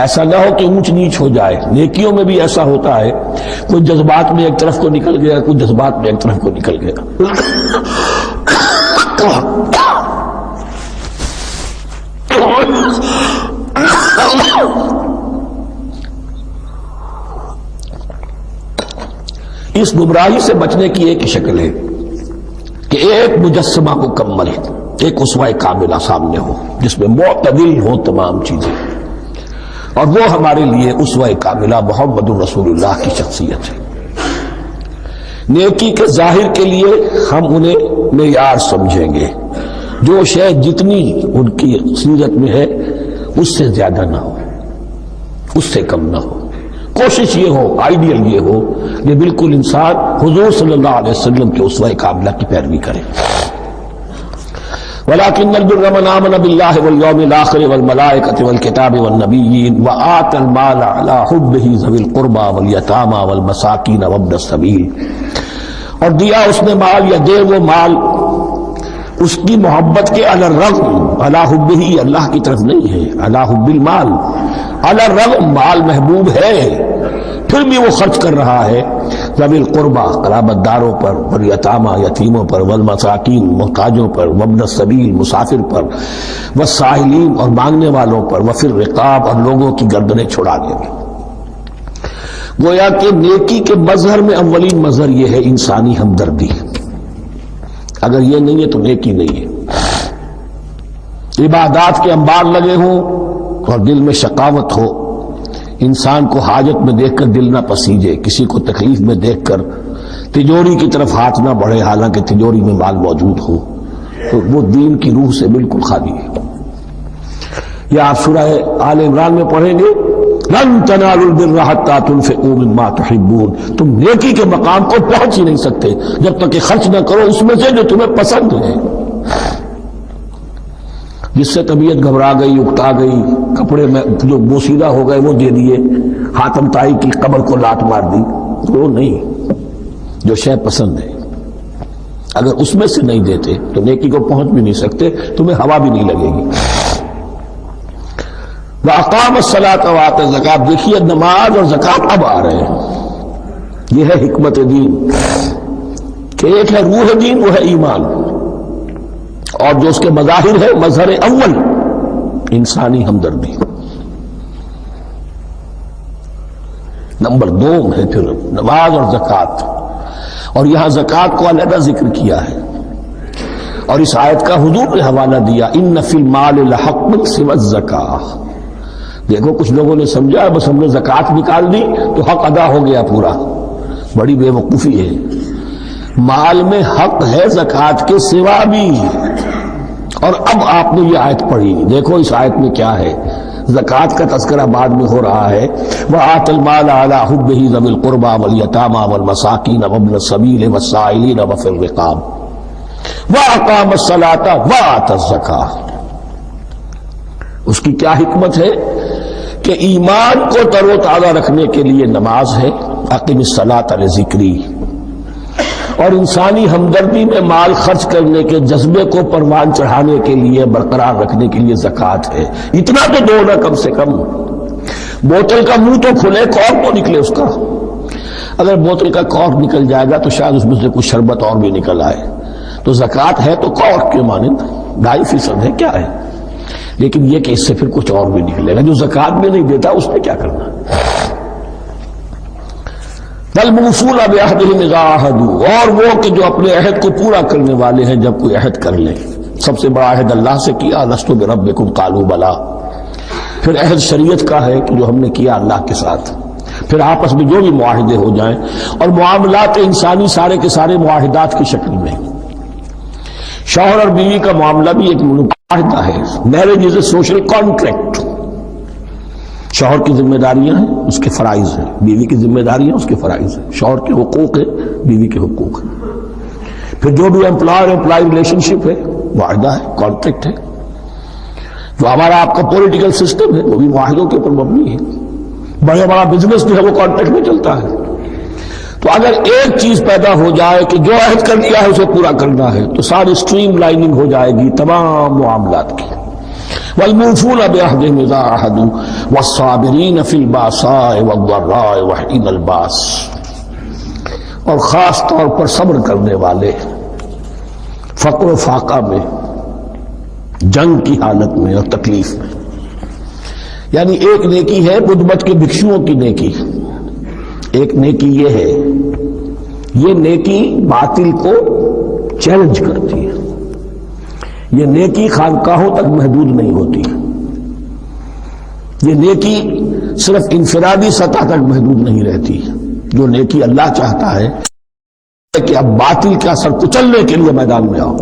Speaker 1: ایسا نہ ہو کہ اونچ نیچ ہو جائے۔ نیکیوں میں بھی ایسا ہوتا ہے، کوئی جذبات میں ایک طرف کو نکل گیا، کوئی جذبات میں ایک طرف کو نکل گیا۔ اس گمراہی سے بچنے کی ایک شکل ہے کہ ایک مجسمہ مکمل، ایک اسوہ کاملہ سامنے ہو جس میں معتدل ہو تمام چیزیں، اور وہ ہمارے لیے اسوہ کاملہ محمد رسول اللہ کی شخصیت ہے۔ نیکی کے ظاہر کے لیے ہم انہیں معیار سمجھیں گے، جو شے جتنی ان کی سیرت میں ہے اس سے زیادہ نہ ہو، اس سے کم نہ ہو۔ کوشش یہ ہو، آئیڈیل یہ ہو کہ بالکل انسان حضور صلی اللہ علیہ وسلم کے اسوہ کاملہ کی پیروی کرے۔ وَلَكِنَّ الْبِرَّ مَنْ آمَنَ بِاللَّهِ وَالْيَوْمِ الْآخِرِ وَالْمَلَائِكَةِ وَالْكِتَابِ وَالنَّبِيِّينَ وَآتَى الْمَالَ عَلَى حُبِّهِ ذَوِي الْقُرْبَى وَالْيَتَامَى وَالْمَسَاكِينَ وَابْنَ السَّبِيلِ، اور دیا اس نے مال یا دے وہ مال اس کی محبت کے علی الرغم، علی حبہ اللہ کی طرف نہیں ہے، علی حب المال، علی الرغم مال محبوب ہے پھر بھی وہ خرچ کر رہا ہے، ذوی القربہ قرابت داروں پر، والیتامى یتیموں پر، والمساکین محتاجوں پر، وابن السبیل مسافر پر، والسائلین اور مانگنے والوں پر، وفی الرقاب اور لوگوں کی گردنیں چھڑانے میں۔ گویا کہ نیکی کے مظہر میں اولین مظہر یہ ہے انسانی ہمدردی، اگر یہ نہیں ہے تو نیکی نہیں ہے۔ عبادات کے انبار لگے ہوں اور دل میں شقاوت ہو، انسان کو حاجت میں دیکھ کر دل نہ پسیجے، کسی کو تکلیف میں دیکھ کر تجوری کی طرف ہاتھ نہ بڑھے حالانکہ تجوری میں مال موجود ہو، تو وہ دین کی روح سے بالکل خالی ہے۔ یہ آپ سورہ آل عمران میں پڑھیں گے، لن تنالوا البر حتى تنفقوا مما تحبون، تم نیکی کے مقام کو پہنچ ہی نہیں سکتے جب تک کہ خرچ نہ کرو اس میں سے جو تمہیں پسند ہے۔ جس سے طبیعت گھبرا گئی، اکتا گئی، کپڑے میں جو بوسیدہ ہو گئے وہ دے دیے، حاتم طائی کی قبر کو لات مار دی، وہ نہیں، جو شے پسند ہے اگر اس میں سے نہیں دیتے تو نیکی کو پہنچ بھی نہیں سکتے، تمہیں ہوا بھی نہیں لگے گی۔ وَأَقَامَ الصَّلَاةَ وَآتَى الزَّكَاةَ، دیکھیے نماز اور زکوٰۃ اب آ رہے ہیں۔ یہ ہے حکمت دین کہ ایک ہے روح دین، وہ ہے ایمان، اور جو اس کے مظاہر ہے، مظہر اول انسانی ہمدردی، نمبر دو ہے پھر نماز اور زکوٰۃ، اور یہاں زکوٰۃ کو علیحدہ ذکر کیا ہے، اور اس آیت کا حضور نے حوالہ دیا، إِنَّ فِي الْمَالِ لَحَقًّا سِوَى الزَّكَاةِ۔ دیکھو کچھ لوگوں نے سمجھا بس ہم نے زکوٰۃ نکال دی تو حق ادا ہو گیا پورا، بڑی بے وقوفی ہے۔ مال میں حق ہے زکوٰۃ کے سوا بھی، اور اب آپ نے یہ آیت پڑھی، دیکھو اس آیت میں کیا ہے، زکوٰۃ کا تذکرہ بعد میں ہو رہا ہے، وَآتَى الْمَالَ عَلَى حُبِّهِ ذَوِي الْقُرْبَى وَالْيَتَامَى وَالْمَسَاكِينَ وَابْنَ السَّبِيلِ وَالسَّائِلِينَ وَفِي الرِّقَابِ وَأَقَامَ الصَّلَاةَ وَآتَى الزَّكَاةَ۔ اس کی کیا حکمت ہے کہ ایمان کو تر و تازہ رکھنے کے لیے نماز ہے، اقم الصلاۃ لذکری، اور انسانی ہمدردی میں مال خرچ کرنے کے جذبے کو پروان چڑھانے کے لیے، برقرار رکھنے کے لیے زکوٰۃ ہے۔ اتنا تو دو نا کم سے کم، بوتل کا منہ تو کھلے، کارک تو نکلے اس کا، اگر بوتل کا کارک نکل جائے گا تو شاید اس میں سے کچھ شربت اور بھی نکل آئے، تو زکوٰۃ ہے تو کارک کے مانند 2.5% ہے، کیا ہے، لیکن یہ کہ اس سے پھر کچھ اور بھی نکلے گا، جو زکوٰۃ میں نہیں دیتا اس نے کیا کرنا۔ وَالْمُوفُونَ بِعَهْدِهِمْ إِذَا عَاهَدُوا، اور وہ کہ جو اپنے عہد کو پورا کرنے والے ہیں جب کوئی عہد کر لیں۔ سب سے بڑا عہد اللہ سے کیا، لَسْتُ بِرَبِّكُمْ قَالُوا بَلَىٰ، پھر عہد شریعت کا ہے کہ جو ہم نے کیا اللہ کے ساتھ، پھر آپس میں جو بھی معاہدے ہو جائیں، اور معاملات انسانی سارے کے سارے معاہدات کی شکل میں۔ شوہر اور بیوی کا معاملہ بھی ایک معاہدہ ہے، marriage is a social contract. شوہر کی ذمہ داریاں ہیں، اس کے فرائض ہیں، بیوی کی ذمہ داریاں اس کے فرائض ہیں، شوہر کے حقوق ہیں، بیوی کے حقوق ہیں۔ پھر جو بھی امپلائی ریلیشن شپ ہے، معاہدہ ہے، کانٹریکٹ ہے۔ جو ہمارا آپ کا پولیٹیکل سسٹم ہے وہ بھی معاہدوں کے اوپر مبنی ہے، بڑا بزنس جو ہے وہ کانٹریکٹ میں چلتا ہے۔ تو اگر ایک چیز پیدا ہو جائے کہ جو عہد کر دیا ہے اسے پورا کرنا ہے، تو ساری اسٹریم لائننگ ہو جائے گی تمام معاملات کی۔ والموفون بعہدہم اذا عاہدوا والصابرین فی الباساء والضراء وحین الباس، اور خاص طور پر صبر کرنے والے فقر و فاقہ میں، جنگ کی حالت میں اور تکلیف میں۔ یعنی ایک نیکی ہے بدھ مت کے بھکشوؤں کی نیکی، ایک نیکی یہ ہے، یہ نیکی باطل کو چیلنج کرتی ہے، یہ نیکی خانقاہوں تک محدود نہیں ہوتی، یہ نیکی صرف انفرادی سطح تک محدود نہیں رہتی۔ جو نیکی اللہ چاہتا ہے کہ اب باطل کا سر کچلنے کے لیے میدان میں آؤ،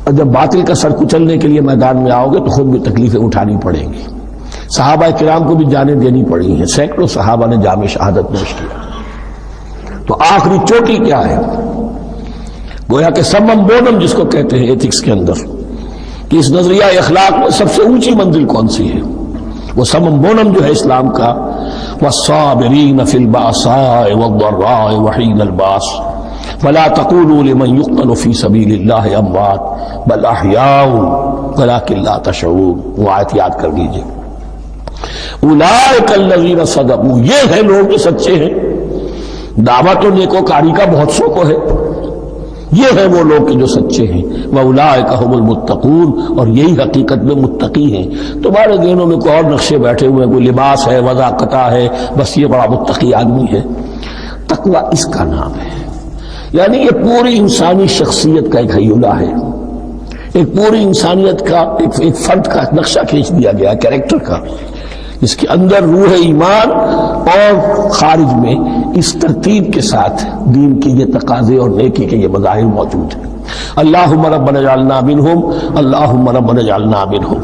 Speaker 1: اور جب باطل کا سر کچلنے کے لیے میدان میں آؤ گے تو خود بھی تکلیفیں اٹھانی پڑیں گی۔ صحابہ کرام کو بھی جانیں دینی پڑی ہیں، سینکڑوں صحابہ نے جام شہادت نوش کیا۔ تو آخری چوٹی کیا ہے؟ گویا کہ سمم بونم جس کو کہتے ہیں ایتھکس کے اندر، کہ اس نظریہ اخلاق میں سب سے اونچی منزل کون سی ہے؟ وہ سمم بونم جو ہے اسلام کا، والصابرین فی الباساء والضراء وحین الباس ولا تقولوا لمن يقتل في سبيل الله اموات بل احیاء ولكن لا تشعرون۔ وہ آیت یاد کر لیجیے، اولئک الذین صدقوا، یہ ہیں لوگ جو سچے ہیں، دعوت و نیکوکاری کا بہت شوق ہے، یہ ہیں وہ لوگ جو سچے ہیں، واولئک هم المتقون، اور یہی حقیقت میں متقی ہیں۔ تمہارے ذہنوں میں کوئی اور نقشے بیٹھے ہوئے ہیں، کوئی لباس ہے، وضاقتہ ہے، بس یہ بڑا متقی آدمی ہے۔ تقوی اس کا نام ہے، یعنی یہ پوری انسانی شخصیت کا ایک ہیولہ ہے، ایک پوری انسانیت کا ایک فرد کا نقشہ کھینچ دیا گیا کیریکٹر کا، اس کے اندر روح ایمان اور خارج میں اس ترتیب کے ساتھ دین کی یہ تقاضے اور نیکی کے یہ مظاہر موجود ہیں۔ اللہم ربنا اجعلنا منہم، اللہم ربنا اجعلنا منہم۔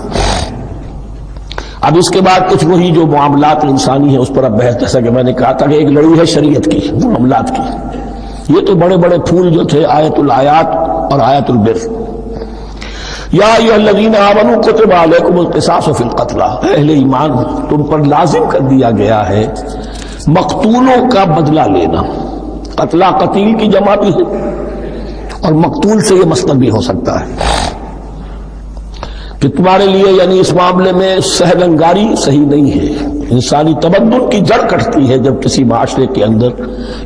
Speaker 1: اب اس کے بعد کچھ وہی جو معاملات انسانی ہیں اس پر اب بحث، جیسا کہ میں نے کہا تھا کہ ایک لڑی ہے شریعت کی معاملات کی، یہ تو بڑے بڑے پھول جو تھے آیت الآیات اور آیت البر۔ یا ایھا الذین آمنوا کتب علیکم القصاص فی القتلی، اہل ایمان تم پر لازم کر دیا گیا ہے مقتولوں کا بدلہ لینا۔ قتلہ قتیل کی جمع بھی ہے، اور مقتول سے یہ مصدر بھی ہو سکتا ہے کہ تمہارے لیے، یعنی اس معاملے میں سہل انگاری صحیح نہیں ہے۔ انسانی تمدن کی جڑ کٹتی ہے جب کسی معاشرے کے اندر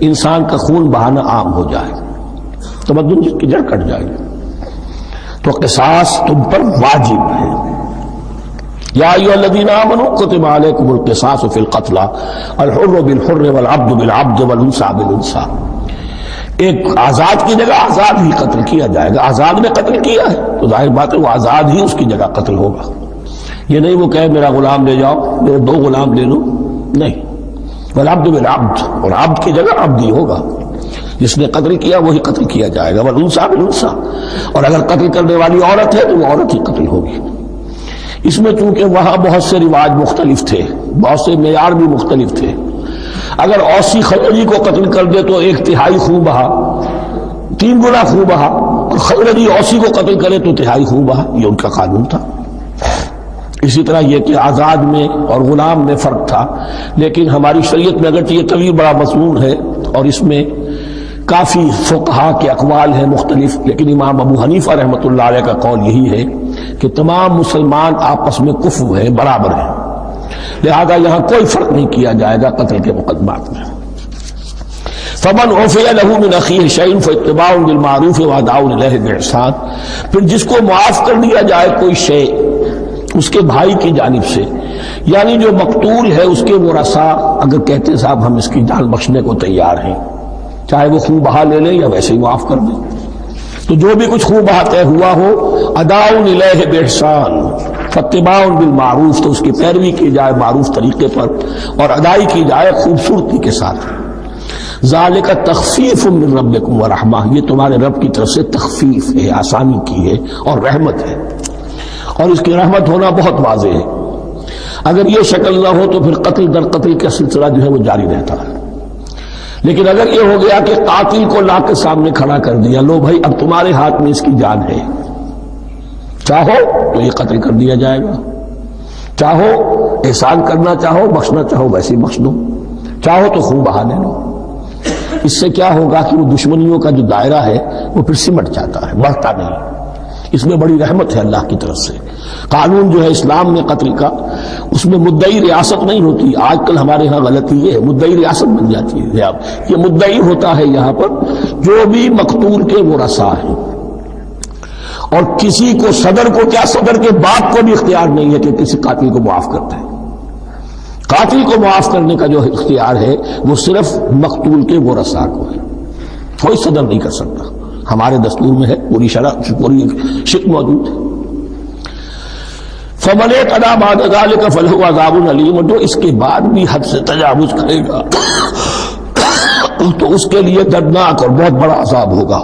Speaker 1: انسان کا خون بہانا عام ہو جائے، تمدن کی جڑ کٹ جائے، تو قصاص تم پر واجب ہے۔ یا ایھا الذین آمنوا کتب علیکم القصاص فی القتلی الحر بالحر والعبد بالعبد والانثی بالانثی۔ ایک آزاد کی جگہ آزاد ہی قتل کیا جائے گا، آزاد نے قتل کیا ہے تو ظاہر بات ہے وہ آزاد ہی اس کی جگہ قتل ہوگا۔ یہ نہیں وہ کہے میرا غلام لے جاؤ، میرے دو غلام لے لو، نہیں، والعبد بالعبد، اور عبد کی جگہ عبد ہی ہوگا، جس نے قتل کیا وہی قتل کیا جائے گا، والانثی بالانثی، اور اگر قتل کرنے والی عورت ہے تو وہ عورت ہی قتل ہوگی۔ اس میں چونکہ وہاں بہت سے رواج مختلف تھے، بہت سے معیار بھی مختلف تھے، اگر اوسی خزرجی کو قتل کر دے تو 1/3 خون بہا، 3 گنا خون بہا، اور خزرجی اوسی کو قتل کرے تو 1/3 خون بہا، یہ ان کا قانون تھا۔ اسی طرح یہ کہ آزاد میں اور غلام میں فرق تھا، لیکن ہماری شریعت میں اگرچہ یہ طویل بڑا مضمون ہے اور اس میں کافی فقہا کے اقوال ہیں مختلف، لیکن امام ابو حنیفہ رحمۃ اللہ علیہ کا قول یہی ہے کہ تمام مسلمان آپس میں کفو ہیں، برابر ہیں، لہذا یہاں کوئی فرق نہیں کیا جائے گا قتل کے مقدمات میں۔ فمن عفی لہ من اخیہ شیء فاتباع بالمعروف واداء الیہ باحسان، پھر جس کو معاف کر دیا جائے کوئی شے اس کے بھائی کی جانب سے، یعنی جو مقتول ہے اس کے ورثاء اگر کہتے صاحب ہم اس کی جان بخشنے کو تیار ہیں، چاہے وہ خون بہا لے لیں یا ویسے ہی معاف کر دیں، تو جو بھی کچھ خون بہا طے ہوا ہو اداء الیہ باحسان، فاتباع بالمعروف، تو اس کی پیروی کی جائے معروف طریقے پر اور ادائی کی جائے خوبصورتی کے ساتھ. ذالک تخفیف من ربکم ورحمہ، یہ تمہارے رب کی طرف سے تخفیف ہے، آسانی کی ہے اور رحمت ہے، اور اس کی رحمت ہونا بہت واضح ہے. اگر یہ شکل نہ ہو تو پھر قتل در قتل کا سلسلہ جو ہے وہ جاری رہتا ہے. لیکن اگر یہ ہو گیا کہ قاتل کو لا کے سامنے کھڑا کر دیا، لو بھائی اب تمہارے ہاتھ میں اس کی جان ہے، چاہو تو یہ قتل کر دیا جائے گا، چاہو احسان کرنا چاہو بخشنا چاہو ویسے بخش دو، چاہو تو خون بہا لے لو. اس سے کیا ہوگا کہ وہ دشمنیوں کا جو دائرہ ہے وہ پھر سمٹ جاتا ہے، بڑھتا نہیں. اس میں بڑی رحمت ہے اللہ کی طرف سے. قانون جو ہے اسلام میں قتل کا، اس میں مدعی ریاست نہیں ہوتی. آج کل ہمارے ہاں غلطی یہ ہے، مدعی ریاست بن جاتی ہے. یہ مدعی ہوتا ہے یہاں پر جو بھی مقتول کے ورثاء ہیں، اور کسی کو صدر کو کیا صدر کے باپ کو بھی اختیار نہیں ہے کہ کسی قاتل کو معاف کرتا ہے. قاتل کو معاف کرنے کا جو اختیار ہے وہ صرف مقتول کے ورثاء کو ہے، کوئی صدر نہیں کر سکتا. ہمارے دستور میں ہے، پوری شرح پوری شک موجود ہے. فمن اعتدی بعد ذلک فلہ عذاب علیم، جو اس کے بعد بھی حد سے تجاوز کرے گا تو اس کے لیے دردناک اور بہت بڑا عذاب ہوگا.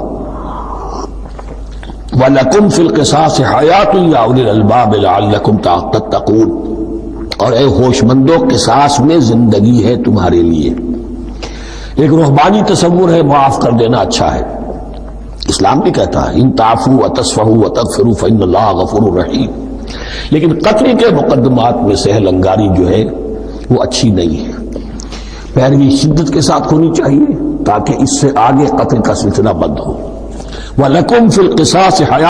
Speaker 1: وَلَكُمْ فِي الْقِصَاصِ حَيَاةٌ يَا أُولِي الْأَلْبَابِ لَعَلَّكُمْ تَتَّقُونَ، اور اے ہوش مندو قصاص میں زندگی ہے تمہارے لیے. ایک روحانی تصور ہے معاف کر دینا اچھا ہے، اسلام بھی کہتا ہے ان تعفوا وتصفحوا وتغفروا فإن اللہ غفور رحیم. لیکن قتل کے مقدمات میں سہل انگاری جو ہے وہ اچھی نہیں ہے. پیروی شدت کے ساتھ ہونی چاہیے تاکہ اس سے آگے قتل کا سلسلہ بند ہو. وَلَكُمْ فِي الْقِصَاصِ حَيَاةٌ